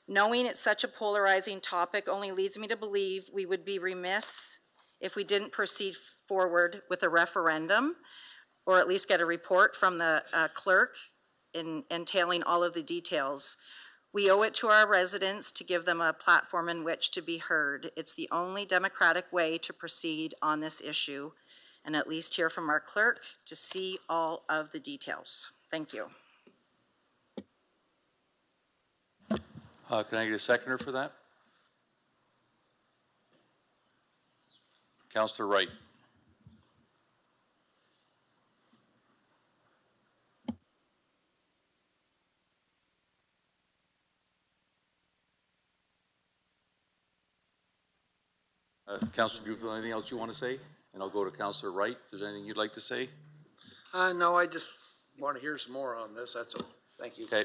Knowing it's such a polarizing topic only leads me to believe we would be remiss if we didn't proceed forward with a referendum, or at least get a report from the clerk entailing all of the details. We owe it to our residents to give them a platform in which to be heard. It's the only democratic way to proceed on this issue, and at least hear from our clerk to see all of the details. Thank you. Can I get a seconder for that? Councillor Wright. Councillor Juville, anything else you want to say? And I'll go to Councillor Wright. If there's anything you'd like to say? No, I just want to hear some more on this, that's all. Thank you. Okay.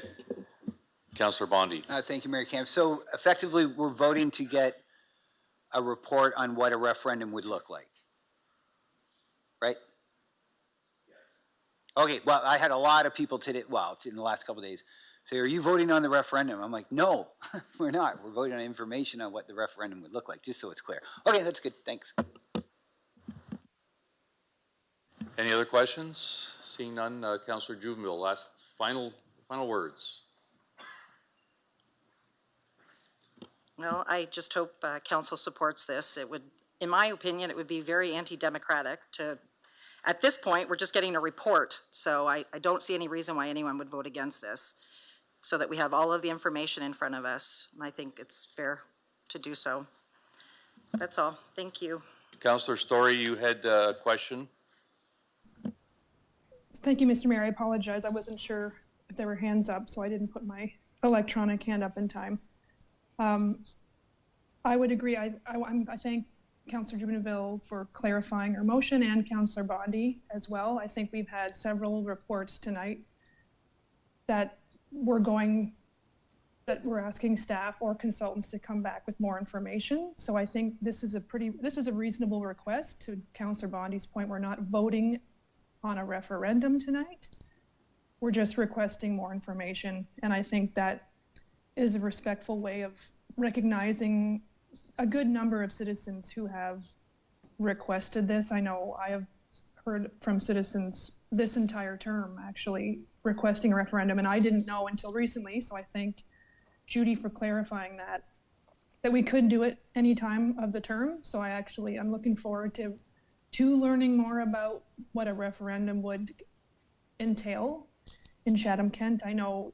Councillor Bondi. Thank you, Mayor Camp. So effectively, we're voting to get a report on what a referendum would look like, right? Yes. Okay, well, I had a lot of people today, well, in the last couple of days, say, are you voting on the referendum? I'm like, no, we're not. We're voting on information on what the referendum would look like, just so it's clear. Okay, that's good, thanks. Any other questions? Seeing none, Councillor Juville, final words. Well, I just hope council supports this. It would, in my opinion, it would be very anti-democratic to, at this point, we're just getting a report. So I don't see any reason why anyone would vote against this, so that we have all of the information in front of us. And I think it's fair to do so. That's all. Thank you. Councillor Story, you had a question? Thank you, Mr. Mayor. I apologize. I wasn't sure if there were hands up, so I didn't put my electronic hand up in time. I would agree. I thank Councillor Juville for clarifying her motion, and Councillor Bondi as well. I think we've had several reports tonight that we're asking staff or consultants to come back with more information. So I think this is a reasonable request. To Councillor Bondi's point, we're not voting on a referendum tonight. We're just requesting more information. And I think that is a respectful way of recognizing a good number of citizens who have requested this. I know I have heard from citizens this entire term, actually, requesting a referendum, and I didn't know until recently, so I thank Judy for clarifying that we could do it any time of the term. So I'm looking forward to learning more about what a referendum would entail in Chatham-Kent. I know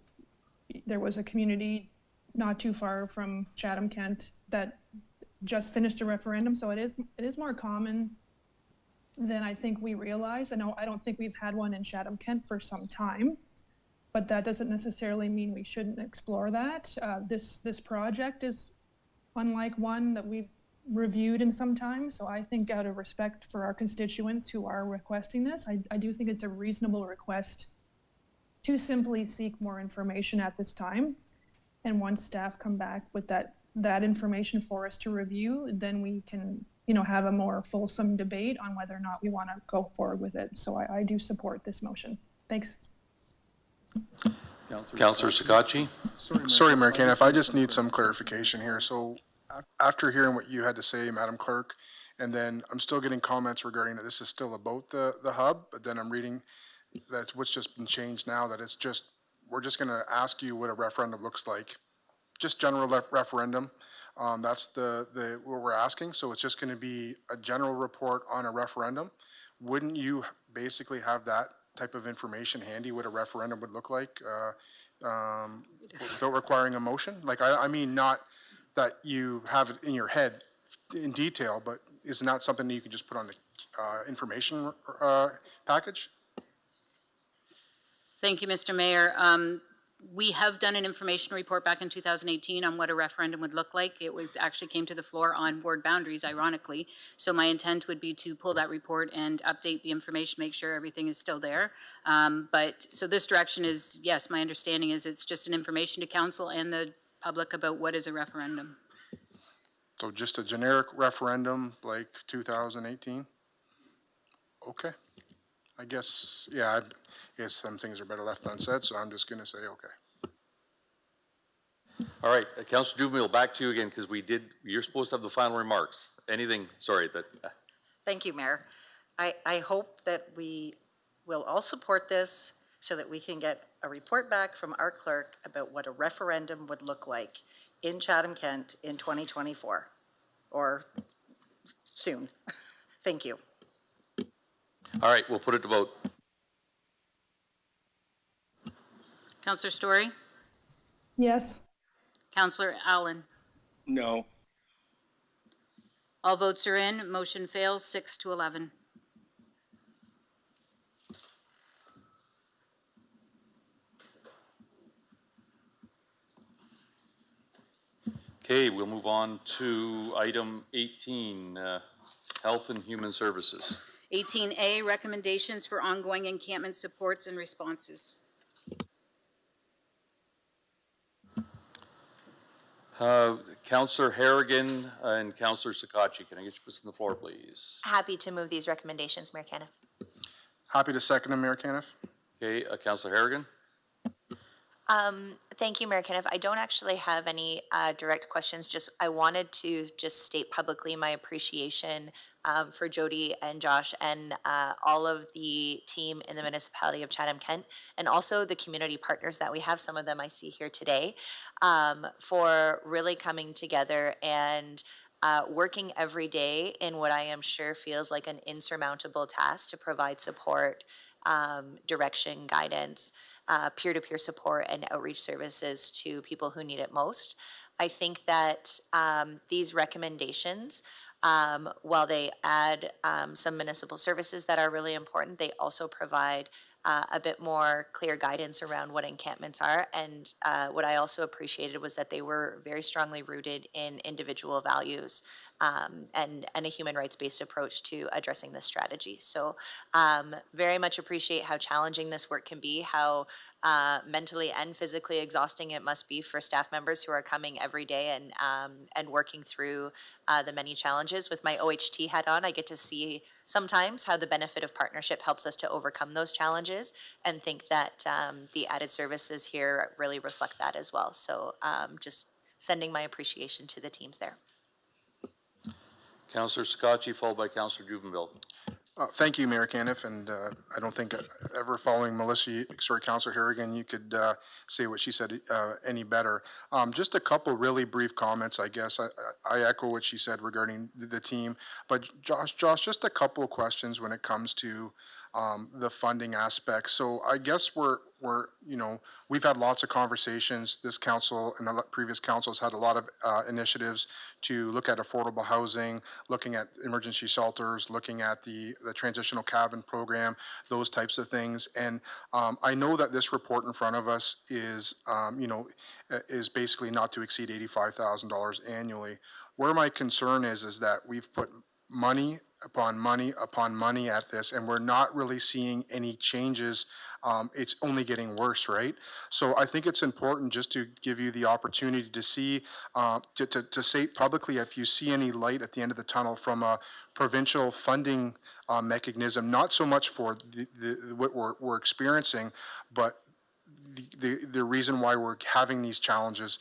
there was a community not too far from Chatham-Kent that just finished a referendum, so it is more common than I think we realize. I don't think we've had one in Chatham-Kent for some time, but that doesn't necessarily mean we shouldn't explore that. This project is unlike one that we've reviewed in some time, so I think out of respect for our constituents who are requesting this, I do think it's a reasonable request to simply seek more information at this time. And once staff come back with that information for us to review, then we can, have a more fulsome debate on whether or not we want to go forward with it. So I do support this motion. Thanks. Councillor Sakachi? Sorry, Mayor Caniff, I just need some clarification here. So after hearing what you had to say, Madam Clerk, and then I'm still getting comments regarding that this is still about the hub, but then I'm reading that's what's just been changed now, that we're just going to ask you what a referendum looks like. Just general referendum. That's what we're asking. So it's just going to be a general report on a referendum. Wouldn't you basically have that type of information handy, what a referendum would look like, without requiring a motion? Like, I mean, not that you have it in your head in detail, but is not something that you can just put on the information package? Thank you, Mr. Mayor. We have done an information report back in 2018 on what a referendum would look like. It actually came to the floor on ward boundaries, ironically. So my intent would be to pull that report and update the information, make sure everything is still there. So this direction is, yes, my understanding is it's just an information to council and the public about what is a referendum. So just a generic referendum like 2018? Okay. I guess, yeah, I guess some things are better left unsaid, so I'm just going to say okay. All right, Councillor Duvenil, back to you again, because you're supposed to have the final remarks. Anything, sorry, that. Thank you, Mayor. I hope that we will all support this so that we can get a report back from our clerk about what a referendum would look like in Chatham-Kent in 2024 or soon. Thank you. All right, we'll put it to vote. Councillor Story? Yes. Councillor Allen? No. All votes are in. Motion fails 6-11. Okay, we'll move on to item 18, Health and Human Services. 18A, recommendations for ongoing encampment supports and responses. Councillor Harrigan and Councillor Sakachi, can I get you put on the floor, please? Happy to move these recommendations, Mayor Caniff. Happy to second them, Mayor Caniff. Okay, Councillor Harrigan? Thank you, Mayor Caniff. I don't actually have any direct questions. I wanted to just state publicly my appreciation for Jody and Josh and all of the team in the municipality of Chatham-Kent, and also the community partners that we have, some of them I see here today, for really coming together and working every day in what I am sure feels like an insurmountable task to provide support, direction, guidance, peer-to-peer support and outreach services to people who need it most. I think that these recommendations, while they add some municipal services that are really important, they also provide a bit more clear guidance around what encampments are. And what I also appreciated was that they were very strongly rooted in individual values and a human rights-based approach to addressing this strategy. So very much appreciate how challenging this work can be, how mentally and physically exhausting it must be for staff members who are coming every day and working through the many challenges. With my OHT hat on, I get to see sometimes how the benefit of partnership helps us to overcome those challenges, and think that the added services here really reflect that as well. So just sending my appreciation to the teams there. Councillor Sakachi, followed by Councillor Duvenville. Thank you, Mayor Caniff, and I don't think ever following Councilor Harrigan, you could say what she said any better. Just a couple really brief comments, I guess. I echo what she said regarding the team, but Josh, just a couple of questions when it comes to the funding aspect. So I guess we're we've had lots of conversations. This council and the previous councils had a lot of initiatives to look at affordable housing, looking at emergency shelters, looking at the transitional cabin program, those types of things. And I know that this report in front of us is, is basically not to exceed $85,000 annually. Where my concern is that we've put money upon money upon money at this, and we're not really seeing any changes. It's only getting worse, right? So I think it's important just to give you the opportunity to see, to say publicly if you see any light at the end of the tunnel from a provincial funding mechanism, not so much for what we're experiencing, but the reason why we're having these challenges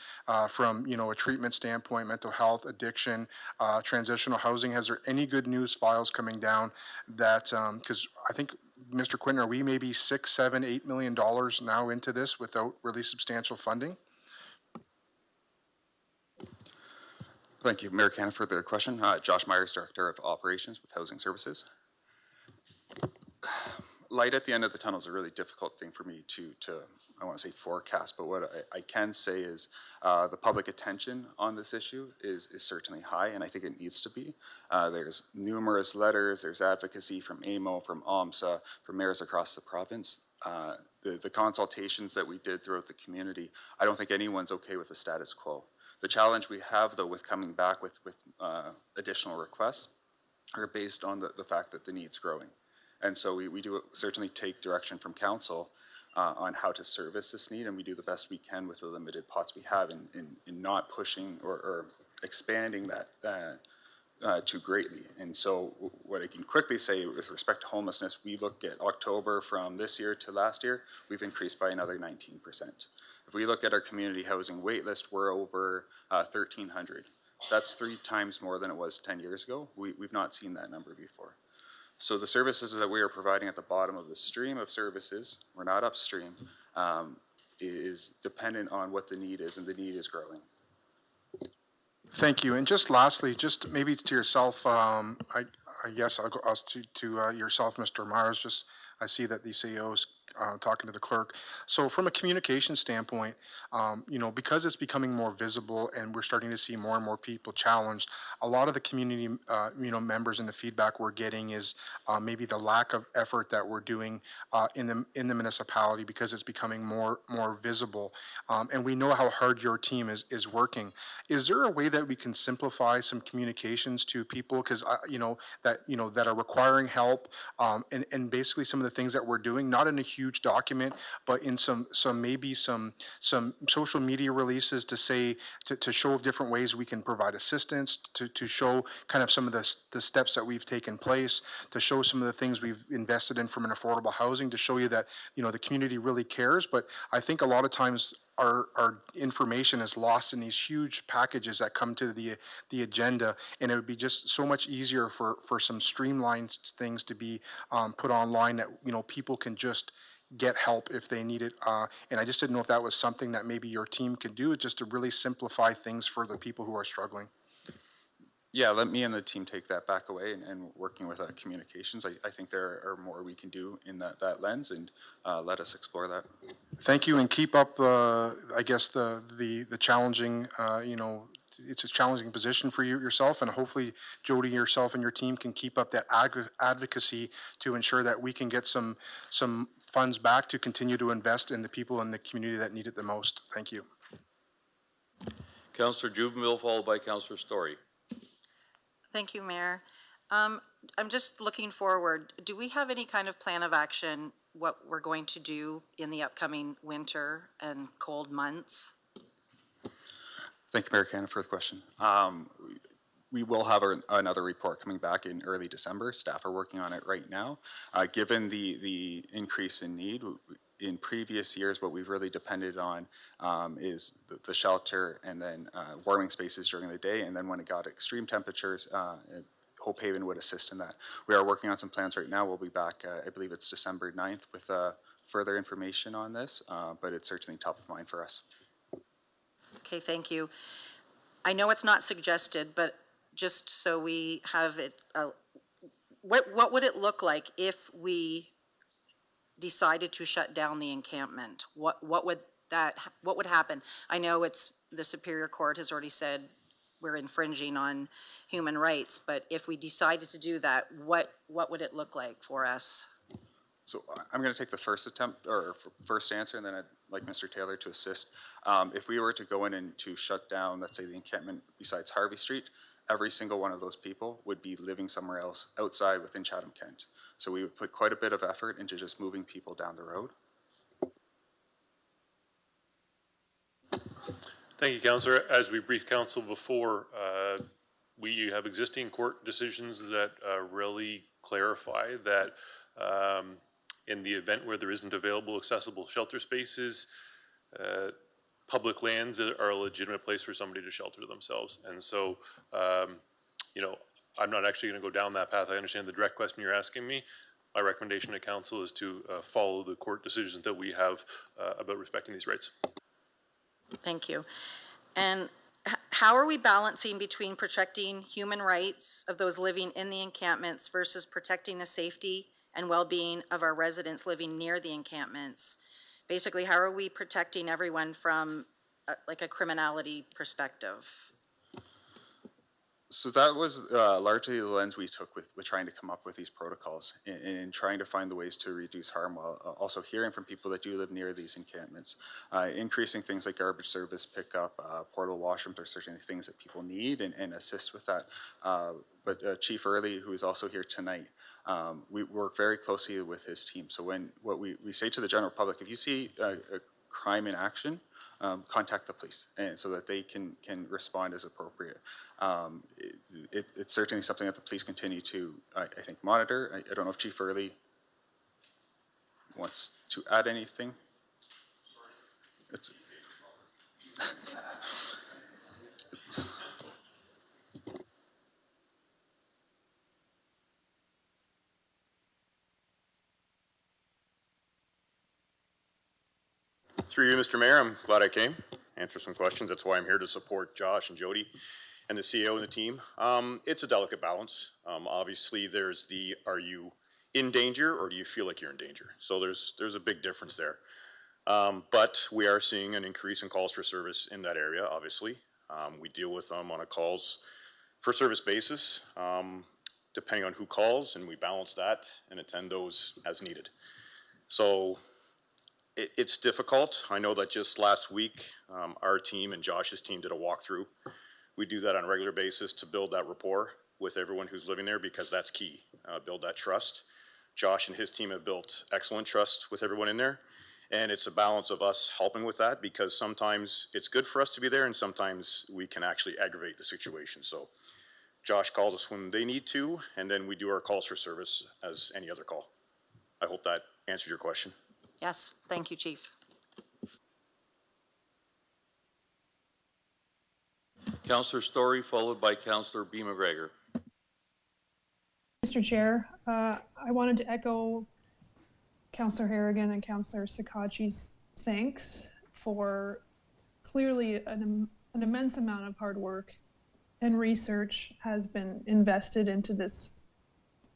from a treatment standpoint, mental health, addiction, transitional housing. Has there any good news files coming down that, because I think, Mr. Quinton, are we maybe $6, $7, $8 million now into this without really substantial funding? Thank you, Mayor Canna, for the question. Josh Myers, Director of Operations with Housing Services. Light at the end of the tunnel is a really difficult thing for me to I want to say forecast, but what I can say is the public attention on this issue is certainly high, and I think it needs to be. There's numerous letters, there's advocacy from AMO, from OMSA, from mayors across the province. The consultations that we did throughout the community, I don't think anyone's okay with the status quo. The challenge we have, though, with coming back with additional requests are based on the fact that the need's growing. And so we do certainly take direction from council on how to service this need, and we do the best we can with the limited pots we have in not pushing or expanding that too greatly. And so what I can quickly say with respect to homelessness, we look at October from this year to last year, we've increased by another 19%. If we look at our community housing wait list, we're over 1,300. That's 3 times more than it was 10 years ago. We've not seen that number before. So the services that we are providing at the bottom of the stream of services, we're not upstream, is dependent on what the need is, and the need is growing. Thank you. And just lastly, just maybe to yourself, I guess I'll go to yourself, Mr. Myers. I see that the CEO's talking to the clerk. So from a communication standpoint, because it's becoming more visible and we're starting to see more and more people challenged, a lot of the community, members and the feedback we're getting is maybe the lack of effort that we're doing in the municipality because it's becoming more visible. And we know how hard your team is working. Is there a way that we can simplify some communications to people because that are requiring help and basically some of the things that we're doing, not in a huge document, but in some social media releases to show different ways we can provide assistance, to show kind of some of the steps that we've taken place, to show some of the things we've invested in from an affordable housing, to show you that the community really cares. But I think a lot of times our information is lost in these huge packages that come to the agenda, and it would be just so much easier for some streamlined things to be put online that people can just get help if they need it. And I just didn't know if that was something that maybe your team could do, just to really simplify things for the people who are struggling. Yeah, let me and the team take that back away and working with communications. I think there are more we can do in that lens, and let us explore that. Thank you, and keep up, I guess, the challenging, it's a challenging position for yourself, and hopefully, Jody, yourself and your team can keep up that advocacy to ensure that we can get some funds back to continue to invest in the people in the community that need it the most. Thank you. Councillor Juvenile, followed by Councillor Story. Thank you, Mayor. I'm just looking forward. Do we have any kind of plan of action, what we're going to do in the upcoming winter and cold months? Thank you, Mayor Canna, for the question. We will have another report coming back in early December. Staff are working on it right now. Given the increase in need, in previous years, what we've really depended on is the shelter and then warming spaces during the day. And then when it got extreme temperatures, Hope Haven would assist in that. We are working on some plans right now. We'll be back, I believe it's December 9th with further information on this, but it's certainly top of mind for us. Okay, thank you. I know it's not suggested, but just so we have it, what would it look like if we decided to shut down the encampment? What would happen? I know the Superior Court has already said we're infringing on human rights, but if we decided to do that, what would it look like for us? So I'm going to take the first attempt, or first answer, and then I'd like Mr. Taylor to assist. If we were to go in and to shut down, let's say, the encampment besides Harvey Street, every single one of those people would be living somewhere else outside within Chatham-Kent. So we would put quite a bit of effort into just moving people down the road. Thank you, Councillor. As we briefed Council before, we have existing court decisions that really clarify that in the event where there isn't available accessible shelter spaces, public lands are a legitimate place for somebody to shelter themselves. And so, you know, I'm not actually going to go down that path. I understand the direct question you're asking me. My recommendation to Council is to follow the court decisions that we have about respecting these rights. Thank you. And how are we balancing between protecting human rights of those living in the encampments versus protecting the safety and well-being of our residents living near the encampments? Basically, how are we protecting everyone from like a criminality perspective? So that was largely the lens we took with trying to come up with these protocols and trying to find the ways to reduce harm while also hearing from people that do live near these encampments. Increasing things like garbage service pickup, portable washrooms are certainly things that people need and assist with that. But Chief Early, who is also here tonight, we work very closely with his team. So what we say to the general public, if you see a crime in action, contact the police, and so that they can respond as appropriate. It's certainly something that the police continue to, I think, monitor. I don't know if Chief Early wants to add anything. Through you, Mr. Mayor, I'm glad I came, answer some questions. That's why I'm here, to support Josh and Jody and the CEO and the team. It's a delicate balance. Obviously, there's the, are you in danger or do you feel like you're in danger? So there's a big difference there. But we are seeing an increase in calls for service in that area, obviously. We deal with them on a calls for service basis, depending on who calls, and we balance that and attend those as needed. So it's difficult. I know that just last week, our team and Josh's team did a walkthrough. We do that on a regular basis to build that rapport with everyone who's living there, because that's key, build that trust. Josh and his team have built excellent trust with everyone in there. And it's a balance of us helping with that, because sometimes it's good for us to be there and sometimes we can actually aggravate the situation. So Josh calls us when they need to, and then we do our calls for service as any other call. I hope that answers your question. Yes, thank you, Chief. Councillor Story, followed by Councillor B. McGregor. Mr. Chair, I wanted to echo Councillor Harrigan and Councillor Sakachi's thanks for clearly an immense amount of hard work and research has been invested into this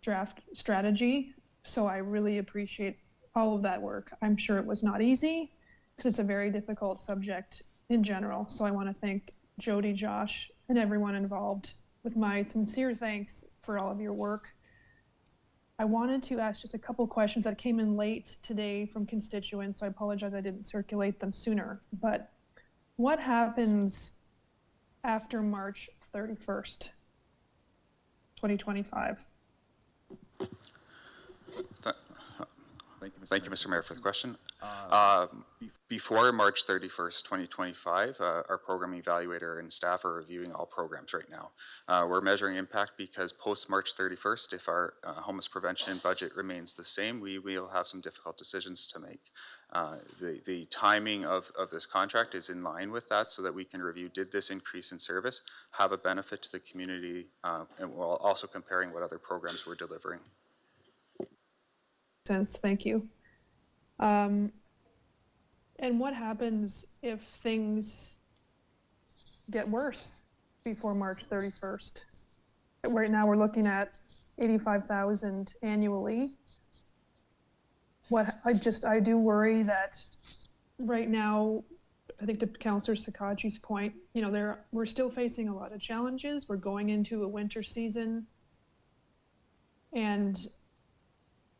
draft strategy. So I really appreciate all of that work. I'm sure it was not easy because it's a very difficult subject in general. So I want to thank Jody, Josh, and everyone involved with my sincere thanks for all of your work. I wanted to ask just a couple questions that came in late today from constituents, so I apologize I didn't circulate them sooner. But what happens after March 31st, 2025? Thank you, Mr. Mayor, for the question. Before March 31st, 2025, our program evaluator and staff are reviewing all programs right now. We're measuring impact because post-March 31st, if our homeless prevention budget remains the same, we will have some difficult decisions to make. The timing of this contract is in line with that so that we can review, did this increase in service have a benefit to the community, and while also comparing what other programs we're delivering. Sense. Thank you. And what happens if things get worse before March 31st? Right now we're looking at 85,000 annually. I do worry that right now, I think to Councillor Sakaji's point, you know, we're still facing a lot of challenges. We're going into a winter season, and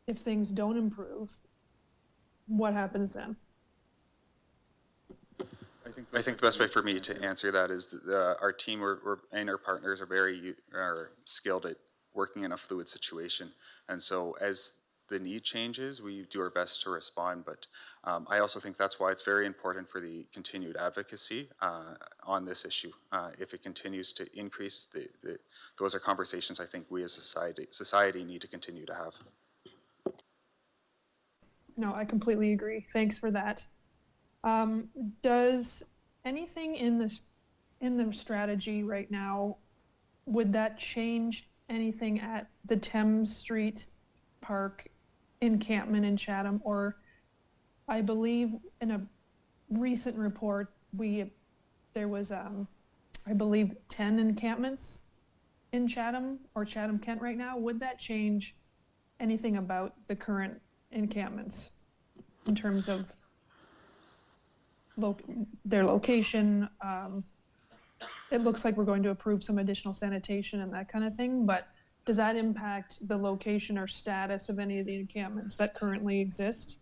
if things don't improve, what happens then? I think the best way for me to answer that is our team and our partners are very skilled at working in a fluid situation. And so as the need changes, we do our best to respond. But I also think that's why it's very important for the continued advocacy on this issue. If it continues to increase, those are conversations I think we as society need to continue to have. No, I completely agree. Thanks for that. Does anything in the strategy right now, would that change anything at the Thames Street Park encampment in Chatham? Or I believe in a recent report, there was, I believe 10 encampments in Chatham or Chatham-Kent right now. Would that change anything about the current encampments in terms of their location? It looks like we're going to approve some additional sanitation and that kind of thing, but does that impact the location or status of any of the encampments that currently exist?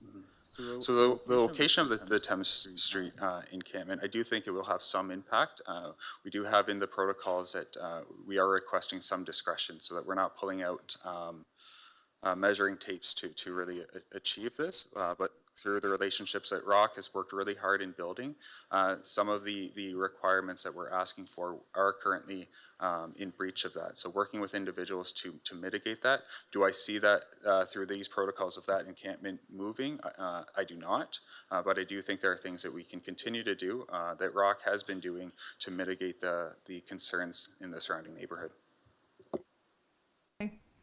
So the location of the Thames Street encampment, I do think it will have some impact. We do have in the protocols that we are requesting some discretion so that we're not pulling out measuring tapes to really achieve this, but through the relationships that ROC has worked really hard in building, some of the requirements that we're asking for are currently in breach of that. So working with individuals to mitigate that. Do I see that through these protocols of that encampment moving? I do not, but I do think there are things that we can continue to do that ROC has been doing to mitigate the concerns in the surrounding neighborhood.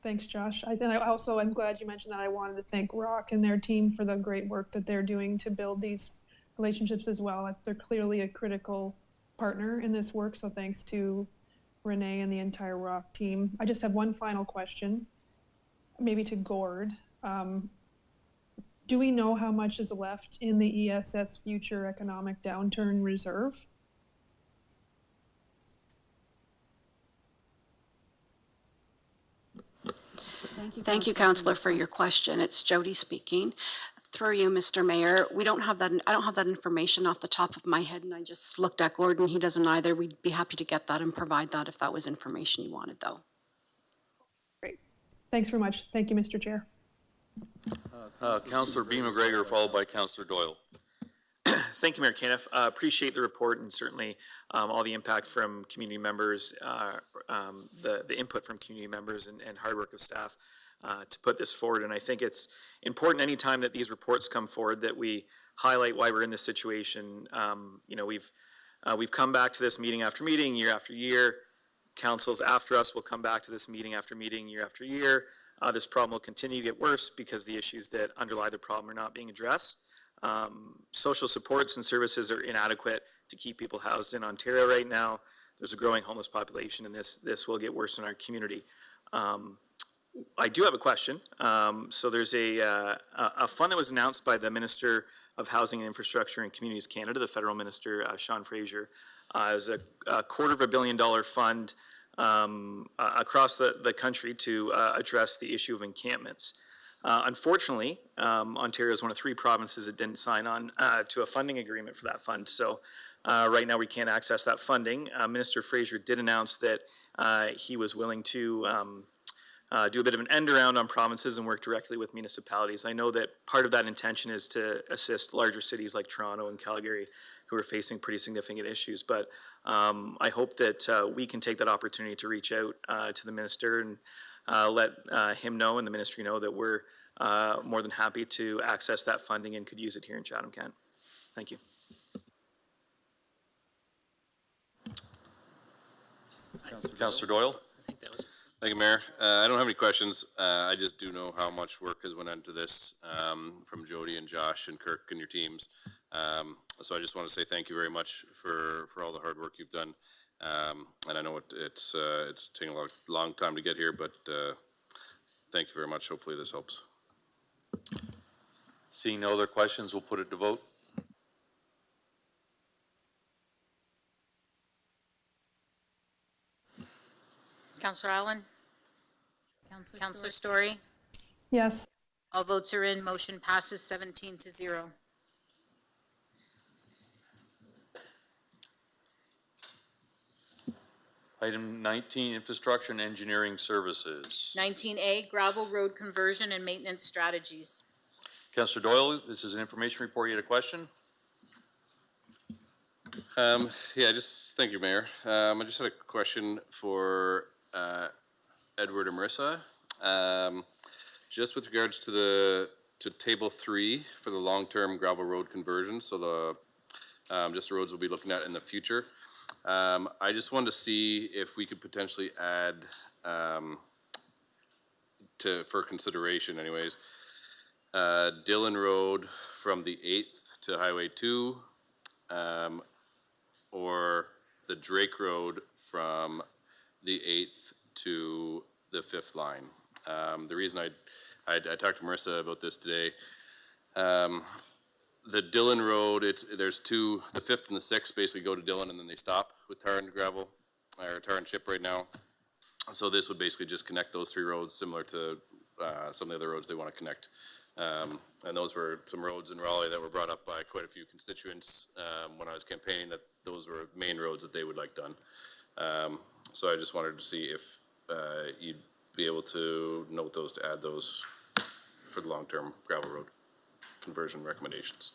Thanks, Josh. I'm glad you mentioned that. I wanted to thank ROC and their team for the great work that they're doing to build these relationships as well. They're clearly a critical partner in this work, so thanks to Renee and the entire ROC team. I just have one final question, maybe to Gord. Do we know how much is left in the ESS Future Economic Downturn Reserve? Thank you, Councillor, for your question. It's Jody speaking. Through you, Mr. Mayor, I don't have that information off the top of my head, and I just looked at Gordon. He doesn't either. We'd be happy to get that and provide that if that was information you wanted, though. Great. Thanks very much. Thank you, Mr. Chair. Councillor B. McGregor, followed by Councillor Doyle. Thank you, Mayor Caniff. Appreciate the report and certainly all the impact from community members, the input from community members and hard work of staff to put this forward. And I think it's important anytime that these reports come forward that we highlight why we're in this situation. You know, we've come back to this meeting after meeting, year after year. Councils after us will come back to this meeting after meeting, year after year. This problem will continue to get worse because the issues that underlie the problem are not being addressed. Social supports and services are inadequate to keep people housed in Ontario right now. There's a growing homeless population, and this will get worse in our community. I do have a question. So there's a fund that was announced by the Minister of Housing and Infrastructure and Communities Canada, the federal minister, Sean Fraser, as a $250 million fund across the country to address the issue of encampments. Unfortunately, Ontario is one of 3 provinces that didn't sign on to a funding agreement for that fund. So right now we can't access that funding. Minister Fraser did announce that he was willing to do a bit of an end around on provinces and work directly with municipalities. I know that part of that intention is to assist larger cities like Toronto and Calgary who are facing pretty significant issues. But I hope that we can take that opportunity to reach out to the minister and let him know and the ministry know that we're more than happy to access that funding and could use it here in Chatham-Kent. Thank you. Councillor Doyle? Thank you, Mayor. I don't have any questions. I just do know how much work has went into this from Jody and Josh and Kirk and your teams. So I just want to say thank you very much for all the hard work you've done. And I know it's taken a long time to get here, but thank you very much. Hopefully this helps. Seeing no other questions, we'll put it to vote. Councillor Allen? Councillor Story? Yes. All votes are in. Motion passes 17-0. Item 19, infrastructure and engineering services. 19A, gravel road conversion and maintenance strategies. Councillor Doyle, this is an information report. You had a question? Yeah, thank you, Mayor. I just had a question for Edward and Marissa. Just with regards to table 3 for the long-term gravel road conversion, so just the roads we'll be looking at in the future. I just wanted to see if we could potentially add for consideration anyways, Dillon Road from the 8th to Highway 2, or the Drake Road from the 8th to the 5th line. The reason I talked to Marissa about this today, the Dillon Road, there's two, the 5th and the 6th basically go to Dillon and then they stop with tar and gravel, or tar and chip right now. So this would basically just connect those 3 roads similar to some of the other roads they want to connect. And those were some roads in Raleigh that were brought up by quite a few constituents when I was campaigning, that those were main roads that they would like done. So I just wanted to see if you'd be able to note those, to add those for the long-term gravel road conversion recommendations.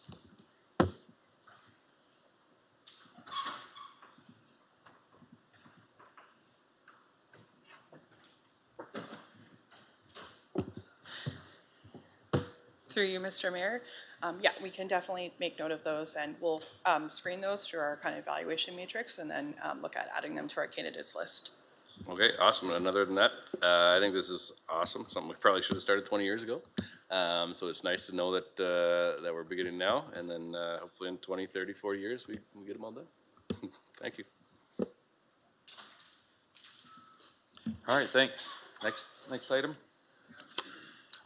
Through you, Mr. Mayor. Yeah, we can definitely make note of those, and we'll screen those through our kind of evaluation matrix and then look at adding them to our candidates list. Okay, awesome. And other than that, I think this is awesome. Something we probably should have started 20 years ago. So it's nice to know that that we're beginning now, and then hopefully in 20, 30, 40 years, we get them all done. Thank you. All right, thanks. Next item.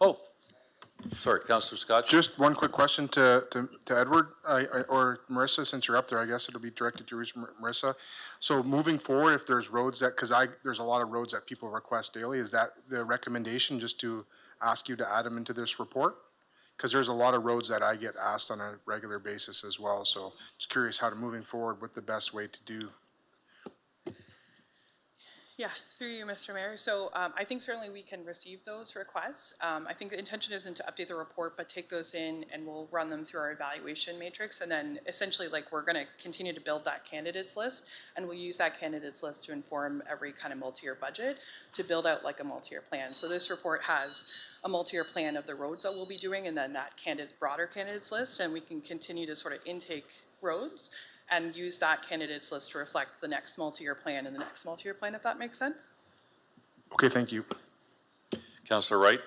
Oh, sorry, Councillor Scott. Just one quick question to Edward, or Marissa, since you're up there, I guess it'll be directed to Marissa. So moving forward, if there's roads that, there's a lot of roads that people request daily, is that the recommendation, just to ask you to add them into this report? Because there's a lot of roads that I get asked on a regular basis as well, so just curious how to, moving forward, what the best way to do. Yeah, through you, Mr. Mayor. So I think certainly we can receive those requests. I think the intention isn't to update the report, but take those in and we'll run them through our evaluation matrix. And then essentially, like, we're going to continue to build that candidates list, and we'll use that candidates list to inform every kind of multi-year budget to build out like a multi-year plan. So this report has a multi-year plan of the roads that we'll be doing, and then that broader candidates list, and we can continue to sort of intake roads and use that candidates list to reflect the next multi-year plan and the next multi-year plan, if that makes sense. Okay, thank you. Councillor Wright.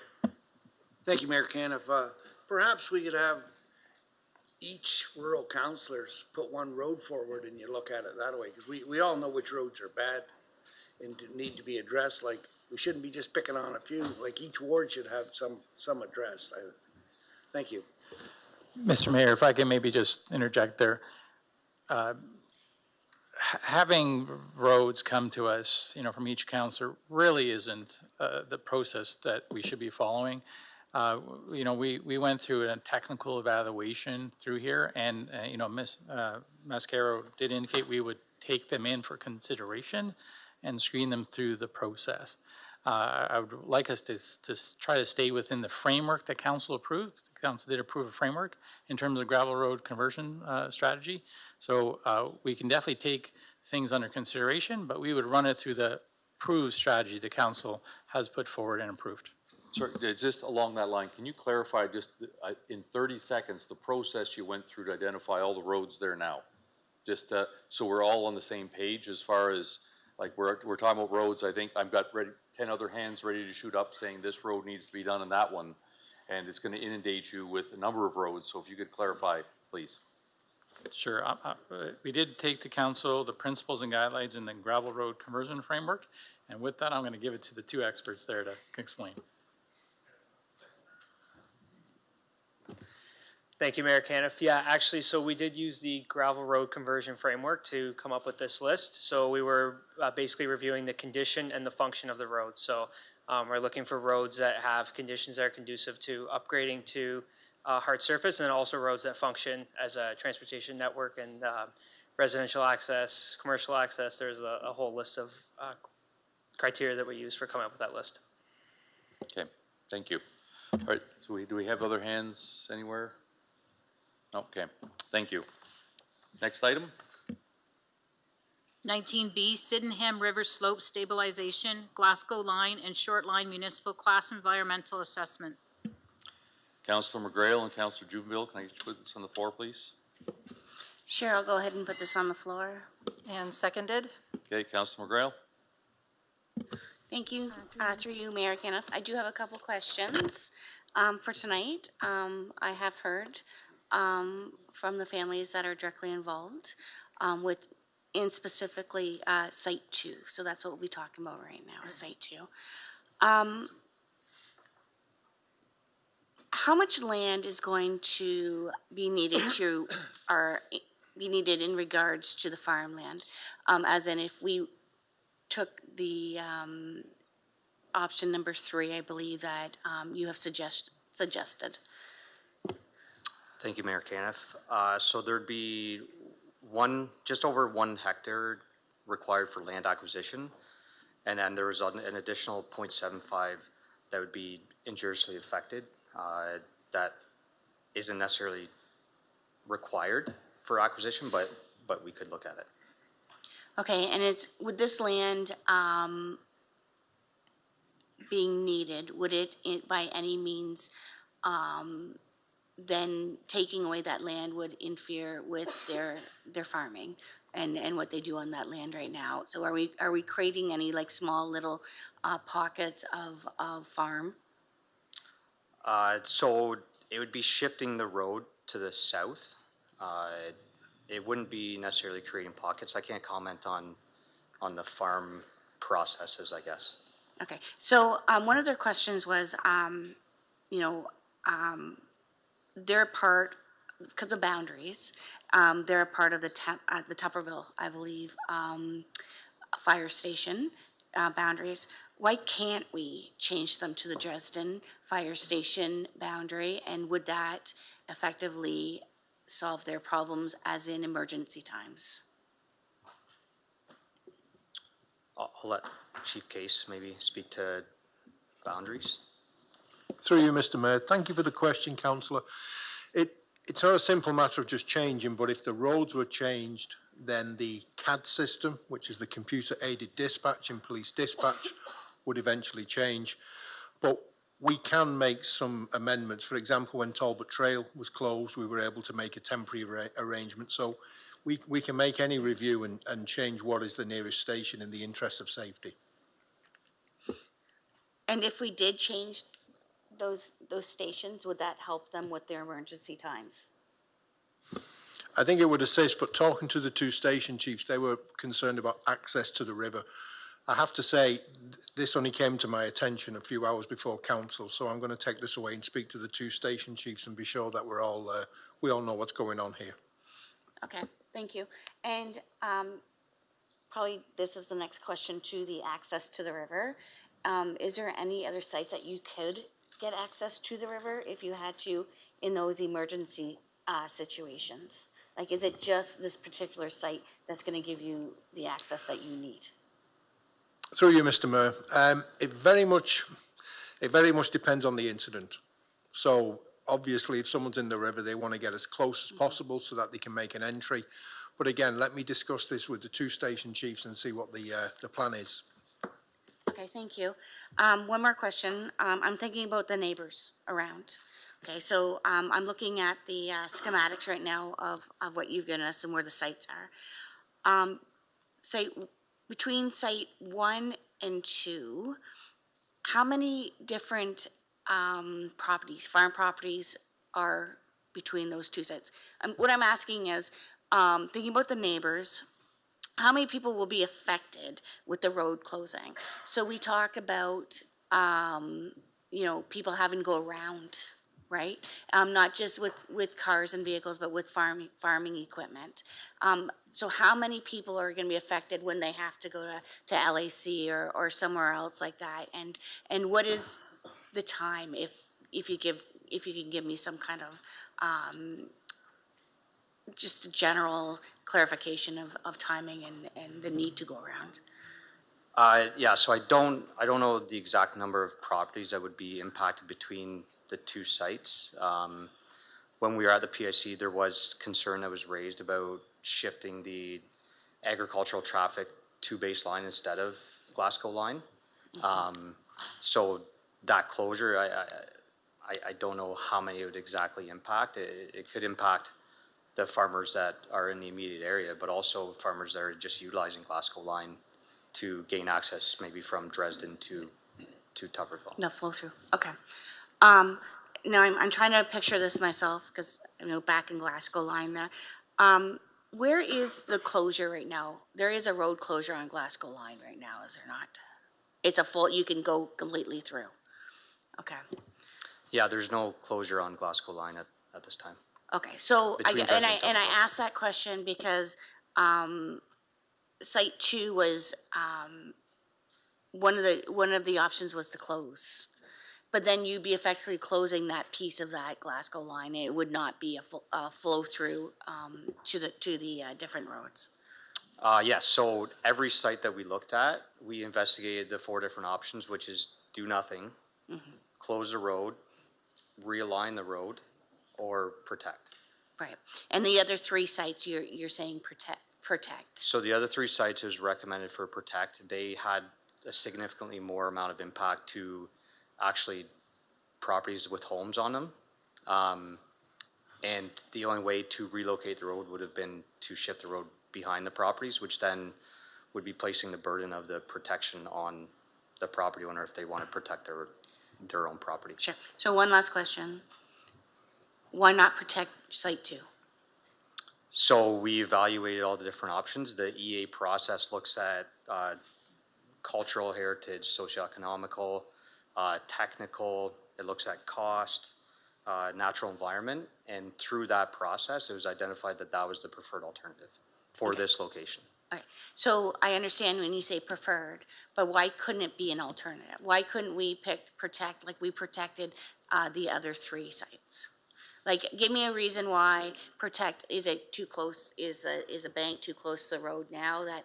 Thank you, Mayor Caniff. Perhaps we could have each rural councillors put one road forward and you look at it that way, because we all know which roads are bad and need to be addressed. Like, we shouldn't be just picking on a few. Like, each ward should have some addressed. Thank you. Mr. Mayor, if I can maybe just interject there. Having roads come to us, from each councillor really isn't the process that we should be following. We went through a technical evaluation through here, and Ms. Mascaro did indicate we would take them in for consideration and screen them through the process. I would like us to try to stay within the framework that council approved. The council did approve a framework in terms of gravel road conversion strategy. So we can definitely take things under consideration, but we would run it through the approved strategy the council has put forward and approved. Sorry, just along that line, can you clarify just in 30 seconds the process you went through to identify all the roads there now? Just so we're all on the same page as far as, like, we're talking about roads. I think I've got 10 other hands ready to shoot up saying this road needs to be done and that one, and it's going to inundate you with a number of roads. So if you could clarify, please. Sure. We did take to council the principles and guidelines in the gravel road conversion framework, and with that, I'm going to give it to the two experts there to explain. Thank you, Mayor Caniff. Yeah, actually, so we did use the gravel road conversion framework to come up with this list. So we were basically reviewing the condition and the function of the roads. So we're looking for roads that have conditions that are conducive to upgrading to hard surface, and then also roads that function as a transportation network and residential access, commercial access. There's a whole list of criteria that we use for coming up with that list. Okay, thank you. All right, so do we have other hands anywhere? Okay, thank you. Next item. 19B, Sydenham River Slope Stabilization, Glasgow Line and Short Line Municipal Class Environmental Assessment. Councillor McGrail and Councillor Juvenile, can I get you to put this on the floor, please? Sure, I'll go ahead and put this on the floor. And seconded? Okay, Councillor McGrail. Thank you. Through you, Mayor Caniff. I do have a couple questions for tonight. I have heard from the families that are directly involved in specifically Site 2. So that's what we'll be talking about right now, is Site 2. How much land is going to be needed in regards to the farmland? As in, if we took the option number 3, I believe that you have suggested. Thank you, Mayor Caniff. So there'd be just over 1 hectare required for land acquisition, and then there's an additional 0.75 that would be injuriously affected. That isn't necessarily required for acquisition, but we could look at it. Okay, and would this land being needed, would it by any means then taking away that land would interfere with their farming and what they do on that land right now? So are we creating any like small little pockets of farm? So it would be shifting the road to the south. It wouldn't be necessarily creating pockets. I can't comment on the farm processes, I guess. Okay, so one of their questions was, they're part, because of boundaries, they're a part of the Tupperville, I believe, fire station boundaries. Why can't we change them to the Dresden fire station boundary? And would that effectively solve their problems as in emergency times? I'll let Chief Case maybe speak to boundaries. Through you, Mr. Mayor. Thank you for the question, Councillor. It's not a simple matter of just changing, but if the roads were changed, then the CAD system, which is the computer-aided dispatch in police dispatch, would eventually change. But we can make some amendments. For example, when Talbot Trail was closed, we were able to make a temporary arrangement. So we can make any review and change what is the nearest station in the interest of safety. And if we did change those stations, would that help them with their emergency times? I think it would assist, but talking to the 2 station chiefs, they were concerned about access to the river. I have to say, this only came to my attention a few hours before council, so I'm going to take this away and speak to the 2 station chiefs and be sure that we all know what's going on here. Okay, thank you. And probably this is the next question to the access to the river. Is there any other sites that you could get access to the river if you had to in those emergency situations? Like, is it just this particular site that's going to give you the access that you need? Through you, Mr. Mayor, it very much depends on the incident. So obviously, if someone's in the river, they want to get as close as possible so that they can make an entry. But again, let me discuss this with the two station chiefs and see what the plan is. Okay, thank you. One more question. I'm thinking about the neighbors around. Okay, so I'm looking at the schematics right now of what you've given us and where the sites are. Between site 1 and 2, how many different properties, farm properties, are between those two sites? What I'm asking is, thinking about the neighbors, how many people will be affected with the road closing? So we talk about, people having to go around, right? Not just with cars and vehicles, but with farming equipment. So how many people are gonna be affected when they have to go to LAC or somewhere else like that? And what is the time, if you can give me some kind of, just a general clarification of timing and the need to go around? Yeah, so I don't know the exact number of properties that would be impacted between the two sites. When we were at the PIC, there was concern that was raised about shifting the agricultural traffic to baseline instead of Glasgow line. So that closure, I don't know how many it would exactly impact. It could impact the farmers that are in the immediate area, but also farmers that are just utilizing Glasgow line to gain access maybe from Dresden to Tupperville. No, flow through, okay. Now I'm trying to picture this myself, because, back in Glasgow line there. Where is the closure right now? There is a road closure on Glasgow line right now, is there not? It's a full, you can go completely through. Okay, Yeah, there's no closure on Glasgow line at this time. okay, so, Between Dresden and and I Tupperville. asked that question because, site 2 was, one of the options was to close. But then you'd be effectively closing that piece of that Glasgow line. It would not be a flow through, to the different roads. Yes, so every site that we looked at, we investigated the 4 different options, which is do nothing, close the road, realign the road, or protect. Right, and the other 3 sites, you're saying protect. So the other 3 sites is recommended for protect. They had a significantly more amount of impact to actually properties with homes on them. And the only way to relocate the road would have been to shift the road behind the properties, which then would be placing the burden of the protection on the property owner if they want to protect their own property. Sure, so one last question. Why not protect site 2? So we evaluated all the different options. The EA process looks at cultural heritage, socioeconomical, technical, it looks at cost, natural environment, and through that process, it was identified that that was the preferred alternative for this location. Okay, so I understand when you say preferred, but why couldn't it be an alternative? Why couldn't we protect like we protected the other 3 sites? Like, give me a reason why protect, is it too close, is a bank too close to the road now that,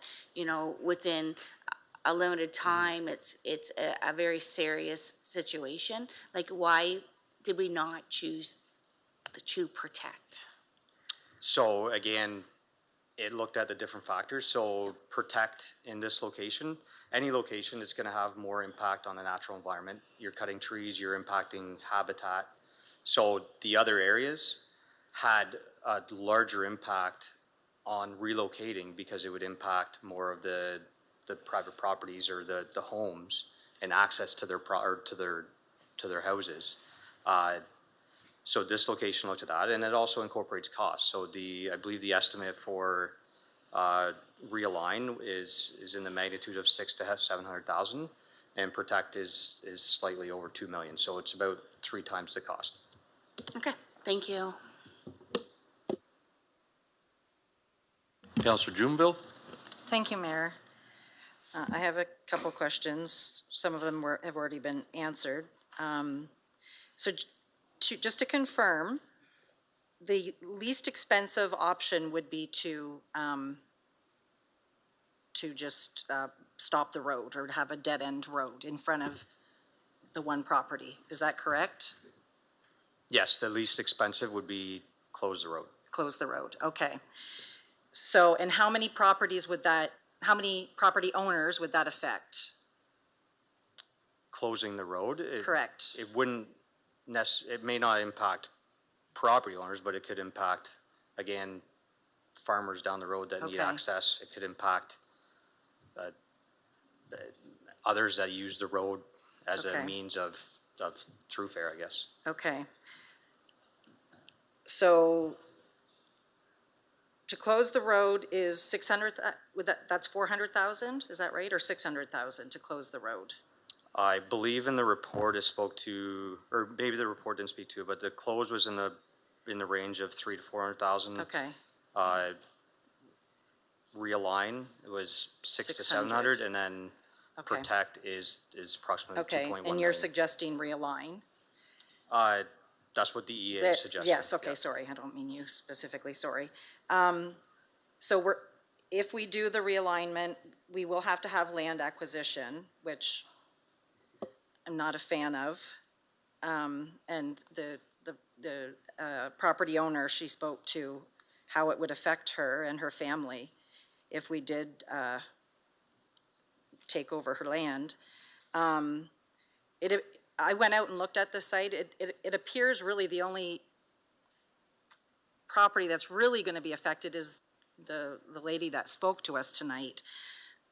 within a limited time, it's a very serious situation? Like, why did we not choose to protect? So again, it looked at the different factors. So protect in this location, any location is going to have more impact on the natural environment. You're cutting trees, you're impacting habitat. So the other areas had a larger impact on relocating because it would impact more of the private properties or the homes and access to their houses. So this location looked at that, and it also incorporates costs. So I believe the estimate for realign is in the magnitude of 600,000 to 700,000, and protect is slightly over 2 million. So it's about 3 times the cost. Okay, thank you. Councillor Jumeville? Thank you, Mayor. I have a couple questions. Some of them have already been answered. Just to confirm, the least expensive option would be to just stop the road or to have a dead-end road in front of the one property. Is that correct? Yes, the least expensive would be close the road. Close the road, okay. So, and how many properties would that, how many property owners would that affect? Closing the road. Correct. It wouldn't it may not impact property owners, but it could impact, again, farmers down the road that need Okay. access. It could impact others that use the road as a Okay. means of throughfare, I guess. Okay. So to close the road is 600, that's 400,000, is that right? Or 600,000 to close the road? I believe in the report it spoke to, or maybe the report didn't speak to it, but the close was in the range of 300,000 to 400,000. Okay, Realign was 600 to 600. 700, and then okay. protect is approximately 2.1 Okay, million. and you're suggesting realign? That's what the EA That- suggested. Yes, okay, yeah. sorry, I don't mean you specifically, sorry. So if we do the realignment, we will have to have land acquisition, which I'm not a fan of. And the property owner, she spoke to how it would affect her and her family if we did take over her land. I went out and looked at the site. It appears really the only property that's really going to be affected is the lady that spoke to us tonight.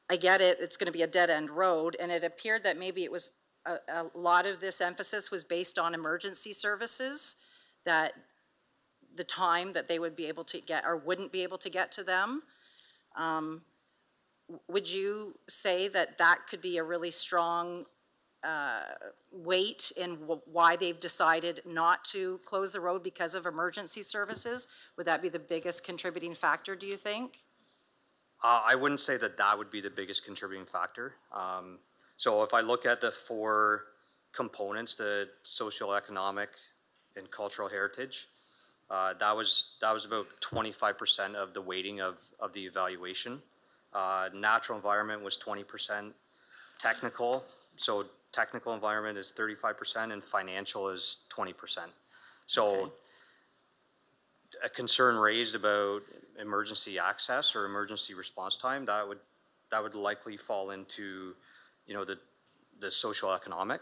I get it, it's going to be a dead-end road, and it appeared that maybe it was, a lot of this emphasis was based on emergency services, that the time that they would be able to get, or wouldn't be able to get to them. Would you say that that could be a really strong weight in why they've decided not to close the road because of emergency services? Would that be the biggest contributing factor, do you think? I wouldn't say that that would be the biggest contributing factor. So if I look at the four components, the socioeconomic and cultural heritage, that was about 25% of the weighting of the evaluation. Natural environment was 20%. Technical, so technical environment is 35%, and financial is 20%. So a concern raised about emergency access or emergency response time, that would likely fall into, the socioeconomic.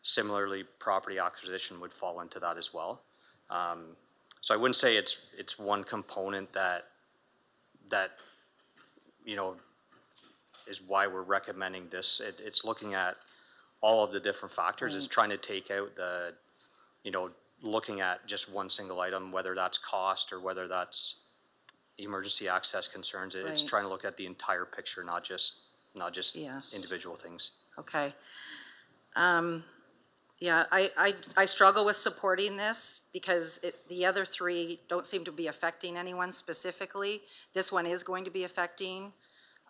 Similarly, property acquisition would fall into that as well. So I wouldn't say it's one component that is why we're recommending this. It's looking at all of the different factors. It's trying to take out looking at just one single item, whether that's cost or whether that's emergency access concerns. It's Right. trying to look at the entire picture, not just Yes. individual things. Okay. Yeah, I struggle with supporting this because the other three don't seem to be affecting anyone specifically. This one is going to be affecting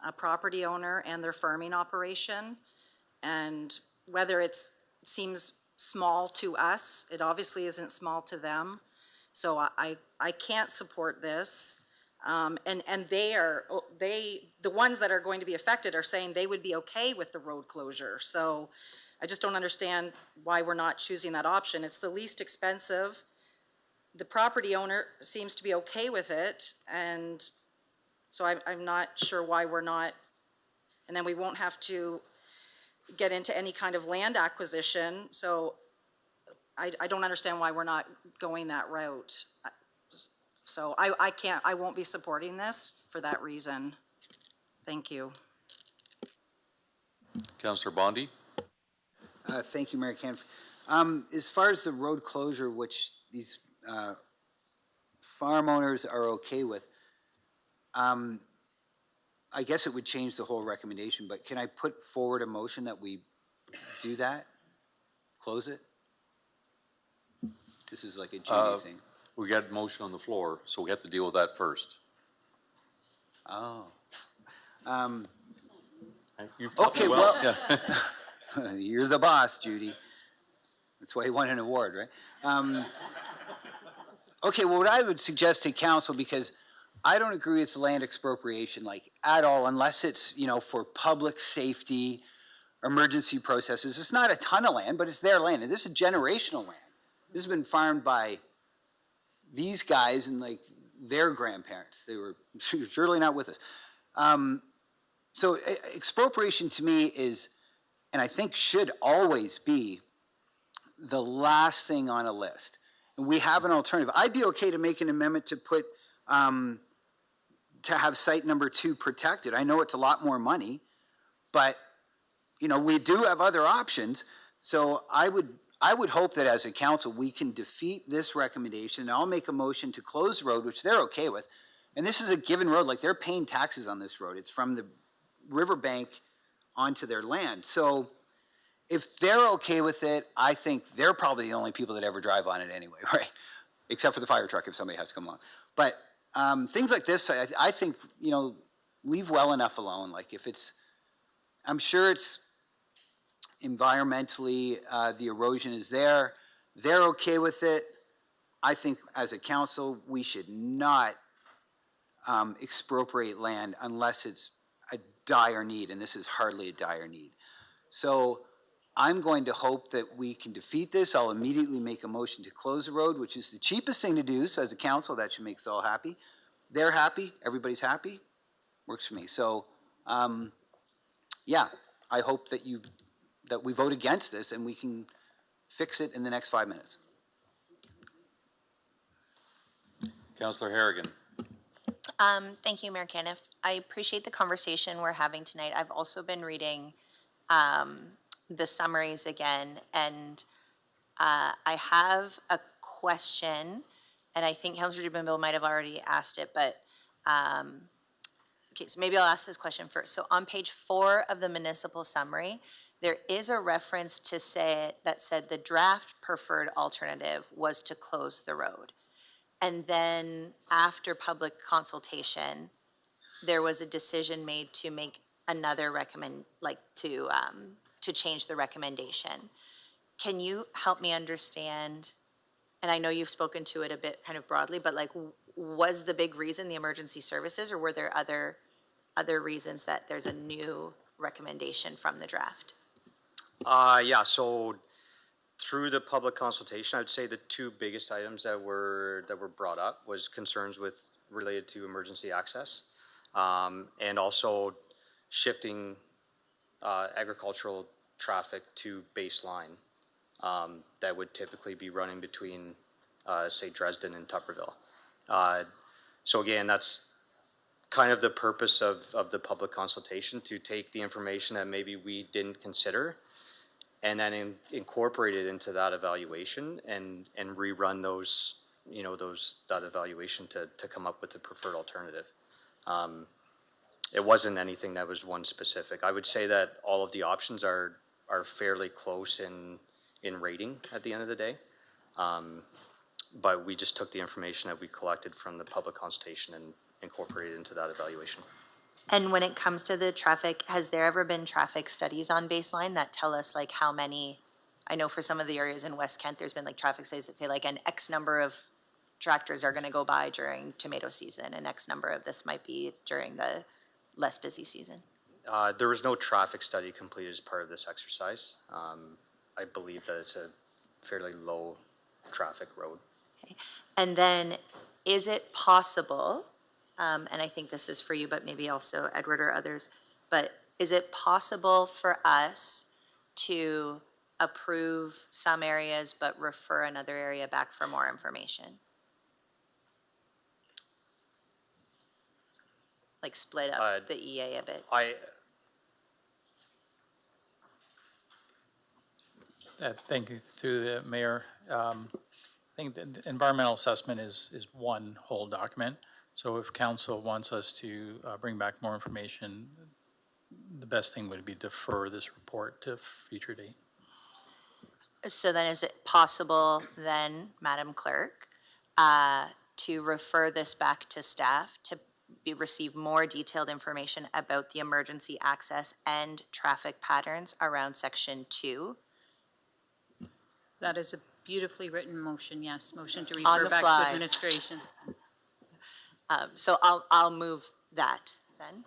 a property owner and their farming operation. And whether it seems small to us, it obviously isn't small to them. So I can't support this. And the ones that are going to be affected are saying they would be okay with the road closure. So I just don't understand why we're not choosing that option. It's the least expensive. The property owner seems to be okay with it, and so I'm not sure why we're not, and then we won't have to get into any kind of land acquisition, so I don't understand why we're not going that route. So I won't be supporting this for that reason. Thank you. Councillor Bondi? Thank you, Mayor Canf. As far as the road closure, which these farm owners are okay with, I guess it would change the whole recommendation, but can I put forward a motion that we do that? Close it? This is like a Judy thing. We got a motion on the floor, so we have to deal with that first. Oh. You've taught me Okay, well, Yeah. you're the boss, Judy. That's why you won an award, right? Okay, well, what I would suggest to council, because I don't agree with land expropriation like at all unless it's, you know, for public safety, emergency processes. It's not a ton of land, but it's their land. And this is generational land. This has been farmed by these guys and like their grandparents. They were surely not with us. So expropriation to me is, and I think should always be, the last thing on a list. And we have an alternative. I'd be okay to make an amendment to put, to have site number 2 protected. I know it's a lot more money, but you know, we do have other options. So I would hope that as a council, we can defeat this recommendation. I'll make a motion to close the road, which they're okay with. And this is a given road, like they're paying taxes on this road. It's from the riverbank onto their land. So if they're okay with it, I think they're probably the only people that ever drive on it anyway, right? Except for the fire truck if somebody has to come along. But things like this, I think, you know, leave well enough alone. Like if it's, I'm sure it's environmentally, the erosion is there. They're okay with it. I think as a council, we should not expropriate land unless it's a dire need, and this is hardly a dire need. So I'm going to hope that we can defeat this. I'll immediately make a motion to close the road, which is the cheapest thing to do. So as a council, that should make us all happy. They're happy. Everybody's happy. Works for me. So, yeah, I hope that we vote against this and we can fix it in the next 5 minutes. Councillor Harrigan. Thank you, Mayor Caniff. I appreciate the conversation we're having tonight. I've also been reading the summaries again, and I have a question, and I think Councillor Dubinville might have already asked it, but okay, so maybe I'll ask this question first. So on page 4 of the municipal summary, there is a reference to say that said the draft preferred alternative was to close the road. And then after public consultation, there was a decision made to make another to change the recommendation. Can you help me understand, and I know you've spoken to it a bit kind of broadly, but like, was the big reason the emergency services, or were there other reasons that there's a new recommendation from the draft? Yeah, so through the public consultation, I'd say the 2 biggest items that were brought up was concerns related to emergency access, and also shifting agricultural traffic to baseline that would typically be running between, say, Dresden and Tupperville. So again, that's kind of the purpose of the public consultation, to take the information that maybe we didn't consider and then incorporate it into that evaluation and rerun those, you know, that evaluation to come up with the preferred alternative. It wasn't anything that was one specific. I would say that all of the options are fairly close in rating at the end of the day. But we just took the information that we collected from the public consultation and incorporated it into that evaluation. And when it comes to the traffic, has there ever been traffic studies on baseline that tell us like how many, I know for some of the areas in West Kent, there's been like traffic studies that say like an X number of tractors are gonna go by during tomato season, and X number of this might be during the less busy season? There was no traffic study completed as part of this exercise. I believe that it's a fairly low traffic road. Okay. And then is it possible, and I think this is for you, but maybe also Edward or others, but is it possible for us to approve some areas but refer another area back for more information? Like split up the EA a bit? Thank you, through the mayor. I think the environmental assessment is one whole document. So if council wants us to bring back more information, the best thing would be defer this report to a future date. So then is it possible then, Madam Clerk, to refer this back to staff to receive more detailed information about the emergency access and traffic patterns around section 2? That is a beautifully written motion, yes. Motion to On refer the back fly. to administration. So I'll move that then.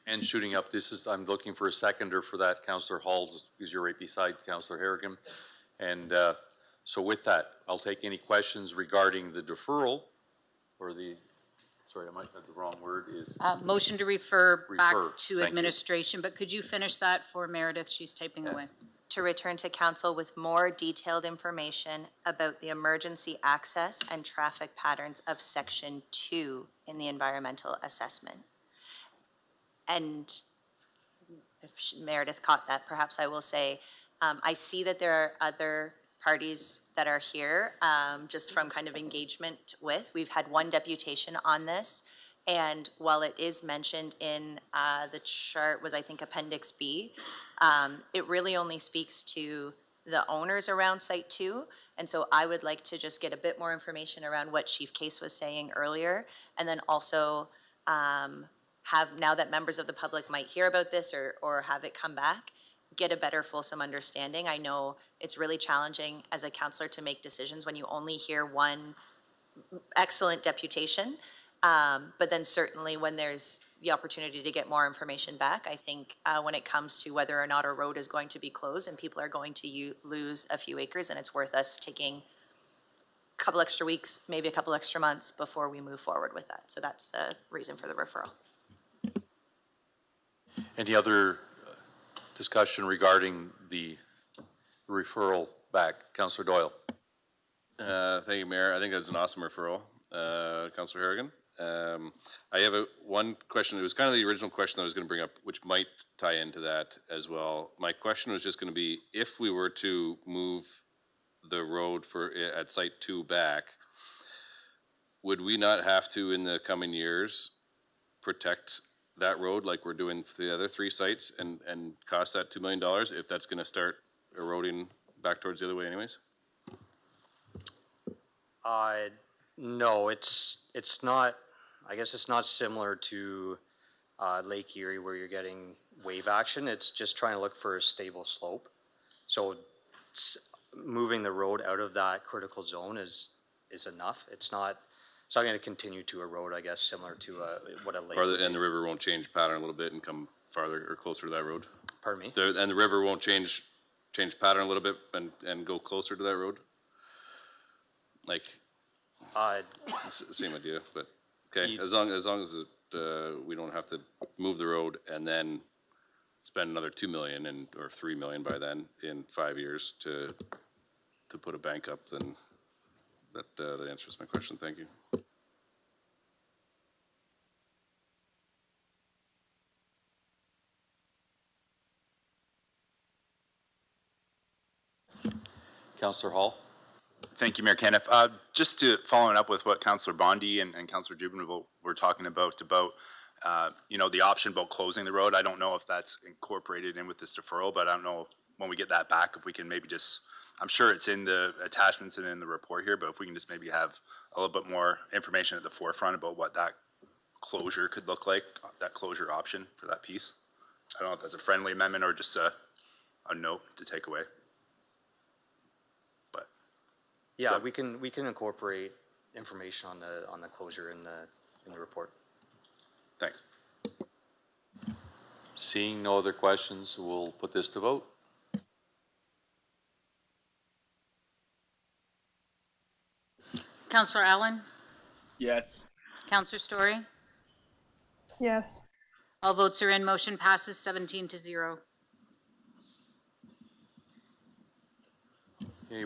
And shooting up, I'm looking for a seconder for that. Councillor Hall, because you're right beside Councillor Harrigan. And so with that, I'll take any questions regarding the deferral or sorry, I might have the wrong word, is. Motion to refer back Refer, to thank you. administration, but could you finish that for Meredith? She's typing away. To return to council with more detailed information about the emergency access and traffic patterns of section 2 in the environmental assessment. And if Meredith caught that, perhaps I will say, I see that there are other parties that are here, just from kind of engagement with. We've had one deputation on this, and while it is mentioned in the chart, was I think Appendix B, it really only speaks to the owners around Site 2, and so I would like to just get a bit more information around what Chief Case was saying earlier, and then also have, now that members of the public might hear about this or have it come back, get a better fulsome understanding. I know it's really challenging as a counselor to make decisions when you only hear one excellent deputation, but then certainly when there's the opportunity to get more information back, I think when it comes to whether or not a road is going to be closed and people are going to lose a few acres, and it's worth us taking a couple extra weeks, maybe a couple extra months before we move forward with that. So that's the reason for the referral. Any other discussion regarding the referral back? Councillor Doyle. Thank you, Mayor. I think that's an awesome referral. Councillor Harrigan. I have one question. It was kind of the original question I was going to bring up, which might tie into that as well. My question was just going to be, if we were to move the road at Site 2 back, would we not have to, in the coming years, protect that road like we're doing for the other 3 sites and cost that $2 million if that's going to start eroding back towards the other way anyways? No, it's not, I guess it's not similar to Lake Erie where you're getting wave action. It's just trying to look for a stable slope. So moving the road out of that critical zone is enough. It's not going to continue to erode, I guess, similar to what a lake. And the river won't change pattern a little bit and come farther or closer to that road? Pardon me? And the river won't change pattern a little bit and go closer to that road? Like, same idea, but okay. As long as we don't have to move the road and then spend another $2 million or $3 million by then in 5 years to put a bank up, then that answers my question. Thank you. Councillor Hall. Thank you, Mayor Caniff. Just to following up with what Councillor Bondi and Councillor Jubinville were talking about the option about closing the road. I don't know if that's incorporated in with this deferral, but I don't know when we get that back, if we can maybe just, I'm sure it's in the attachments and in the report here, but if we can just maybe have a little bit more information at the forefront about what that closure could look like, that closure option for that piece. I don't know if that's a friendly amendment or just a note to take away. Yeah, So- we can incorporate information on the closure in the report. Thanks. Seeing no other questions, we'll put this to vote. Councillor Allen? Yes. Councillor Story? Yes. All votes are in. Motion passes 17-0. Okay,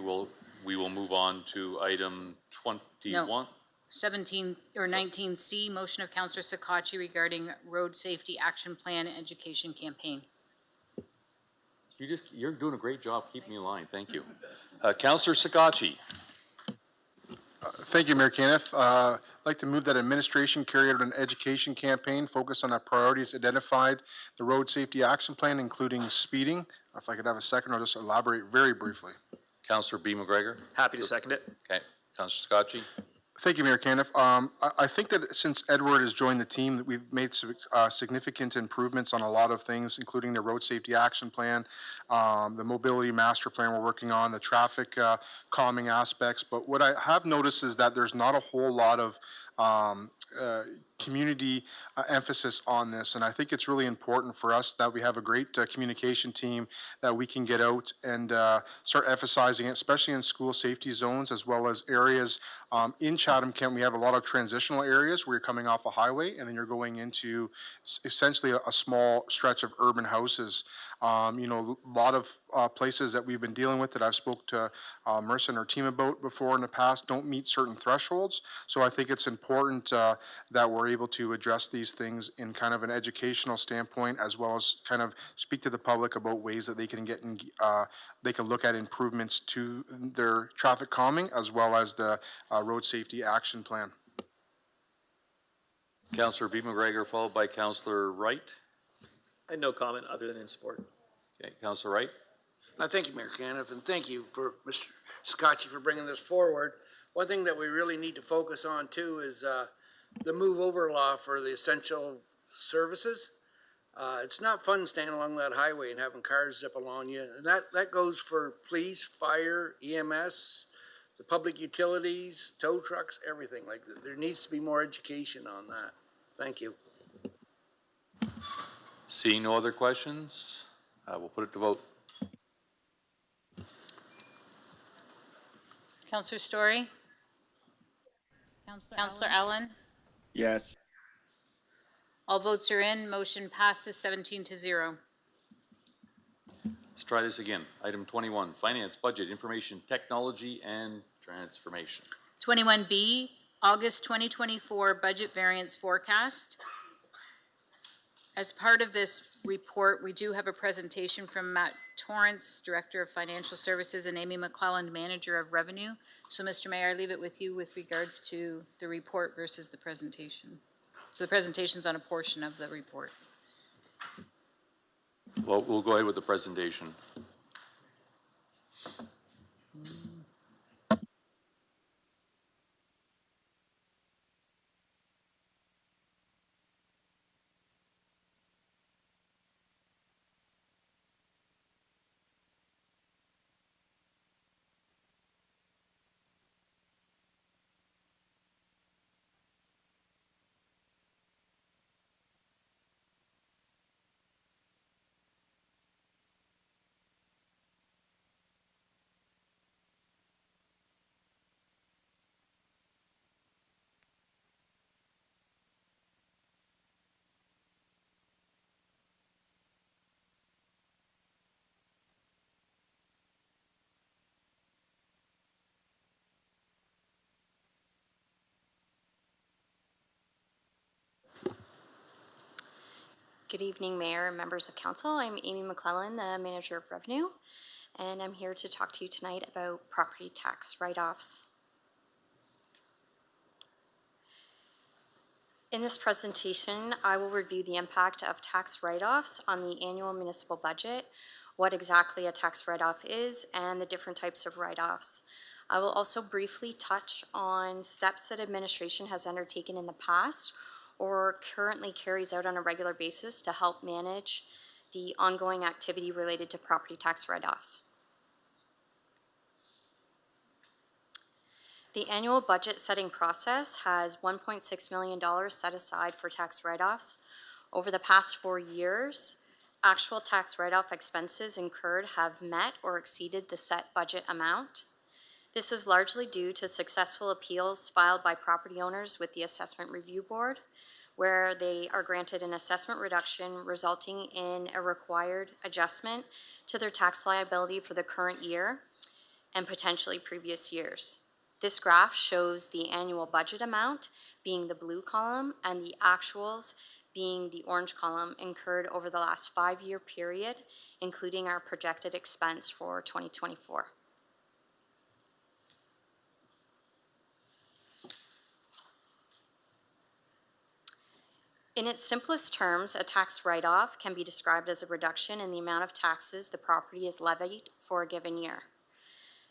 we will move on to item 21. 17 or 19C, motion of Councillor Sakachi regarding road safety action plan education campaign. You're doing a great job keeping me in line. Thank you. Councillor Sakachi. Thank you, Mayor Caniff. I'd like to move that administration carry out an education campaign focused on the priorities identified, the road safety action plan, including speeding. If I could have a second, I'll just elaborate very briefly. Councillor B. McGregor. Happy to second it. Okay. Councillor Sakachi. Thank you, Mayor Caniff. I think that since Edward has joined the team, that we've made significant improvements on a lot of things, including the road safety action plan, the mobility master plan we're working on, the traffic calming aspects. But what I have noticed is that there's not a whole lot of community emphasis on this. And I think it's really important for us that we have a great communication team that we can get out and start emphasizing it, especially in school safety zones as well as areas in Chatham-Kent. We have a lot of transitional areas where you're coming off a highway and then you're going into essentially a small stretch of urban houses. A lot of places that we've been dealing with that I've spoke to Marissa and her team about before in the past don't meet certain thresholds. So I think it's important that we're able to address these things in kind of an educational standpoint, as well as kind of speak to the public about ways that they can they can look at improvements to their traffic calming, as well as the road safety action plan. Councillor B. McGregor, followed by Councillor Wright. I had no comment other than in support. Okay, Councillor Wright. Thank you, Mayor Caniff, and thank you for Mr. Scotchy for bringing this forward. One thing that we really need to focus on too is the move over law for the essential services. It's not fun standing along that highway and having cars zip along you. And that goes for police, fire, EMS, the public utilities, tow trucks, everything. Like, there needs to be more education on that. Thank you. Seeing no other questions, we'll put it to vote. Councillor Story? Councillor Allen? Yes. All votes are in. Motion passes 17-0. Let's try this again. Item 21, Finance, Budget, Information, Technology, and Transformation. 21B, August 2024 Budget Variance Forecast. As part of this report, we do have a presentation from Matt Torrance, Director of Financial Services, and Amy McClelland, Manager of Revenue. So, Mr. Mayor, I leave it with you with regards to the report versus the presentation. So the presentation's on a portion of the report. Well, we'll go ahead with the presentation. Good evening, Mayor and members of Council. I'm Amy McClelland, the Manager of Revenue, and I'm here to talk to you tonight about property tax write-offs. In this presentation, I will review the impact of tax write-offs on the annual municipal budget, what exactly a tax write-off is, and the different types of write-offs. I will also briefly touch on steps that administration has undertaken in the past or currently carries out on a regular basis to help manage the ongoing activity related to property tax write-offs. The annual budget setting process has $1.6 million set aside for tax write-offs. Over the past 4 years, actual tax write-off expenses incurred have met or exceeded the set budget amount. This is largely due to successful appeals filed by property owners with the Assessment Review Board, where they are granted an assessment reduction resulting in a required adjustment to their tax liability for the current year and potentially previous years. This graph shows the annual budget amount being the blue column and the actuals being the orange column incurred over the last 5-year period, including our projected expense for 2024. In its simplest terms, a tax write-off can be described as a reduction in the amount of taxes the property is levied for a given year.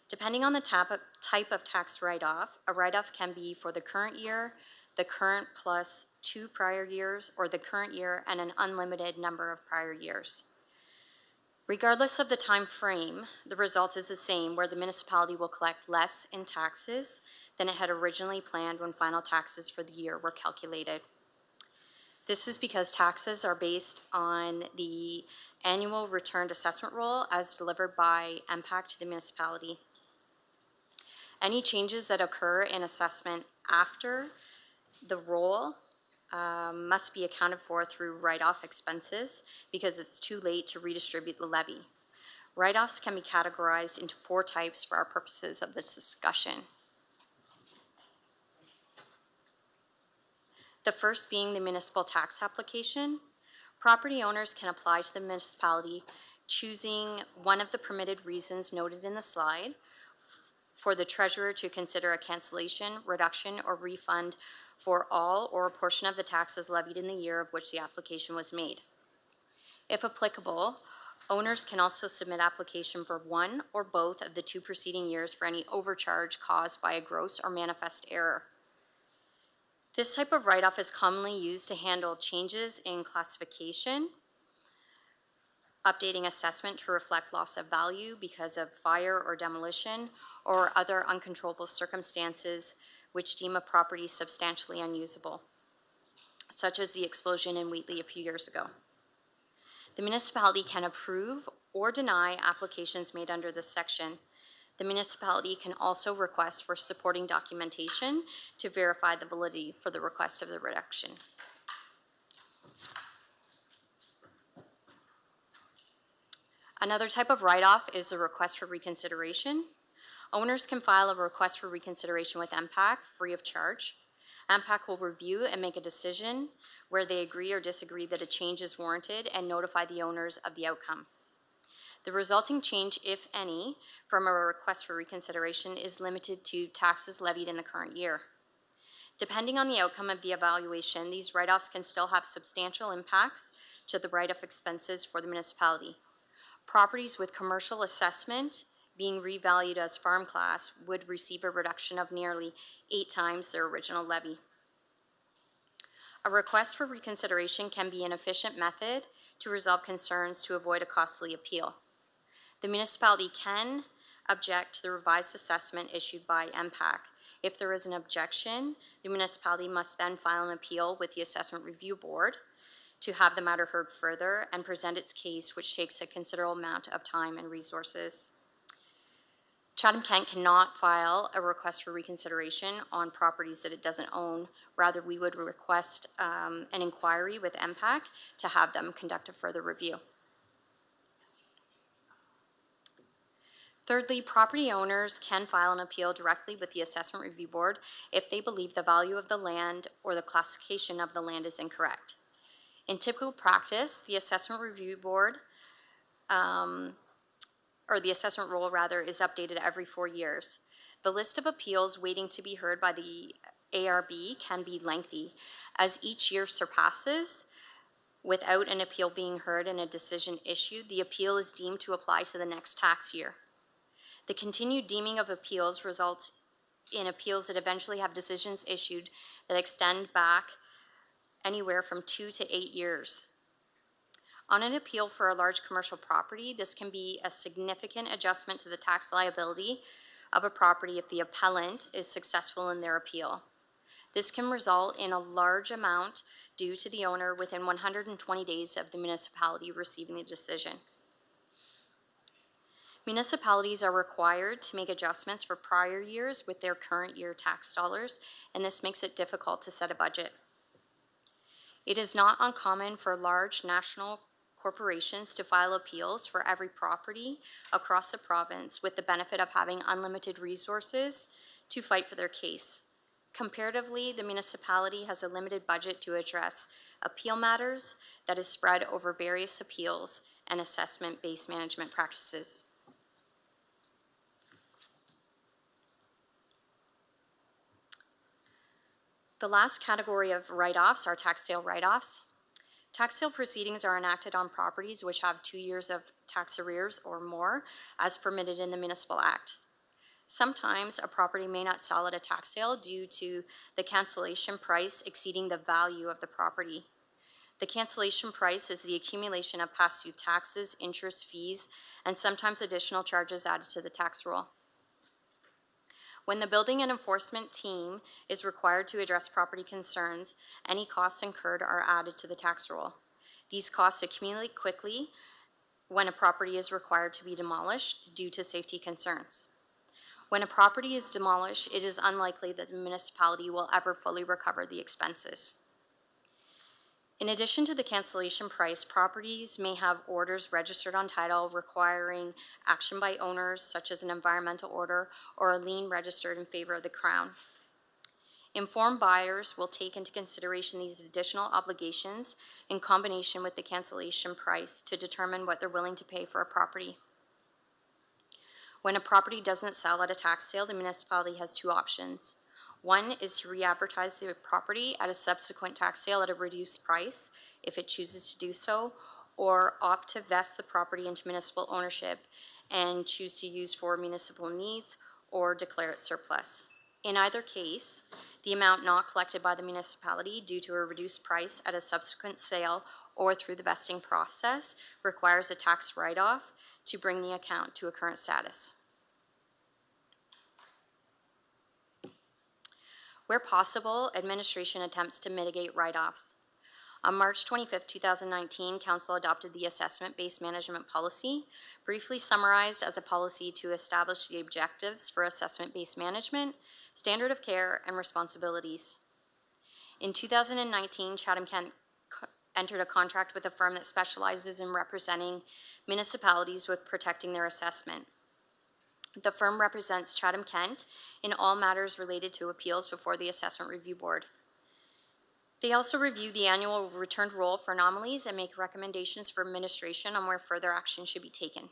Depending on the type of tax write-off, a write-off can be for the current year, the current plus 2 prior years, or the current year and an unlimited number of prior years. Regardless of the time frame, the result is the same, where the municipality will collect less in taxes than it had originally planned when final taxes for the year were calculated. This is because taxes are based on the annual returned assessment roll as delivered by MPAC to the municipality. Any changes that occur in assessment after the roll must be accounted for through write-off expenses because it's too late to redistribute the levy. Write-offs can be categorized into 4 types for our purposes of this discussion. The first being the municipal tax application. Property owners can apply to the municipality choosing one of the permitted reasons noted in the slide for the treasurer to consider a cancellation, reduction, or refund for all or a portion of the taxes levied in the year of which the application was made. If applicable, owners can also submit application for one or both of the 2 preceding years for any overcharge caused by a gross or manifest error. This type of write-off is commonly used to handle changes in classification, updating assessment to reflect loss of value because of fire or demolition, or other uncontrollable circumstances which deem a property substantially unusable, such as the explosion in Wheatley a few years ago. The municipality can approve or deny applications made under this section. The municipality can also request for supporting documentation to verify the validity for the request of the reduction. Another type of write-off is a request for reconsideration. Owners can file a request for reconsideration with MPAC free of charge. MPAC will review and make a decision where they agree or disagree that a change is warranted and notify the owners of the outcome. The resulting change, if any, from a request for reconsideration is limited to taxes levied in the current year. Depending on the outcome of the evaluation, these write-offs can still have substantial impacts to the write-off expenses for the municipality. Properties with commercial assessment being revalued as farm class would receive a reduction of nearly 8 times their original levy. A request for reconsideration can be an efficient method to resolve concerns to avoid a costly appeal. The municipality can object to the revised assessment issued by MPAC. If there is an objection, the municipality must then file an appeal with the Assessment Review Board to have the matter heard further and present its case, which takes a considerable amount of time and resources. Chatham-Kent cannot file a request for reconsideration on properties that it doesn't own. Rather, we would request an inquiry with MPAC to have them conduct a further review. Thirdly, property owners can file an appeal directly with the Assessment Review Board if they believe the value of the land or the classification of the land is incorrect. In typical practice, the Assessment Review Board, or the assessment roll rather, is updated every 4 years. The list of appeals waiting to be heard by the ARB can be lengthy. As each year surpasses, without an appeal being heard and a decision issued, the appeal is deemed to apply to the next tax year. The continued deeming of appeals results in appeals that eventually have decisions issued that extend back anywhere from 2 to 8 years. On an appeal for a large commercial property, this can be a significant adjustment to the tax liability of a property if the appellant is successful in their appeal. This can result in a large amount due to the owner within 120 days of the municipality receiving the decision. Municipalities are required to make adjustments for prior years with their current year tax dollars, and this makes it difficult to set a budget. It is not uncommon for large national corporations to file appeals for every property across the province with the benefit of having unlimited resources to fight for their case. Comparatively, the municipality has a limited budget to address appeal matters that is spread over various appeals and assessment-based management practices. The last category of write-offs are tax sale write-offs. Tax sale proceedings are enacted on properties which have 2 years of tax arrears or more as permitted in the Municipal Act. Sometimes a property may not sell at a tax sale due to the cancellation price exceeding the value of the property. The cancellation price is the accumulation of past due taxes, interest, fees, and sometimes additional charges added to the tax roll. When the building and enforcement team is required to address property concerns, any costs incurred are added to the tax roll. These costs accumulate quickly when a property is required to be demolished due to safety concerns. When a property is demolished, it is unlikely that the municipality will ever fully recover the expenses. In addition to the cancellation price, properties may have orders registered on title requiring action by owners, such as an environmental order or a lien registered in favor of the Crown. Informed buyers will take into consideration these additional obligations in combination with the cancellation price to determine what they're willing to pay for a property. When a property doesn't sell at a tax sale, the municipality has two options. One is to re-advertise the property at a subsequent tax sale at a reduced price, if it chooses to do so, or opt to vest the property into municipal ownership and choose to use for municipal needs or declare it surplus. In either case, the amount not collected by the municipality due to a reduced price at a subsequent sale or through the vesting process requires a tax write-off to bring the account to a current status. Where possible, administration attempts to mitigate write-offs. On March 25, 2019, Council adopted the assessment-based management policy, briefly summarized as a policy to establish the objectives for assessment-based management, standard of care, and responsibilities. In 2019, Chatham-Kent entered a contract with a firm that specializes in representing municipalities with protecting their assessment. The firm represents Chatham-Kent in all matters related to appeals before the Assessment Review Board. They also review the annual returned roll for anomalies and make recommendations for administration on where further action should be taken.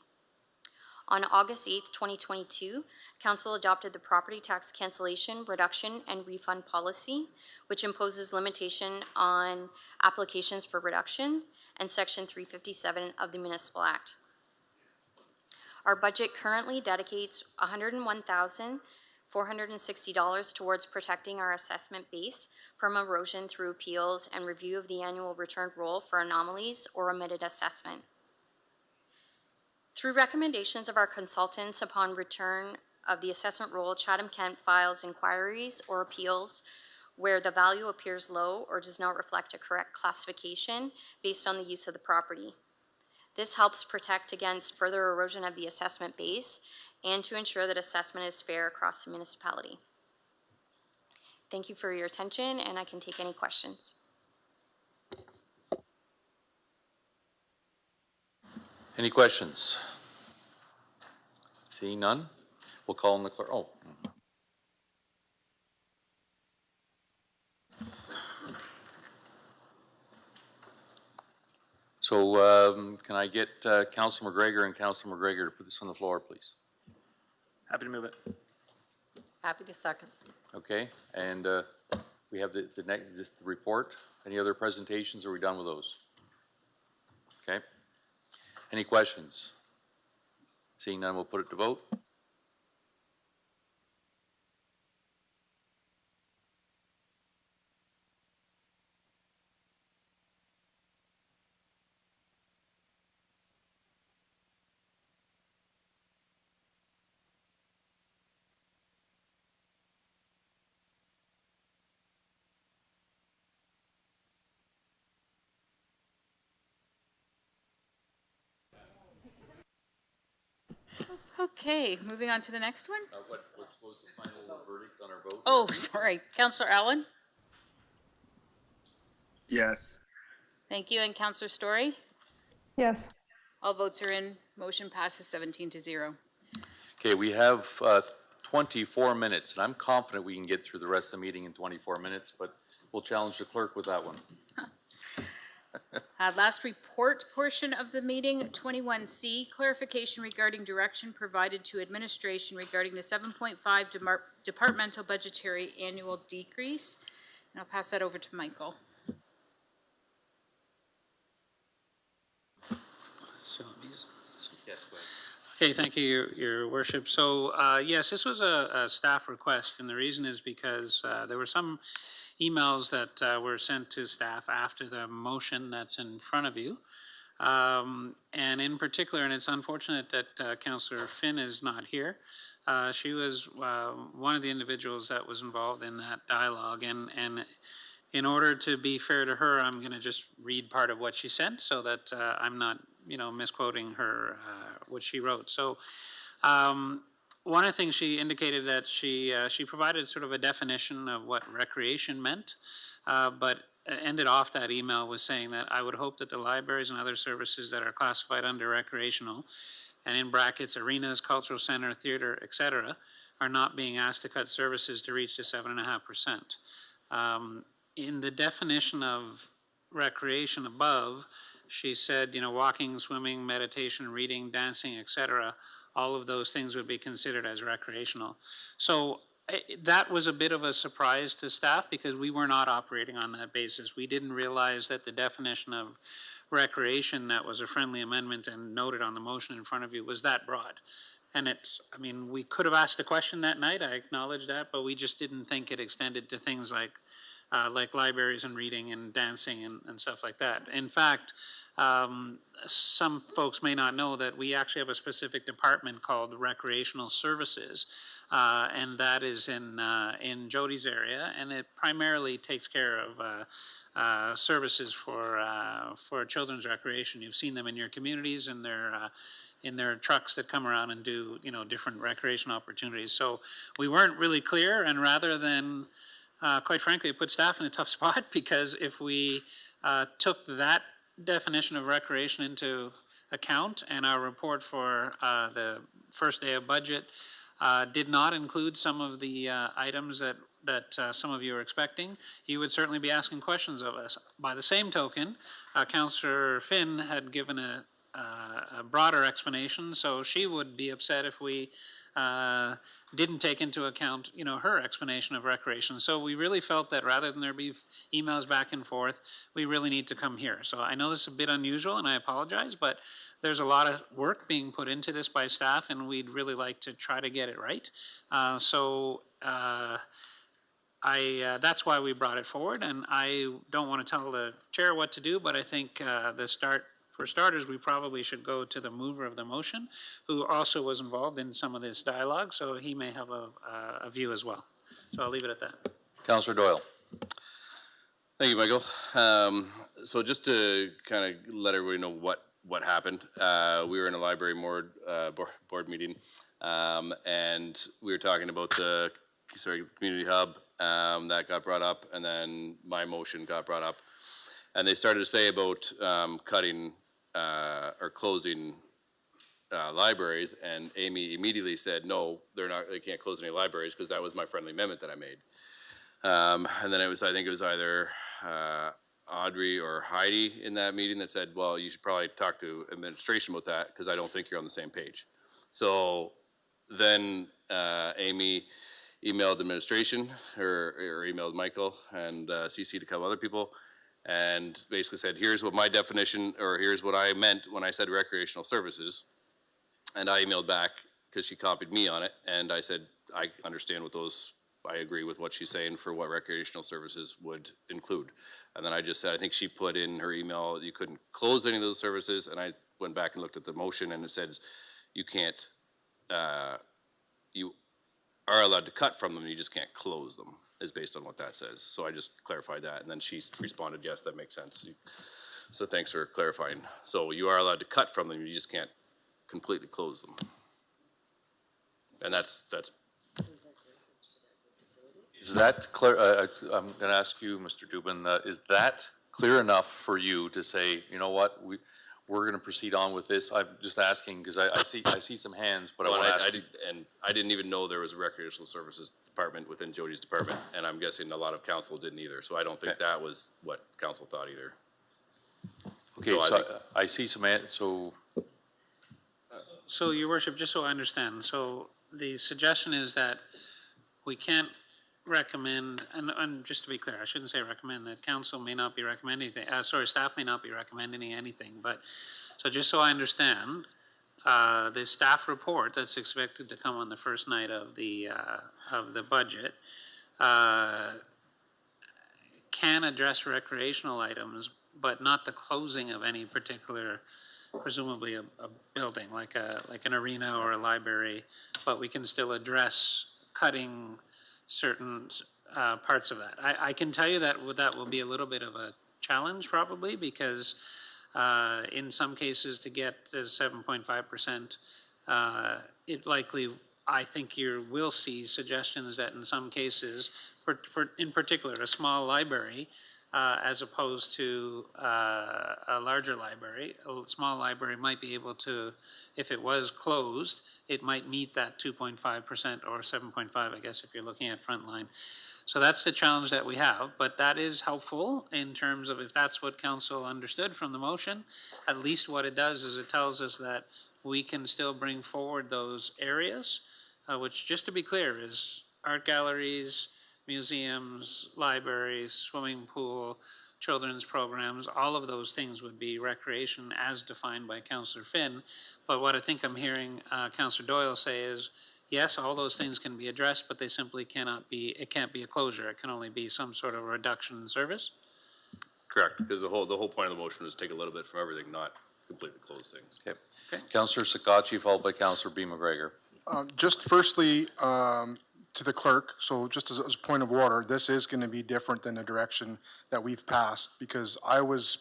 On August 8, 2022, Council adopted the Property Tax Cancellation, Reduction, and Refund Policy, which imposes limitation on applications for reduction and Section 357 of the Municipal Act. Our budget currently dedicates $101,460 towards protecting our assessment base from erosion through appeals and review of the annual returned roll for anomalies or omitted assessment. Through recommendations of our consultants upon return of the assessment roll, Chatham-Kent files inquiries or appeals where the value appears low or does not reflect a correct classification based on the use of the property. This helps protect against further erosion of the assessment base and to ensure that assessment is fair across the municipality. Thank you for your attention, and I can take any questions. Any questions? Seeing none, we'll call on the clerk. Oh. So can I get Councilor McGregor and Councilor McGregor to put this on the floor, please? Happy to move it. Happy to second. Okay, and we have the next just the report. Any other presentations? Are we done with those? Okay. Any questions? Seeing none, we'll put it to vote. Okay, moving on to the next one. What was the final verdict on our vote? Oh, sorry. Councillor Allen? Yes. Thank you. And Councillor Story? Yes. All votes are in. Motion passes 17-0. Okay, we have 24 minutes, and I'm confident we can get through the rest of the meeting in 24 minutes, but we'll challenge the clerk with that one. Last report portion of the meeting, 21C, clarification regarding direction provided to administration regarding the 7.5 departmental budgetary annual decrease. And I'll pass that over to Michael. Yes, go Okay, thank you, Your Worship. So, yes, this was a staff request, and the reason is because there were some emails that were sent to staff after the motion that's in front of you. And in particular, and it's unfortunate that Councillor Finn is not here. She was one of the individuals that was involved in that dialogue, and in order to be fair to her, I'm going to just read part of what she sent so that I'm not, misquoting her, what she wrote. So one of the things she indicated that she provided sort of a definition of what recreation meant, but ended off that email with saying that I would hope that the libraries and other services that are classified under recreational, and in brackets, arenas, cultural center, theater, etc., are not being asked to cut services to reach to 7.5%. In the definition of recreation above, she said, walking, swimming, meditation, reading, dancing, etc., all of those things would be considered as recreational. So that was a bit of a surprise to staff because we were not operating on that basis. We didn't realize that the definition of recreation that was a friendly amendment and noted on the motion in front of you was that broad. And we could have asked the question that night, I acknowledge that, but we just didn't think it extended to things like libraries and reading and dancing and stuff like that. In fact, some folks may not know that we actually have a specific department called Recreational Services, and that is in Jody's area, and it primarily takes care of services for children's recreation. You've seen them in your communities and in their trucks that come around and do different recreation opportunities. So we weren't really clear, and rather than quite frankly, it put staff in a tough spot because if we took that definition of recreation into account and our report for the first day of budget did not include some of the items that some of you are expecting, you would certainly be asking questions of us. By the same token, Councillor Finn had given a broader explanation, so she would be upset if we didn't take into account, her explanation of recreation. So we really felt that rather than there be emails back and forth, we really need to come here. So I know this is a bit unusual, and I apologize, but there's a lot of work being put into this by staff, and we'd really like to try to get it right. That's why we brought it forward, and I don't want to tell the chair what to do, but I think for starters, we probably should go to the mover of the motion, who also was involved in some of this dialogue, so he may have a view as well. So I'll leave it at that. Councillor Doyle. Thank you, Michael. So just to kind of let everybody know what happened, we were in a library board meeting, and we were talking about the community hub that got brought up, and then my motion got brought up, and they started to say about cutting or closing libraries, and Amy immediately said, no, they can't close any libraries, because that was my friendly amendment that I made. And then I think it was either Audrey or Heidi in that meeting that said, well, you should probably talk to administration about that, because I don't think you're on the same page. So then Amy emailed administration, or emailed Michael, and CC'd a couple other people, and basically said, here's what my definition, or here's what I meant when I said recreational services. And I emailed back, because she copied me on it, and I said, I understand what I agree with what she's saying for what recreational services would include. And then I just said, I think she put in her email, you couldn't close any of those services, and I went back and looked at the motion, and it said, you can't, you are allowed to cut from them, you just can't close them, is based on what that says. So I just clarified that, and then she responded, yes, that makes sense. So thanks for clarifying. So you are allowed to cut from them, you just can't completely close them. And that's. Is that clear? I'm going to ask you, Mr. Dubin, is that clear enough for you to say, you know what, we're going to proceed on with this? I'm just asking because I see some hands, but well, I want to ask. I didn't even know there was a recreational services department within Jody's department, and I'm guessing a lot of council didn't either. So I don't think that was what council thought either. Okay, so I see some hands. So, Your Worship, just so I understand, so the suggestion is that we can't recommend, and just to be clear, I shouldn't say recommend, that council may not be recommending anything, staff may not be recommending anything, but, so just so I understand, the staff report that's expected to come on the first night of the budget can address recreational items, but not the closing of any particular, presumably a building, like an arena or a library, but we can still address cutting certain parts of that. I can tell you that that will be a little bit of a challenge probably, because in some cases to get to 7.5%, it likely, I think you will see suggestions that in some cases, in particular, a small library, as opposed to a larger library. A small library might be able to, if it was closed, it might meet that 2.5% or 7.5, I guess, if you're looking at frontline. So that's the challenge that we have, but that is helpful in terms of if that's what council understood from the motion. At least what it does is it tells us that we can still bring forward those areas, which, just to be clear, is art galleries, museums, libraries, swimming pool, children's programs. All of those things would be recreation as defined by Councillor Finn. But what I think I'm hearing Councillor Doyle say is, yes, all those things can be addressed, but they simply cannot be, it can't be a closure. It can only be some sort of reduction in service. Correct, because the whole point of the motion was take a little bit from everything, not completely close things. Okay. Councillor Sakachi, followed by Councillor B. McGregor. Just firstly, to the clerk, so just as a point of order, this is going to be different than the direction that we've passed, because I was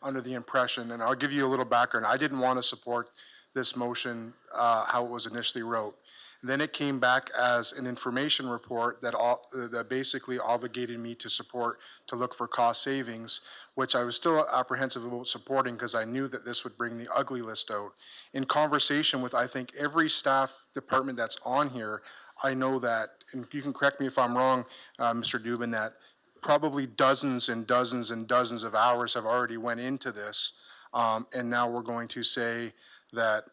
under the impression, and I'll give you a little background, I didn't want to support this motion how it was initially wrote. And then it came back as an information report that basically obligated me to look for cost savings, which I was still apprehensive about supporting because I knew that this would bring the ugly list out. In conversation with, I think, every staff department that's on here, I know that, and you can correct me if I'm wrong, Mr. Dubin, that probably dozens and dozens and dozens of hours have already went into this, and now we're going to say that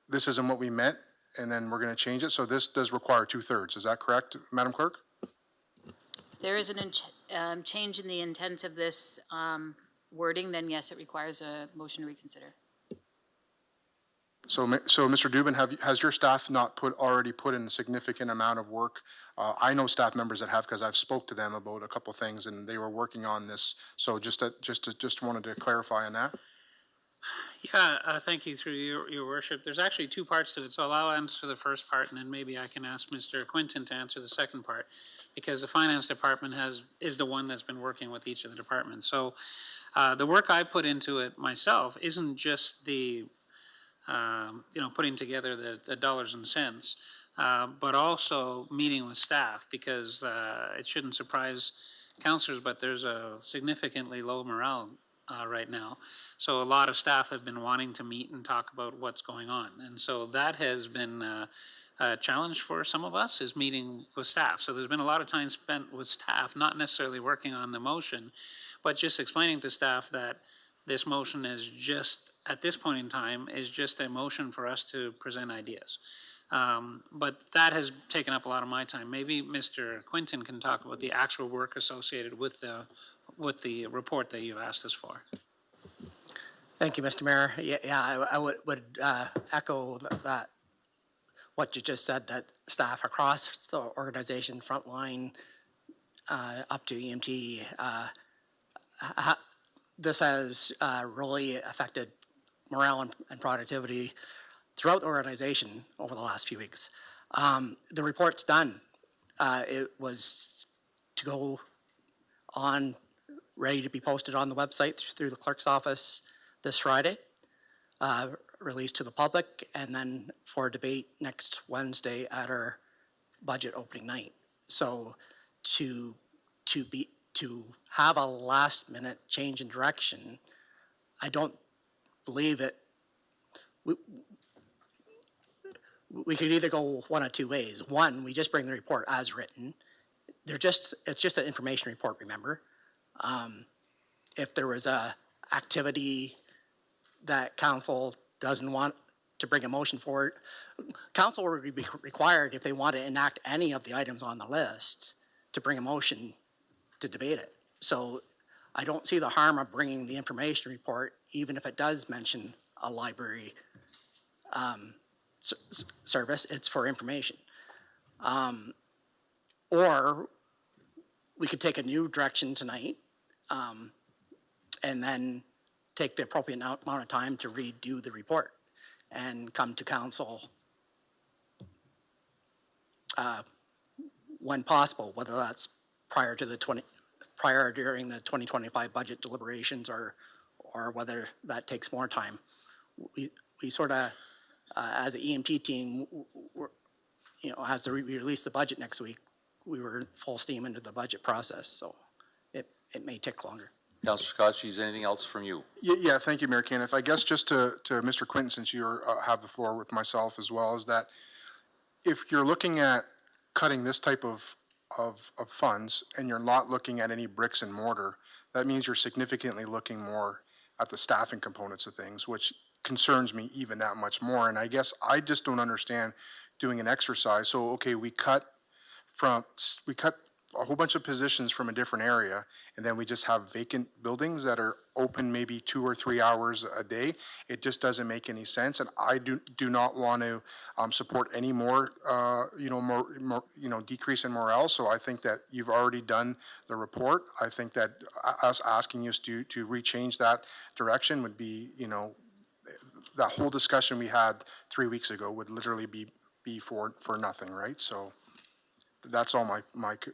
this isn't what we meant, and then we're going to change it. So this does require 2/3. Is that correct, Madam Clerk? There is a change in the intent of this wording, then yes, it requires a motion to reconsider. So Mr. Dubin, has your staff not already put in a significant amount of work? I know staff members that have, because I've spoke to them about a couple things, and they were working on this. So just wanted to clarify on that. Yeah, thank you, through your worship. There's actually two parts to it, so I'll answer the first part, and then maybe I can ask Mr. Quinton to answer the second part, because the finance department is the one that's been working with each of the departments. So the work I put into it myself isn't just the putting together the dollars and cents, but also meeting with staff, because it shouldn't surprise councillors, but there's a significantly low morale right now. So a lot of staff have been wanting to meet and talk about what's going on. And so that has been a challenge for some of us, is meeting with staff. So there's been a lot of time spent with staff, not necessarily working on the motion, but just explaining to staff that this motion is just, at this point in time, is just a motion for us to present ideas. But that has taken up a lot of my time. Maybe Mr. Quinton can talk about the actual work associated with the report that you asked us for. Thank you, Mr. Mayor. Yeah, I would echo that, what you just said, that staff across the organization, frontline, up to EMT, this has really affected morale and productivity throughout the organization over the last few weeks. The report's done. It was to go on, ready to be posted on the website through the clerk's office this Friday, released to the public, and then for debate next Wednesday at our budget opening night. So to have a last minute change in direction, I don't believe it. We could either go one of two ways. One, we just bring the report as written. It's just an information report, remember. If there was a activity that council doesn't want to bring a motion forward, council would be required, if they want to enact any of the items on the list, to bring a motion to debate it. So I don't see the harm of bringing the information report, even if it does mention a library service, it's for information. Or we could take a new direction tonight, and then take the appropriate amount of time to redo the report and come to council when possible, whether that's prior during the 2025 budget deliberations or whether that takes more time. We sort of, as an EMT team, as we release the budget next week, we were full steam into the budget process, so it may take longer. Councillor Scott, is anything else from you? Yeah, thank you, Mayor Caniff. I guess just to Mr. Quinton, since you have the floor with myself as well, is that if you're looking at cutting this type of funds and you're not looking at any bricks and mortar, that means you're significantly looking more at the staffing components of things, which concerns me even that much more. And I guess I just don't understand doing an exercise. So, okay, we cut a whole bunch of positions from a different area, and then we just have vacant buildings that are open maybe 2 or 3 hours a day. It just doesn't make any sense, and I do not want to support any more, decrease in morale. So I think that you've already done the report. I think that us asking us to rechange that direction would be, that whole discussion we had 3 weeks ago would literally be for nothing, right? So that's all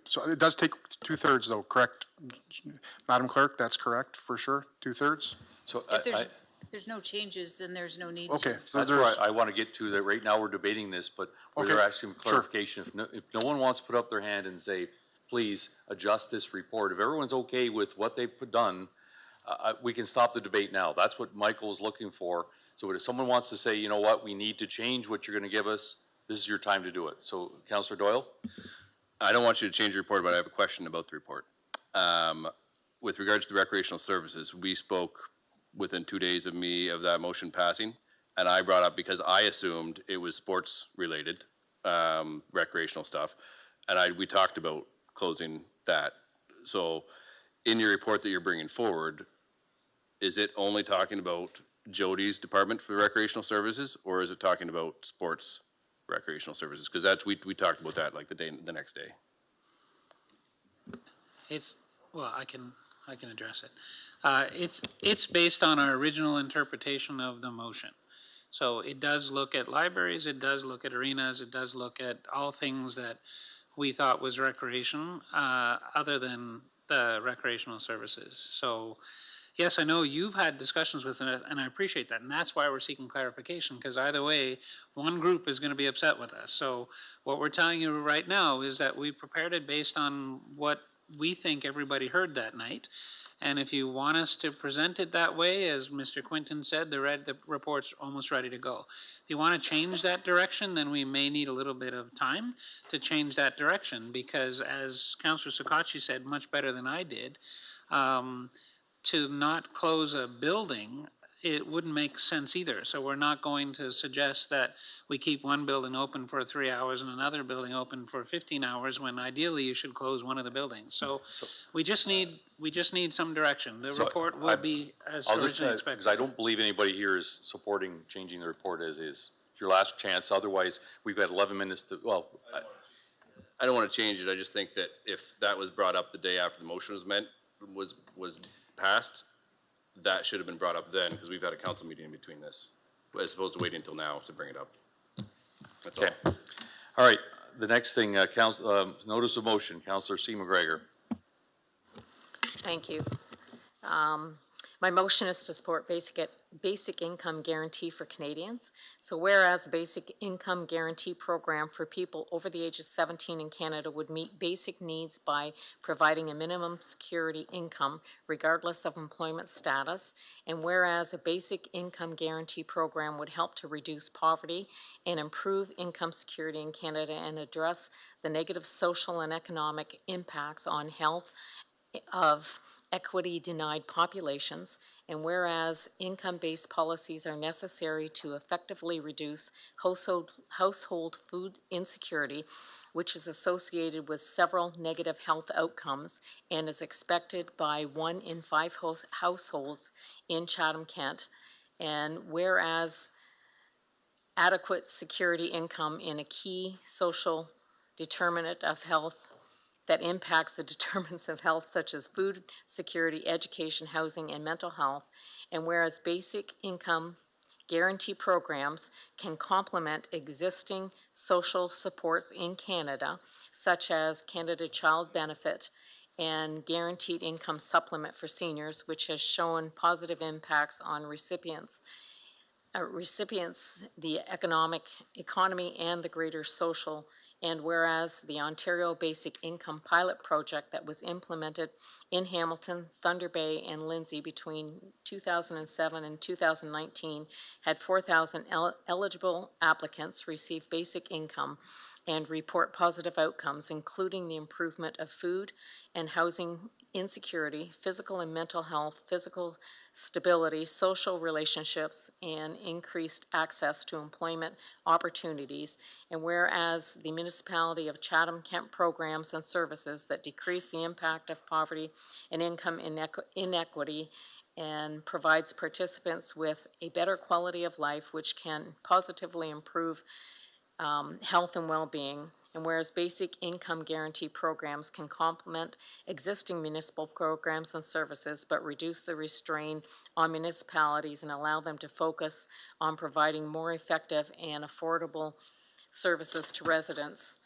so it does take 2/3 though, correct? Madam Clerk, that's correct for sure, 2/3? So If there's no changes, then there's no need to. Okay. So that's where I want to get to, that right now we're debating this, but where they're asking for clarification. Sure. If no one wants to put up their hand and say, please adjust this report, if everyone's okay with what they've done, we can stop the debate now. That's what Michael is looking for. So if someone wants to say, you know what, we need to change what you're going to give us, this is your time to do it. So, Councillor Doyle? I don't want you to change the report, but I have a question about the report. With regards to the recreational services, we spoke within 2 days of that motion passing, and I brought up because I assumed it was sports related, recreational stuff, and we talked about closing that. So in your report that you're bringing forward, is it only talking about Jody's department for the recreational services, or is it talking about sports recreational services? Because we talked about that like the next day. I can address it. It's based on our original interpretation of the motion. So it does look at libraries, it does look at arenas, it does look at all things that we thought was recreation, other than the recreational services. So yes, I know you've had discussions with it, and I appreciate that, and that's why we're seeking clarification, because either way, one group is going to be upset with us. So what we're telling you right now is that we prepared it based on what we think everybody heard that night, and if you want us to present it that way, as Mr. Quinton said, the report's almost ready to go. If you want to change that direction, then we may need a little bit of time to change that direction, because as Councillor Sakachi said much better than I did, to not close a building, it wouldn't make sense either. So we're not going to suggest that we keep one building open for 3 hours and another building open for 15 hours, when ideally you should close one of the buildings. So we just need some direction. The report will be as originally expected. Because I don't believe anybody here is supporting changing the report as is. Your last chance. Otherwise, we've got 11 minutes to, I don't want to change it. I just think that if that was brought up the day after the motion was passed, that should have been brought up then, because we've had a council meeting in between this, as opposed to waiting until now to bring it up. That's all. All right. The next thing, notice of motion, Councillor C. McGregor. Thank you. My motion is to support basic income guarantee for Canadians. So whereas the basic income guarantee program for people over the age of 17 in Canada would meet basic needs by providing a minimum security income regardless of employment status, and whereas a basic income guarantee program would help to reduce poverty and improve income security in Canada and address the negative social and economic impacts on health of equity-denied populations, and whereas income-based policies are necessary to effectively reduce household food insecurity, which is associated with several negative health outcomes and is expected by 1 in 5 households in Chatham-Kent, and whereas adequate security income in a key social determinant of health that impacts the determinants of health such as food security, education, housing, and mental health. And whereas basic income guarantee programs can complement existing social supports in Canada, such as Canada Child Benefit and Guaranteed Income Supplement for seniors, which has shown positive impacts on recipients, the economy, and the greater social. And whereas the Ontario Basic Income Pilot Project that was implemented in Hamilton, Thunder Bay, and Lindsay between 2007 and 2019 had 4,000 eligible applicants receive basic income and report positive outcomes, including the improvement of food and housing insecurity, physical and mental health, physical stability, social relationships, and increased access to employment opportunities. And whereas the municipality of Chatham-Kent programs and services that decrease the impact of poverty and income inequity and provides participants with a better quality of life, which can positively improve health and well-being. And whereas basic income guarantee programs can complement existing municipal programs and services, but reduce the restraint on municipalities and allow them to focus on providing more effective and affordable services to residents.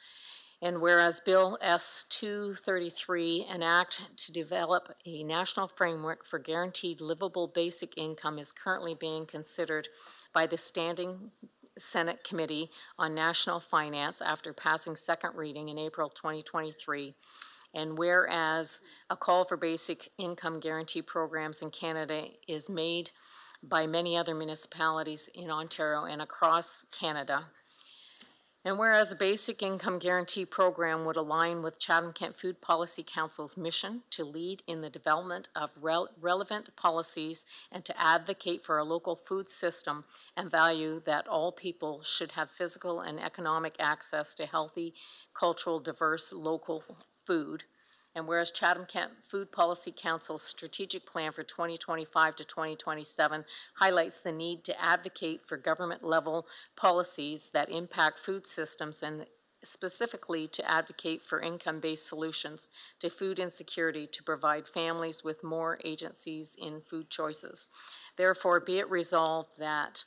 And whereas Bill S-233, an act to develop a national framework for guaranteed livable basic income, is currently being considered by the Standing Senate Committee on National Finance after passing second reading in April 2023. And whereas a call for basic income guarantee programs in Canada is made by many other municipalities in Ontario and across Canada. And whereas a basic income guarantee program would align with Chatham-Kent Food Policy Council's mission to lead in the development of relevant policies and to advocate for a local food system and value that all people should have physical and economic access to healthy, cultural, diverse, local food. And whereas Chatham-Kent Food Policy Council's strategic plan for 2025 to 2027 highlights the need to advocate for government-level policies that impact food systems and specifically to advocate for income-based solutions to food insecurity to provide families with more agencies in food choices. Therefore, be it resolved that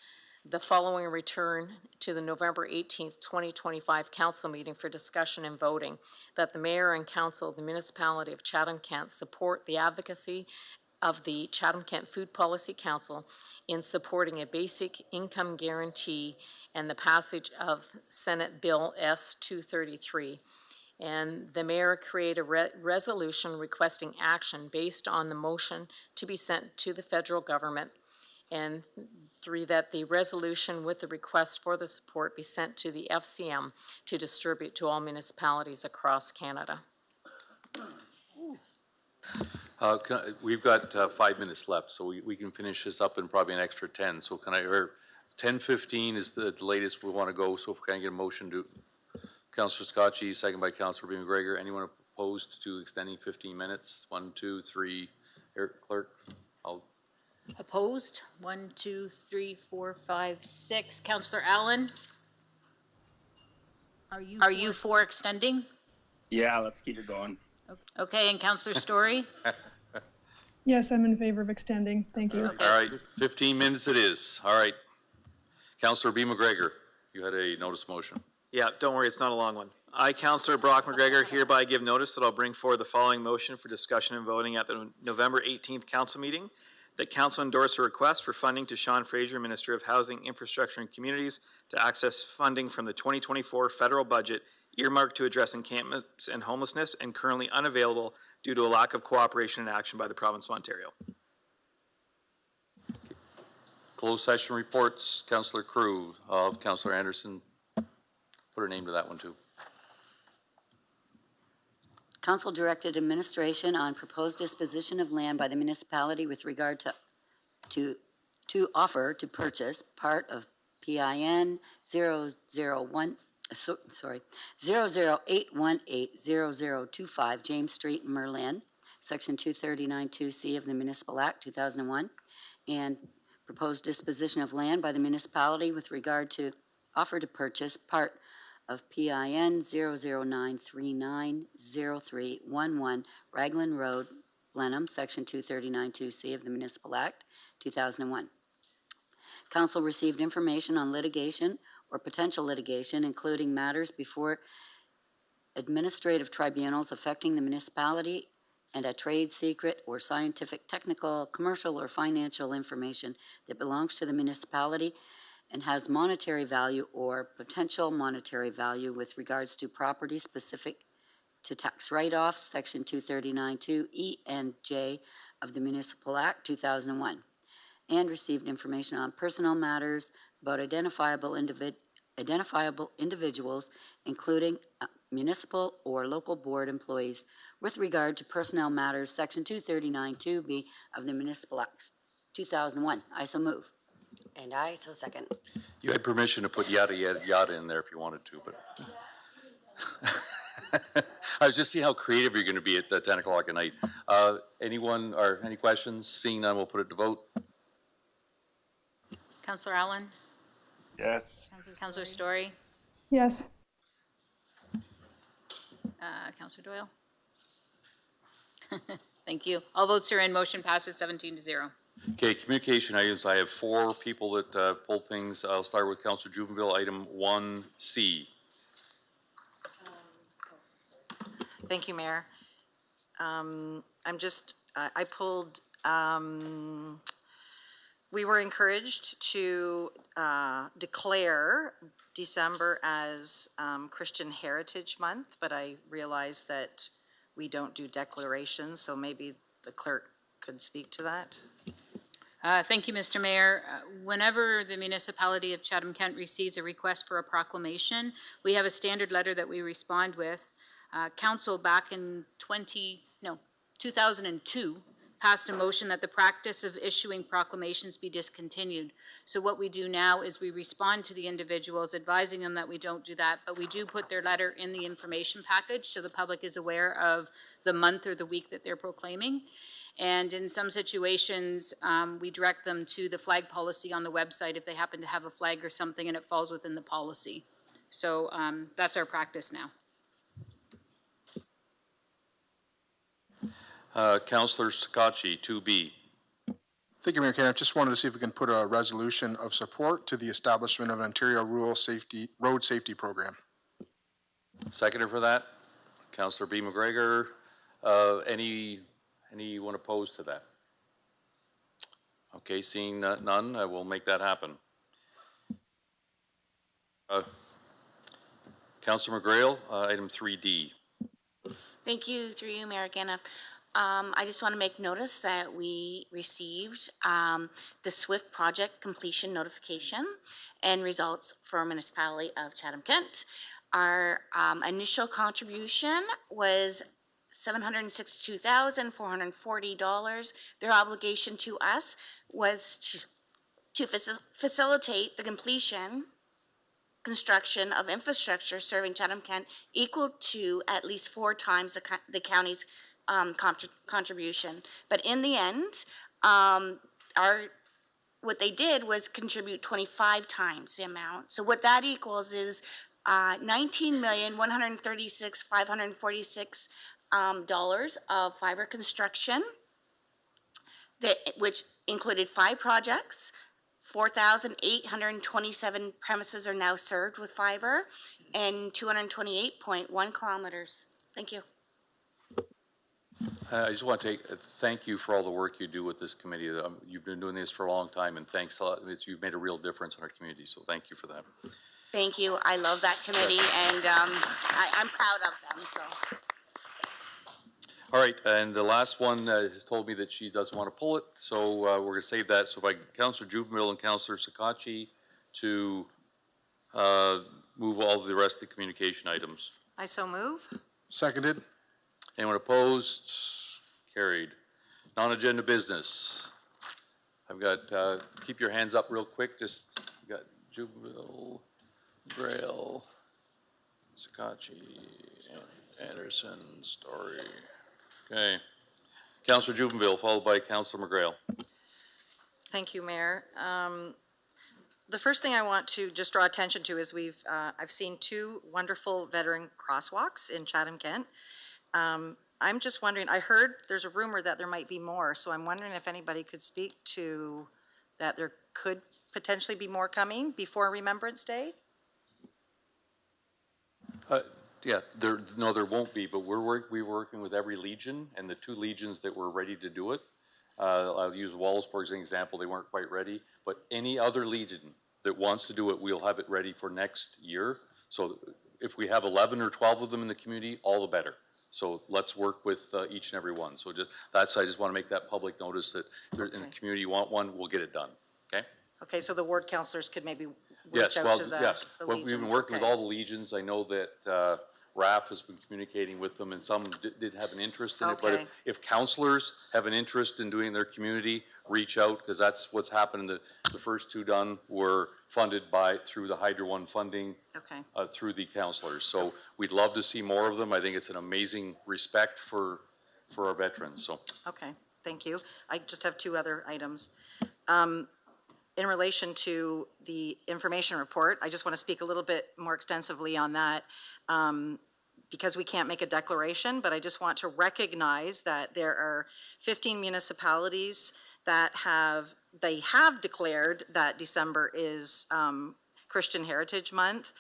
the following return to the November 18th, 2025 council meeting for discussion and voting, that the mayor and council of the municipality of Chatham-Kent support the advocacy of the Chatham-Kent Food Policy Council in supporting a basic income guarantee and the passage of Senate Bill S-233. And the mayor create a resolution requesting action based on the motion to be sent to the federal government. And 3, that the resolution with the request for the support be sent to the FCM to distribute to all municipalities across Canada. We've got 5 minutes left, so we can finish this up in probably an extra 10. So can I, or 10:15 is the latest we want to go, so if we can get a motion to, Councillor Scotchy, second by Councillor B. McGregor. Anyone opposed to extending 15 minutes? 1, 2, 3, Clerk, I'll. Opposed? 1, 2, 3, 4, 5, 6. Councillor Allen? Are you for extending? Yeah, let's keep it going. Okay, and Councillor Story? Yes, I'm in favor of extending. Thank you. Okay. All right, 15 minutes it is. All right. Councillor B. McGregor, you had a notice motion. Yeah, don't worry, it's not a long one. I, Councillor Brock McGregor, hereby give notice that I'll bring forward the following motion for discussion and voting at the November 18th council meeting. That council endorse a request for funding to Sean Fraser, Minister of Housing, Infrastructure and Communities, to access funding from the 2024 federal budget earmarked to address encampments and homelessness and currently unavailable due to a lack of cooperation and action by the province of Ontario. Closed session reports, Councillor Crew of Councillor Anderson. Put her name to that one too. Council directed administration on proposed disposition of land by the municipality with regard to offer to purchase part of PIN 008180025 James Street in Merlin, Section 239-2C of the Municipal Act 2001, and proposed disposition of land by the municipality with regard to offer to purchase part of PIN 009390311 Raglan Road, Blenheim, Section 239-2C of the Municipal Act, 2001. Council received information on litigation or potential litigation, including matters before administrative tribunals affecting the municipality and a trade secret or scientific, technical, commercial, or financial information that belongs to the municipality and has monetary value or potential monetary value with regards to property specific to tax write-offs, Section 239(2)E and J of the Municipal Act, 2001, and received information on personnel matters about identifiable individuals, including municipal or local board employees, with regard to personnel matters, Section 239(2)B of the Municipal Act, 2001. I so move. And I so second. You had permission to put yada, yada, yada in there if you wanted to, but. I was just seeing how creative you're going to be at 10 o'clock at night. Anyone or any questions? Seeing none, we'll put it to vote. Councillor Allen? Yes. Councillor Story? Yes. Councillor Doyle? Thank you. All votes are in. Motion passes 17-0. Okay, communication items. I have 4 people that pulled things. I'll start with Councillor Juvenville, item 1C. Thank you, Mayor. I pulled, we were encouraged to declare December as Christian Heritage Month, but I realized that we don't do declarations, so maybe the clerk could speak to that. Thank you, Mr. Mayor. Whenever the municipality of Chatham-Kent receives a request for a proclamation, we have a standard letter that we respond with. Council back in 2002 passed a motion that the practice of issuing proclamations be discontinued. So what we do now is we respond to the individuals, advising them that we don't do that, but we do put their letter in the information package so the public is aware of the month or the week that they're proclaiming. And in some situations, we direct them to the flag policy on the website if they happen to have a flag or something and it falls within the policy. So that's our practice now. Councillor Scotchy, 2B. Thank you, Mayor Kenneth. Just wanted to see if we can put a resolution of support to the establishment of an Ontario Road Safety Program. Seconder for that, Councillor B. McGregor. Anyone opposed to that? Okay, seeing none, I will make that happen. Councillor McGrail, item 3D. Thank you, through you, Mayor Ganoff. I just want to make notice that we received the SWIFT project completion notification and results for municipality of Chatham-Kent. Our initial contribution was $762,440. Their obligation to us was to facilitate the construction of infrastructure serving Chatham-Kent equal to at least 4 times the county's contribution. But in the end, what they did was contribute 25 times the amount. So what that equals is $19,136,546 of fiber construction, which included 5 projects. 4,827 premises are now served with fiber, and 228.1 kilometers. Thank you. I just want to thank you for all the work you do with this committee. You've been doing this for a long time, and thanks a lot. You've made a real difference in our community, so thank you for that. Thank you. I love that committee, and I'm proud of them. So. All right, and the last one has told me that she doesn't want to pull it, so we're going to save that. So if I Councillor Juvenile and Councillor Sakachi to move all of the rest of the communication items. I so move. Seconded. Anyone opposed? Carried. Non-agenda business. I've got, keep your hands up real quick. Just got Juvenile, Grail, Sakachi, Anderson, Story. Okay. Councillor Juvenile, followed by Councillor McGrail. Thank you, Mayor. the first thing I want to just draw attention to is I've seen two wonderful veteran crosswalks in Chatham-Kent. I'm just wondering, I heard there's a rumor that there might be more, so I'm wondering if anybody could speak to that there could potentially be more coming before Remembrance Day? Yeah, there won't be, but we're working with every legion, and the two legions that were ready to do it. I'll use Wallaceburg as an example. They weren't quite ready, but any other legion that wants to do it, we'll have it ready for next year. So if we have 11 or 12 of them in the community, all the better. So let's work with each and every one. So just I just want to make that public notice that if they're in the community want one, we'll get it done. Okay? Okay, so the ward councilors could maybe Yes, reach well, out to the yes. the Well, we've been legions, working with okay. all the legions. I know that RAF has been communicating with them, and some did have an interest in it. But Okay. if counselors have an interest in doing their community, reach out, because that's what's happened. The first two done were funded through the Hydro One funding Okay. through the counselors. So we'd love to see more of them. I think it's an amazing respect for our veterans, so. Okay, thank you. I just have two other items. In relation to the information report, I just want to speak a little bit more extensively on that, because we can't make a declaration, but I just want to recognize that there are 15 municipalities that have declared that December is Christian Heritage Month,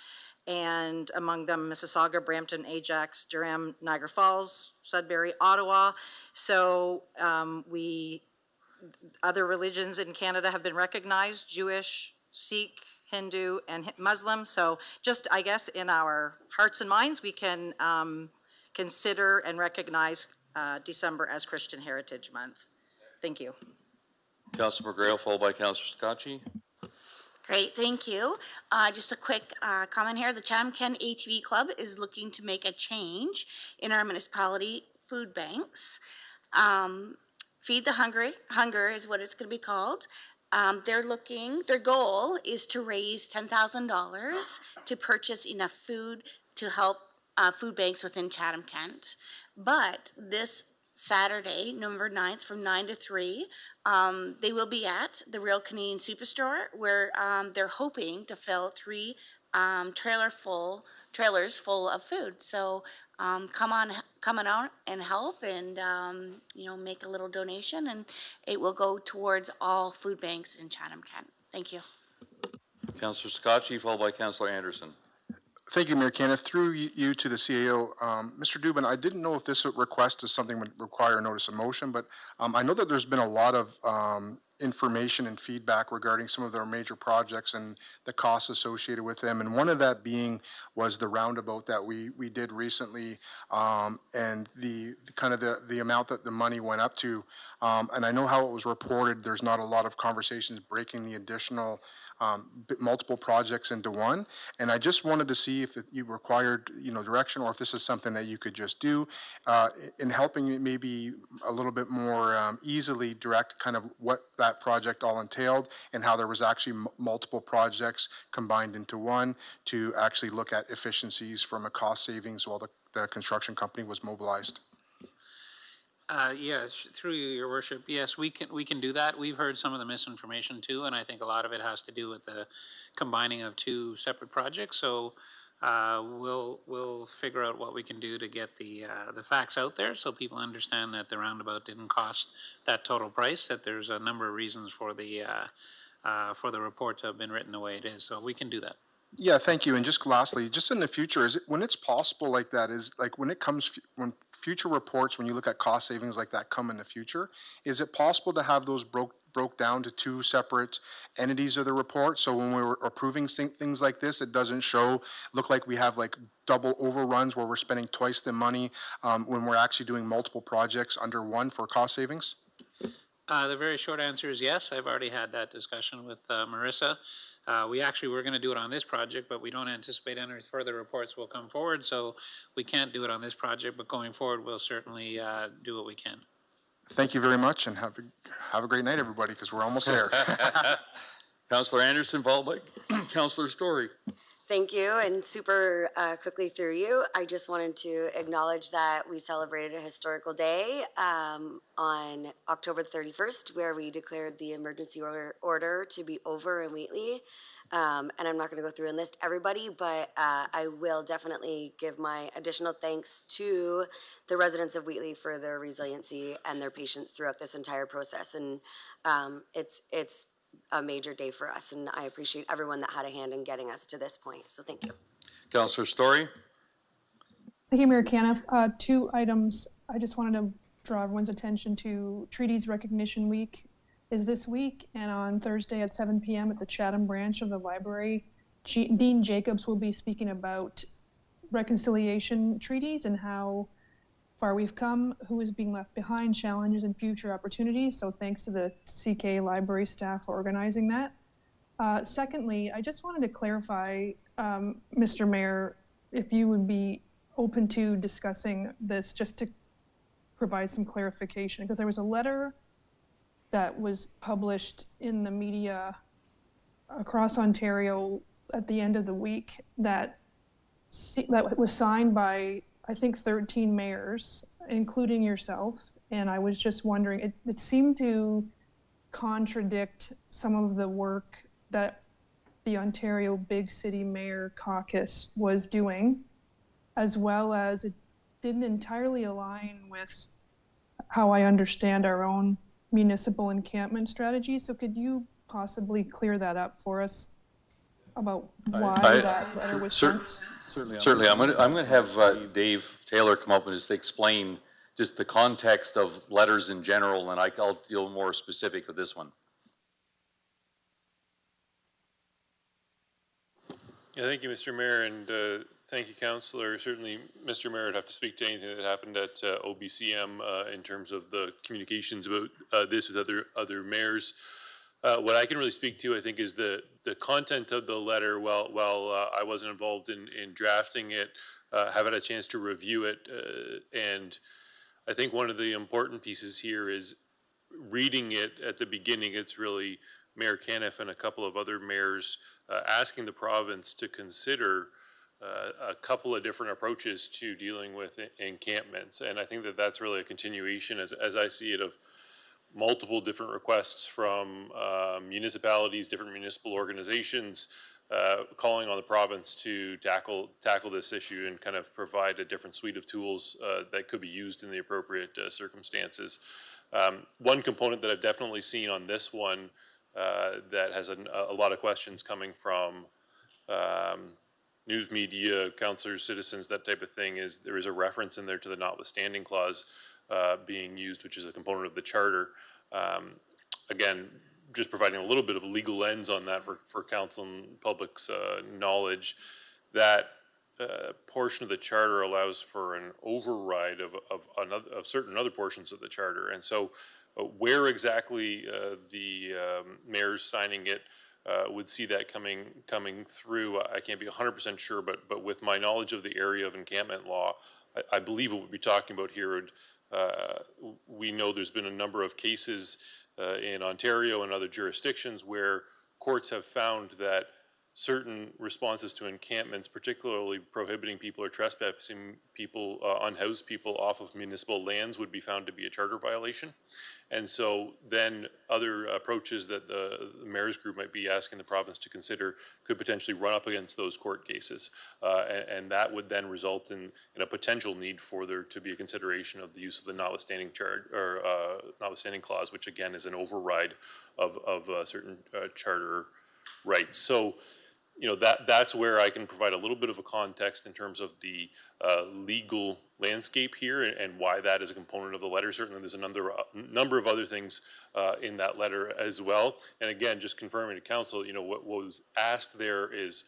and among them Mississauga, Brampton, Ajax, Durham, Niagara Falls, Sudbury, Ottawa. So other religions in Canada have been recognized: Jewish, Sikh, Hindu, and Muslim. So just, I guess, in our hearts and minds, we can consider and recognize December as Christian Heritage Month. Thank you. Councilor McGrail, followed by Councilor Scotchy. Great, thank you. Just a quick comment here. The Chatham-Kent ATV Club is looking to make a change in our municipality food banks. Feed the Hunger is what it's going to be called. Their goal is to raise $10,000 to purchase enough food to help food banks within Chatham-Kent. But this Saturday, November 9th, from 9 to 3, they will be at the Real Canadian Superstore, where they're hoping to fill 3 trailers full of food. So come on out and help, and make a little donation, and it will go towards all food banks in Chatham-Kent. Thank you. Councilor Scotchy, followed by Councilor Anderson. Thank you, Mayor Kenneth. Through you to the CAO, Mr. Dubin, I didn't know if this request is something would require a notice of motion, but I know that there's been a lot of information and feedback regarding some of their major projects and the costs associated with them. And one of that was the roundabout that we did recently, and the amount that the money went up to. And I know how it was reported. There's not a lot of conversations breaking the additional multiple projects into one. And I just wanted to see if you required, direction, or if this is something that you could just do in helping maybe a little bit more easily direct kind of what that project all entailed, and how there was actually multiple projects combined into one to actually look at efficiencies from a cost savings while the construction company was mobilized. Yes, through you, Your Worship. Yes, we can do that. We've heard some of the misinformation too, and I think a lot of it has to do with the combining of two separate projects. So we'll figure out what we can do to get the facts out there, so people understand that the roundabout didn't cost that total price. That there's a number of reasons for the report to have been written the way it is. So we can do that. Yeah, thank you. And just lastly, just in the future, when it's possible like that, when future reports, when you look at cost savings like that come in the future, is it possible to have those broke down to two separate entities of the report? So when we're approving things like this, it doesn't look like we have like double overruns where we're spending twice the money when we're actually doing multiple projects under one for cost savings? The very short answer is yes. I've already had that discussion with Marissa. We actually were going to do it on this project, but we don't anticipate any further reports will come forward, so we can't do it on this project, but going forward, we'll certainly do what we can. Thank you very much, and have a great night, everybody, because we're almost there. Councilor Anderson, followed by Councilor Story. Thank you, and super quickly through you, I just wanted to acknowledge that we celebrated a historical day on October 31st, where we declared the emergency order to be over in Wheatley. And I'm not going to go through and list everybody, but I will definitely give my additional thanks to the residents of Wheatley for their resiliency and their patience throughout this entire process. And it's a major day for us, and I appreciate everyone that had a hand in getting us to this point. So thank you. Councillor Story? Thank you, Mayor Caniff. 2 items I just wanted to draw everyone's attention to. Treaties Recognition Week is this week, and on Thursday at 7 p.m. at the Chatham branch of the library, Dean Jacobs will be speaking about reconciliation treaties and how far we've come, who is being left behind, challenges, and future opportunities. So thanks to the CK library staff for organizing that. Secondly, I just wanted to clarify, Mr. Mayor, if you would be open to discussing this just to provide some clarification, because there was a letter that was published in the media across Ontario at the end of the week that was signed by, I think, 13 mayors, including yourself. And I was just wondering, it seemed to contradict some of the work that the Ontario Big City Mayor Caucus was doing, as well as it didn't entirely align with how I understand our own municipal encampment strategy. So could you possibly clear that up for us about why that letter was sent? Certainly. I'm going to have Dave Taylor come up and just explain just the context of letters in general, and I'll deal more specific with this one. Yeah, thank you, Mr. Mayor, and thank you, Councillor. Certainly, Mr. Mayor would have to speak to anything that happened at OBCM in terms of the communications about this with other mayors. What I can really speak to, I think, is the content of the letter. While I wasn't involved in drafting it, have had a chance to review it, and I think one of the important pieces here is reading it at the beginning. It's really Mayor Caniff and a couple of other mayors asking the province to consider a couple of different approaches to dealing with encampments. And I think that that's really a continuation, as I see it, of multiple different requests from municipalities, different municipal organizations, calling on the province to tackle this issue and kind of provide a different suite of tools that could be used in the appropriate circumstances. One component that I've definitely seen on this one that has a lot of questions coming from news media, councillors, citizens, that type of thing, is there is a reference in there to the notwithstanding clause being used, which is a component of the charter. Again, just providing a little bit of a legal lens on that for council and public's knowledge, that portion of the charter allows for an override of certain other portions of the charter. And so where exactly the mayors signing it would see that coming through, I can't be 100% sure, but with my knowledge of the area of encampment law, I believe what we'd be talking about here would, we know there's been a number of cases in Ontario and other jurisdictions where courts have found that certain responses to encampments, particularly prohibiting people or trespassing people, unhoused people off of municipal lands, would be found to be a charter violation. And so then other approaches that the mayor's group might be asking the province to consider could potentially run up against those court cases. And that would then result in a potential need for there to be a consideration of the use of the notwithstanding charge or notwithstanding clause, which again is an override of certain charter rights. So, you know, that's where I can provide a little bit of a context in terms of the legal landscape here and why that is a component of the letter. Certainly there's a number of other things in that letter as well. And again, just confirming to council, you know, what was asked there is,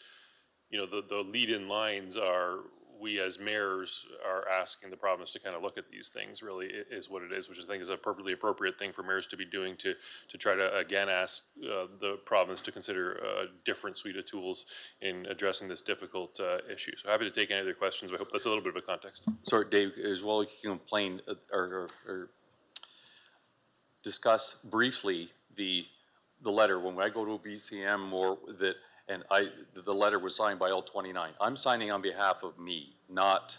you know, the lead-in lines are, we as mayors are asking the province to kind of look at these things, really is what it is, which I think is a perfectly appropriate thing for mayors to be doing to try to, again, ask the province to consider a different suite of tools in addressing this difficult issue. So happy to take any other questions, but I hope that's a little bit of a context. Sorry, Dave, as well, you can explain or discuss briefly the letter. When I go to a BCM or that, and the letter was signed by all 29. I'm signing on behalf of me, not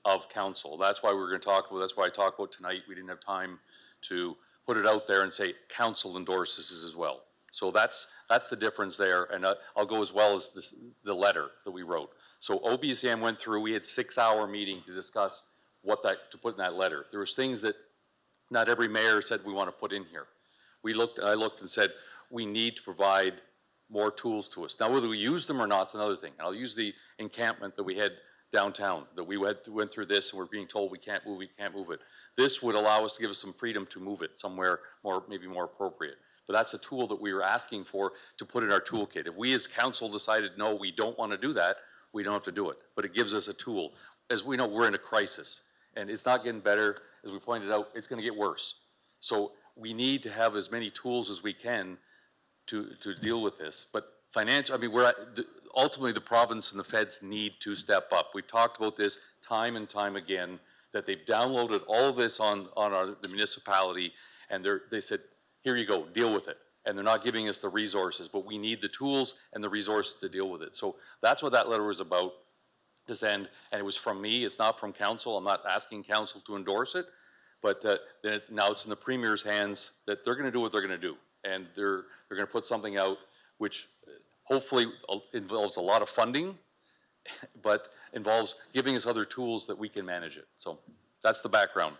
of council. That's why we're going to talk about, that's why I talk about tonight. We didn't have time to put it out there and say council endorses this as well. So that's the difference there, and I'll go as well as the letter that we wrote. So OBCM went through, we had 6-hour meeting to discuss to put in that letter. There was things that not every mayor said we want to put in here. I looked and said, we need to provide more tools to us. Now, whether we use them or not is another thing. I'll use the encampment that we had downtown, that we went through this and we're being told we can't move it. This would allow us to give us some freedom to move it somewhere maybe more appropriate. But that's a tool that we were asking for to put in our toolkit. If we as council decided, no, we don't want to do that, we don't have to do it. But it gives us a tool. As we know, we're in a crisis, and it's not getting better. As we pointed out, it's going to get worse. So we need to have as many tools as we can to deal with this. But ultimately the province and the feds need to step up. We've talked about this time and time again, that they've downloaded all of this on the municipality, and they said, here you go, deal with it. And they're not giving us the resources, but we need the tools and the resources to deal with it. So that's what that letter was about, this end, and it was from me, it's not from council. I'm not asking council to endorse it, but now it's in the Premier's hands that they're gonna do what they're gonna do. And they're gonna put something out which hopefully involves a lot of funding, but involves giving us other tools that we can manage it. So that's the background.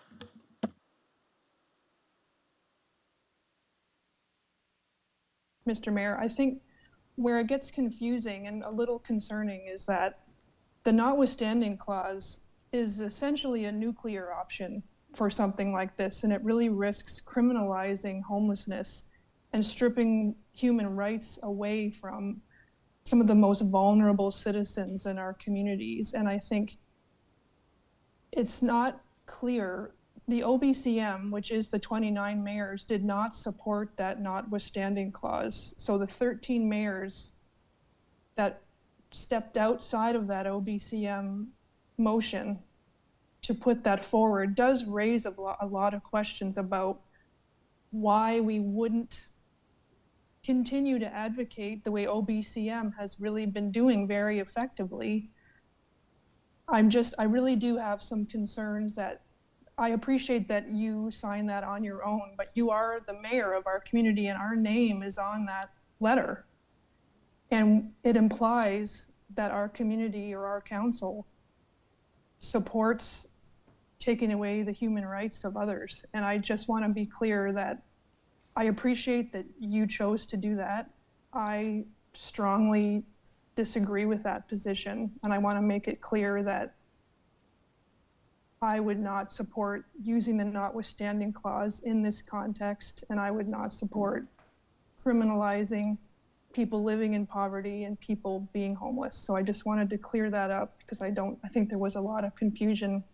Mr. Mayor, I think where it gets confusing and a little concerning is that the notwithstanding clause is essentially a nuclear option for something like this, and it really risks criminalizing homelessness and stripping human rights away from some of the most vulnerable citizens in our communities. And I think it's not clear. The OBCM, which is the 29 mayors, did not support that notwithstanding clause. So the 13 mayors that stepped outside of that OBCM motion to put that forward does raise a lot of questions about why we wouldn't continue to advocate the way OBCM has really been doing very effectively. I really do have some concerns that I appreciate that you signed that on your own, but you are the mayor of our community and our name is on that letter. And it implies that our community or our council supports taking away the human rights of others. And I just want to be clear that I appreciate that you chose to do that. I strongly disagree with that position, and I want to make it clear that I would not support using the notwithstanding clause in this context, and I would not support criminalizing people living in poverty and people being homeless. So I just wanted to clear that up because I think there was a lot of confusion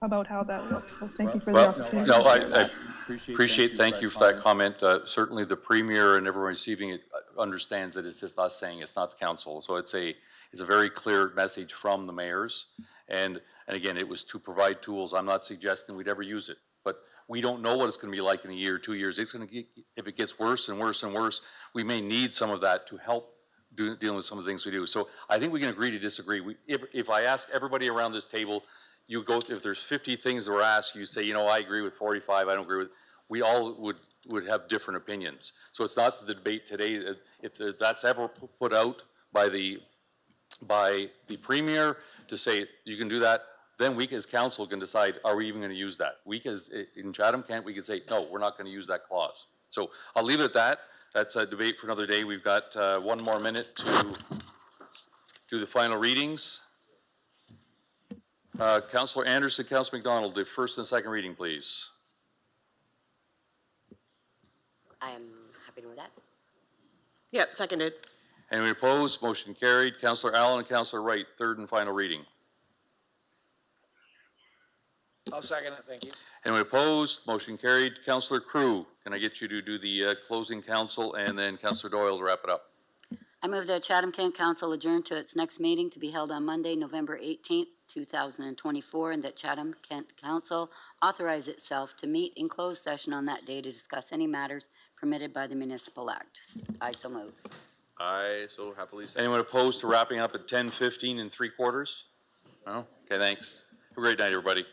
about how that looks. So thank you for the opportunity. No, I appreciate, thank you for that comment. Certainly the Premier and everyone receiving it understands that it's just us saying, it's not the council. So it's a very clear message from the mayors. And again, it was to provide tools. I'm not suggesting we'd ever use it, but we don't know what it's going to be like in a year, 2 years. It's going to get, if it gets worse and worse and worse, we may need some of that to help dealing with some of the things we do. So I think we can agree to disagree. If I ask everybody around this table, if there's 50 things that were asked, you say, I agree with 45, I don't agree with, we all would have different opinions. So it's not the debate today. If that's ever put out by the Premier to say you can do that, then we as council can decide, are we even going to use that? In Chatham-Kent, we could say, no, we're not going to use that clause. So I'll leave it at that. That's a debate for another day. We've got 1 more minute to do the final readings. Councillor Anderson, Councillor McDonald, the first and second reading, please. I am happy to move that. Yep, seconded. Anyone opposed? Motion carried. Councillor Allen and Councillor Wright, third and final reading. I'll second it, thank you. Anyone opposed? Motion carried. Councillor Crew, can I get you to do the closing council, and then Councillor Doyle to wrap it up? I move that Chatham-Kent Council adjourn to its next meeting to be held on Monday, November 18th, 2024, and that Chatham-Kent Council authorize itself to meet in closed session on that day to discuss any matters permitted by the Municipal Act. I so move. I so happily second. Anyone opposed to wrapping up at 10:15 3/4? No? Okay, thanks. Have a great night, everybody.